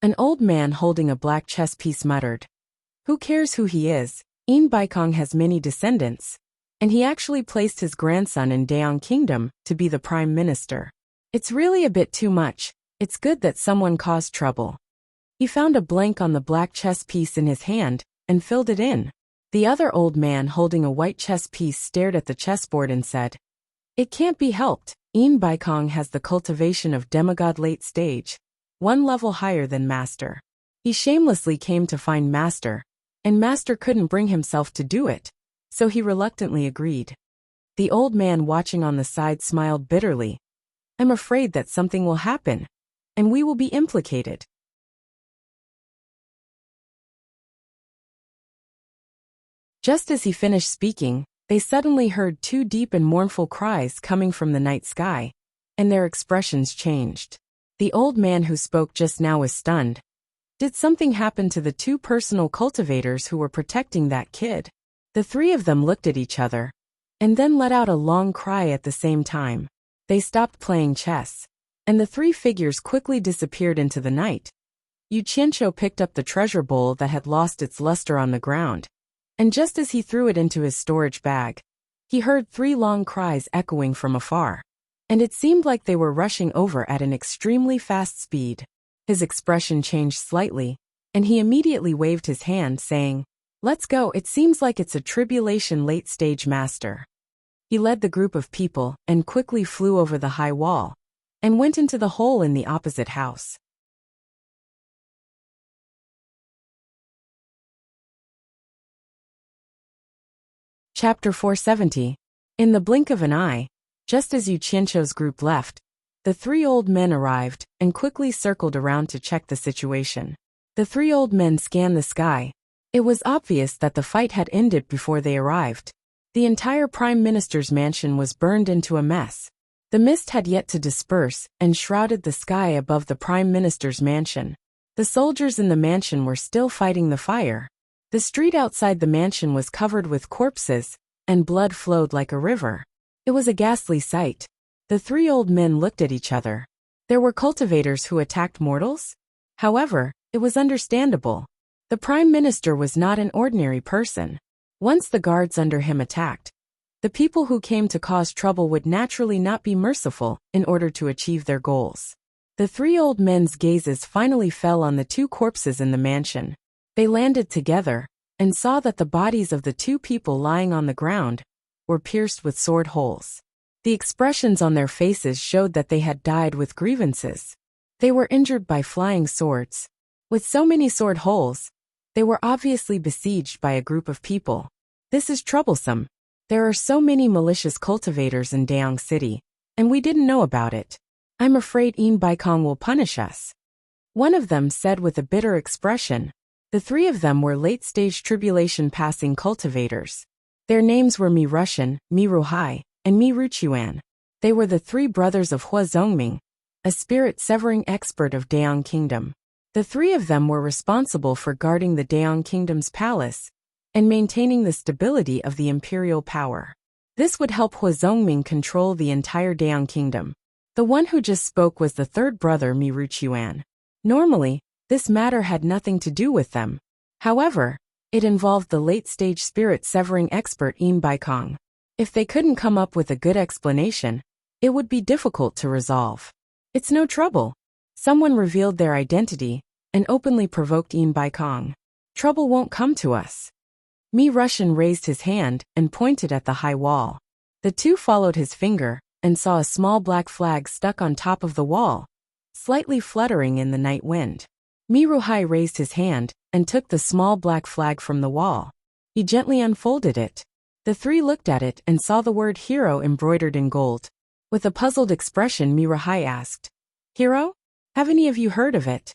An old man holding a black chess piece muttered, "Who cares who he is? Yin Baikong has many descendants, and he actually placed his grandson in Daong Kingdom to be the prime minister. It's really a bit too much. It's good that someone caused trouble." He found a blank on the black chess piece in his hand and filled it in. The other old man holding a white chess piece stared at the chessboard and said, "It can't be helped. Yin Baikong has the cultivation of demigod late stage, 1 level higher than master. He shamelessly came to find master, and master couldn't bring himself to do it, so he reluctantly agreed." The old man watching on the side smiled bitterly. "I'm afraid that something will happen, and we will be implicated." Just as he finished speaking, they suddenly heard 2 deep and mournful cries coming from the night sky, and their expressions changed. The old man who spoke just now was stunned. Did something happen to the 2 personal cultivators who were protecting that kid? The 3 of them looked at each other, and then let out a long cry at the same time. They stopped playing chess, and the 3 figures quickly disappeared into the night. Yu Qianqiu picked up the treasure bowl that had lost its luster on the ground, and just as he threw it into his storage bag, he heard 3 long cries echoing from afar, and it seemed like they were rushing over at an extremely fast speed. His expression changed slightly, and he immediately waved his hand, saying, "Let's go, it seems like it's a tribulation late-stage master." He led the group of people and quickly flew over the high wall, and went into the hole in the opposite house. Chapter 470. In the blink of an eye, just as Yu Qianqiu's group left, the 3 old men arrived and quickly circled around to check the situation. The 3 old men scanned the sky. It was obvious that the fight had ended before they arrived. The entire Prime Minister's mansion was burned into a mess. The mist had yet to disperse and shrouded the sky above the Prime Minister's mansion. The soldiers in the mansion were still fighting the fire. The street outside the mansion was covered with corpses, and blood flowed like a river. It was a ghastly sight. The three old men looked at each other. There were cultivators who attacked mortals? However, it was understandable. The Prime Minister was not an ordinary person. Once the guards under him attacked, the people who came to cause trouble would naturally not be merciful in order to achieve their goals. The three old men's gazes finally fell on the two corpses in the mansion. They landed together and saw that the bodies of the two people lying on the ground were pierced with sword holes. The expressions on their faces showed that they had died with grievances. They were injured by flying swords. With so many sword holes, they were obviously besieged by a group of people. This is troublesome. There are so many malicious cultivators in Daeong City, and we didn't know about it. I'm afraid In Baikong will punish us. One of them said with a bitter expression. The three of them were late-stage tribulation-passing cultivators. Their names were Mi Rushan, Mi Ruhai, and Mi Ruchuan. They were the three brothers of Hua Zongming, a spirit-severing expert of Daeong Kingdom. The three of them were responsible for guarding the Daeong Kingdom's palace and maintaining the stability of the imperial power. This would help Hua Zongming control the entire Daeong Kingdom. The one who just spoke was the third brother Mi Ruchuan. Normally, this matter had nothing to do with them. However, it involved the late-stage spirit-severing expert In Baikong. If they couldn't come up with a good explanation, it would be difficult to resolve. It's no trouble. Someone revealed their identity and openly provoked In Baikong. Trouble won't come to us. Mi Rushan raised his hand and pointed at the high wall. The two followed his finger and saw a small black flag stuck on top of the wall, slightly fluttering in the night wind. Mi Ruhai raised his hand and took the small black flag from the wall. He gently unfolded it. The three looked at it and saw the word hero embroidered in gold. With a puzzled expression, Mi Ruhai asked, "Hero? Have any of you heard of it?"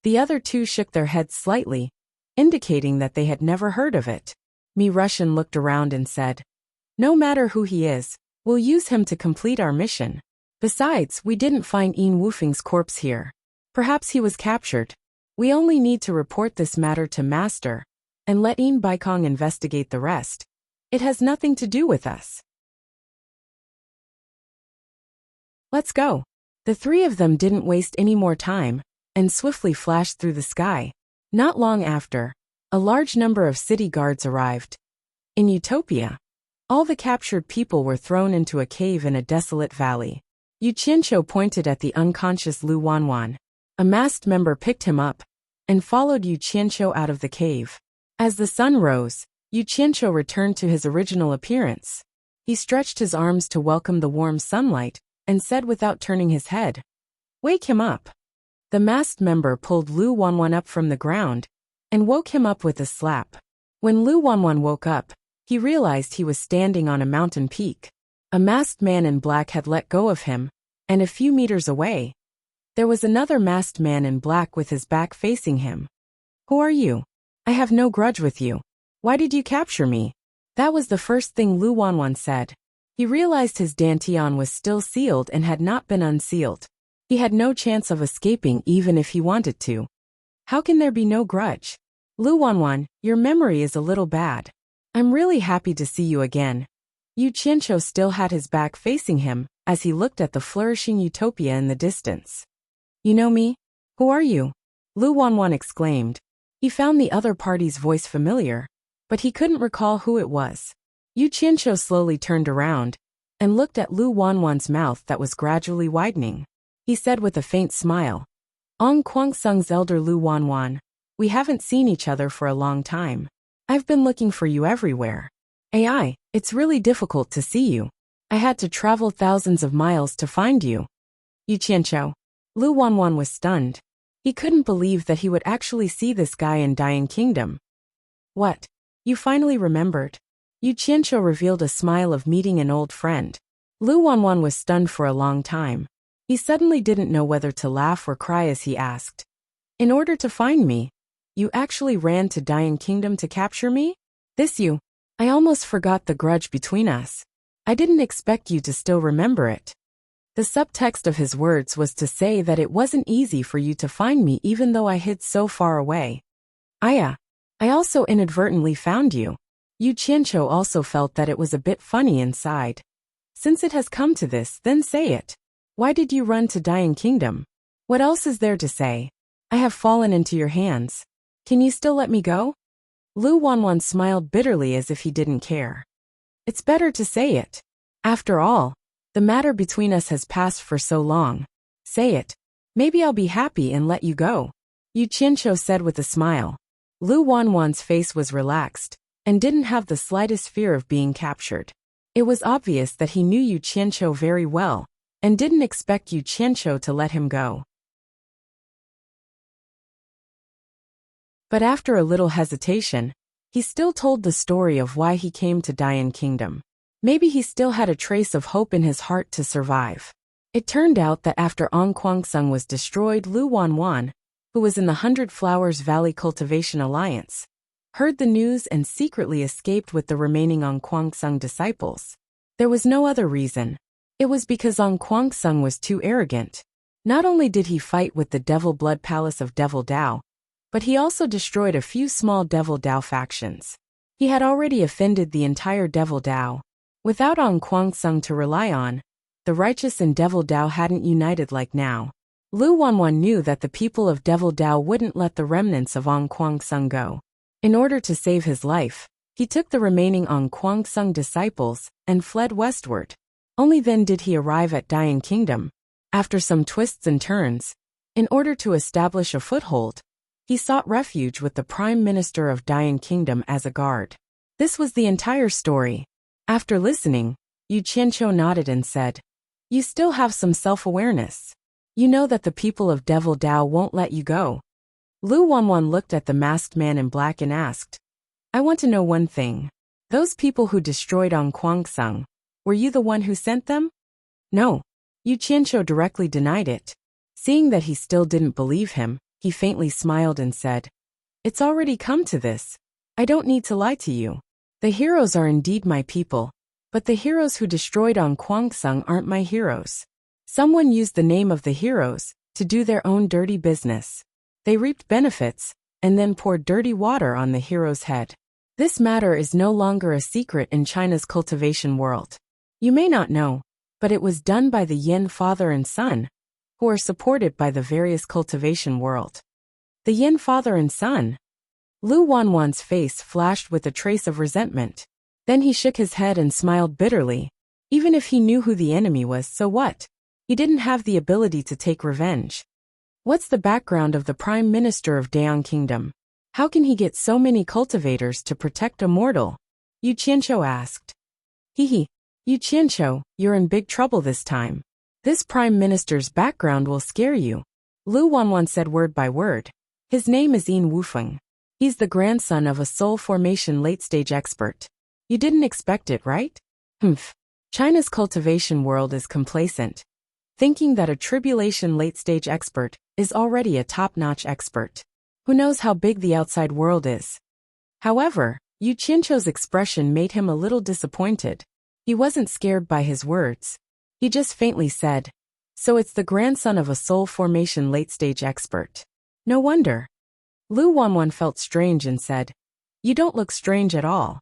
The other two shook their heads slightly, indicating that they had never heard of it. Mi Rushan looked around and said, "No matter who he is, we'll use him to complete our mission. Besides, we didn't find In Wufeng's corpse here. Perhaps he was captured. We only need to report this matter to Master and let In Baikong investigate the rest. It has nothing to do with us. Let's go." The three of them didn't waste any more time and swiftly flashed through the sky. Not long after, a large number of city guards arrived. In Utopia, all the captured people were thrown into a cave in a desolate valley. Yu Qianqiu pointed at the unconscious Lu Wanwan. A masked member picked him up and followed Yu Qianqiu out of the cave. As the sun rose, Yu Qianqiu returned to his original appearance. He stretched his arms to welcome the warm sunlight and said without turning his head, "Wake him up." The masked member pulled Lu Wanwan up from the ground and woke him up with a slap. When Lu Wanwan woke up, he realized he was standing on a mountain peak. A masked man in black had let go of him, and a few meters away, there was another masked man in black with his back facing him. "Who are you? I have no grudge with you. Why did you capture me?" That was the first thing Lu Wanwan said. He realized his dantian was still sealed and had not been unsealed. He had no chance of escaping even if he wanted to. How can there be no grudge? "Lu Wanwan, your memory is a little bad. I'm really happy to see you again." Yu Qianqiu still had his back facing him as he looked at the flourishing utopia in the distance. "You know me? Who are you?" Lu Wanwan exclaimed. He found the other party's voice familiar, but he couldn't recall who it was. Yu Qianqiu slowly turned around and looked at Lu Wanwan's mouth that was gradually widening. He said with a faint smile, "Ong Kwangsung's elder Lu Wanwan, we haven't seen each other for a long time. I've been looking for you everywhere. AI, it's really difficult to see you. I had to travel thousands of miles to find you." Yu Qianqiu. Lu Wanwan was stunned. He couldn't believe that he would actually see this guy in Daeong Kingdom. "What? You finally remembered?" Yu Qianqiu revealed a smile of meeting an old friend. Lu Wanwan was stunned for a long time. He suddenly didn't know whether to laugh or cry as he asked, "In order to find me, you actually ran to Daeong Kingdom to capture me? I almost forgot the grudge between us. I didn't expect you to still remember it." The subtext of his words was to say that it wasn't easy for you to find me even though I hid so far away. I also inadvertently found you. Yu Qianqiu also felt that it was a bit funny inside. Since it has come to this, then say it. Why did you run to Dian Kingdom? What else is there to say? I have fallen into your hands. Can you still let me go? Lu Wanwan smiled bitterly as if he didn't care. It's better to say it. After all, the matter between us has passed for so long. Say it. Maybe I'll be happy and let you go. Yu Qianqiu said with a smile. Lu Wanwan's face was relaxed, and didn't have the slightest fear of being captured. It was obvious that he knew Yu Qianqiu very well, and didn't expect Yu Qianqiu to let him go. But after a little hesitation, he still told the story of why he came to Dian Kingdom. Maybe he still had a trace of hope in his heart to survive. It turned out that after Ong Kwangsung was destroyed, Lu Wanwan, who was in the 100 Flowers Valley Cultivation Alliance, heard the news and secretly escaped with the remaining Ong Kwangsung disciples. There was no other reason. It was because Ong Kwangsung was too arrogant. Not only did he fight with the Devil Blood Palace of Devil Dao, but he also destroyed a few small Devil Dao factions. He had already offended the entire Devil Dao. Without Ong Kwangsung to rely on, the righteous and Devil Dao hadn't united like now. Lu Wanwan knew that the people of Devil Dao wouldn't let the remnants of Ong Kwangsung go. In order to save his life, he took the remaining Ong Kwangsung disciples and fled westward. Only then did he arrive at Dian Kingdom. After some twists and turns, in order to establish a foothold, he sought refuge with the Prime Minister of Dian Kingdom as a guard. This was the entire story. After listening, Yu Qianqiu nodded and said, "You still have some self-awareness. You know that the people of Devil Dao won't let you go." Lu Wanwan looked at the masked man in black and asked, "I want to know one thing. Those people who destroyed Ong Kwangsung, were you the one who sent them?" "No." Yu Qianqiu directly denied it. Seeing that he still didn't believe him, he faintly smiled and said, "It's already come to this. I don't need to lie to you. The heroes are indeed my people, but the heroes who destroyed Ong Kwangsung aren't my heroes. Someone used the name of the heroes to do their own dirty business. They reaped benefits and then poured dirty water on the hero's head. This matter is no longer a secret in China's cultivation world. You may not know, but it was done by the Yin father and son, who are supported by the various cultivation world." The Yin father and son? Lu Wanwan's face flashed with a trace of resentment. Then he shook his head and smiled bitterly. Even if he knew who the enemy was, so what? He didn't have the ability to take revenge. What's the background of the Prime Minister of Dian Kingdom? How can he get so many cultivators to protect a mortal? Yu Qianqiu asked. Yu Qianqiu, you're in big trouble this time. This Prime Minister's background will scare you. Lu Wanwan said word by word. His name is Yin Wufeng. He's the grandson of a soul formation late-stage expert. You didn't expect it, right? China's cultivation world is complacent, thinking that a tribulation late-stage expert is already a top-notch expert. Who knows how big the outside world is? However, Yu Qianqiu's expression made him a little disappointed. He wasn't scared by his words. He just faintly said, "So it's the grandson of a soul formation late-stage expert. No wonder." Lu Wanwan felt strange and said, "You don't look strange at all."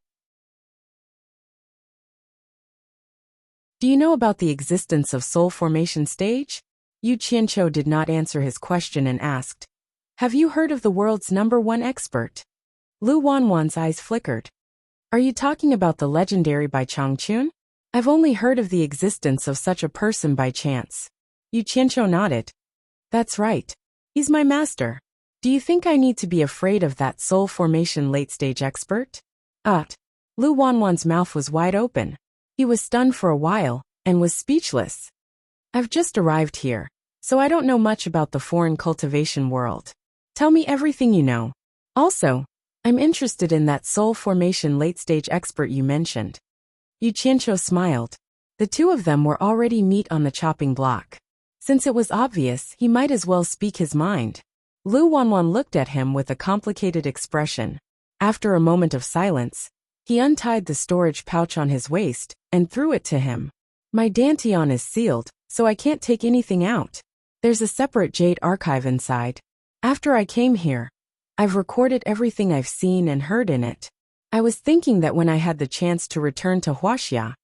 Do you know about the existence of soul formation stage? Yu Qianqiu did not answer his question and asked, "Have you heard of the world's #1 expert?" Lu Wanwan's eyes flickered. "Are you talking about the legendary Bai Changchun? I've only heard of the existence of such a person by chance." Yu Qianqiu nodded. "That's right. He's my master. Do you think I need to be afraid of that soul formation late-stage expert?" Lu Wanwan's mouth was wide open. He was stunned for a while, and was speechless. "I've just arrived here, so I don't know much about the foreign cultivation world. Tell me everything you know. Also, I'm interested in that soul formation late-stage expert you mentioned." Yu Qianqiu smiled. The two of them were already meat on the chopping block. Since it was obvious, he might as well speak his mind. Lu Wanwan looked at him with a complicated expression. After a moment of silence, he untied the storage pouch on his waist and threw it to him. "My dantian is sealed, so I can't take anything out. There's a separate jade archive inside. After I came here, I've recorded everything I've seen and heard in it. I was thinking that when I had the chance to return to Huaxia,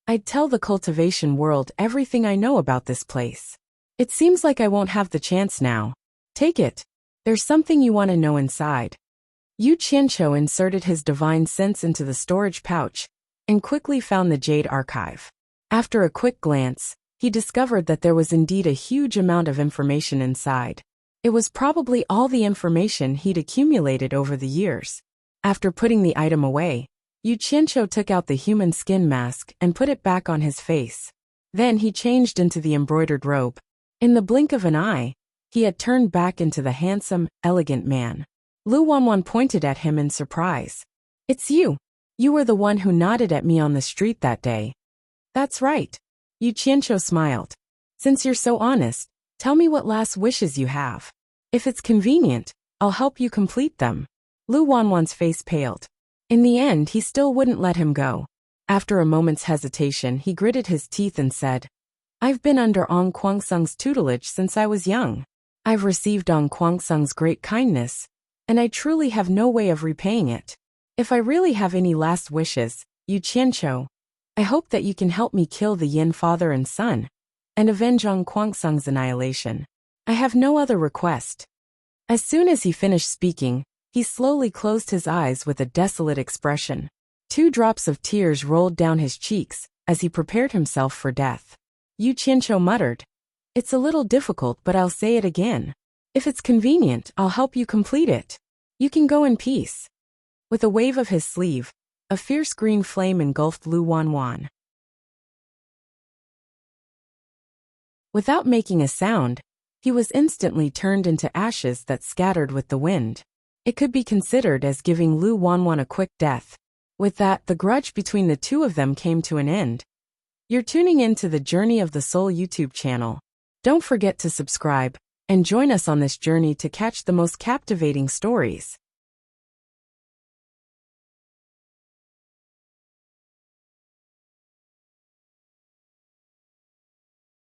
I'd tell the cultivation world everything I know about this place. It seems like I won't have the chance now. Take it. There's something you want to know inside. Yu Qianqiu inserted his divine sense into the storage pouch and quickly found the jade archive. After a quick glance, he discovered that there was indeed a huge amount of information inside. It was probably all the information he'd accumulated over the years. After putting the item away, Yu Qianqiu took out the human skin mask and put it back on his face. Then he changed into the embroidered robe. In the blink of an eye, he had turned back into the handsome, elegant man. Lu Wanwan pointed at him in surprise. "It's you. You were the one who nodded at me on the street that day." "That's right." Yu Qianqiu smiled. "Since you're so honest, tell me what last wishes you have. If it's convenient, I'll help you complete them." Lu Wanwan's face paled. In the end, he still wouldn't let him go. After a moment's hesitation, he gritted his teeth and said, "I've been under Ong Kwangsung's tutelage since I was young. I've received Ong Kwangsung's great kindness, and I truly have no way of repaying it. If I really have any last wishes, Yu Qianqiu, I hope that you can help me kill the Yin father and son, and avenge Ong Kwangsung's annihilation. I have no other request." As soon as he finished speaking, he slowly closed his eyes with a desolate expression. 2 drops of tears rolled down his cheeks as he prepared himself for death. Yu Qianqiu muttered, "It's a little difficult, but I'll say it again. If it's convenient, I'll help you complete it. You can go in peace." With a wave of his sleeve, a fierce green flame engulfed Lu Wanwan. Without making a sound, he was instantly turned into ashes that scattered with the wind. It could be considered as giving Lu Wanwan a quick death. With that, the grudge between the two of them came to an end. You're tuning in to the Journey of the Soul YouTube channel. Don't forget to subscribe and join us on this journey to catch the most captivating stories.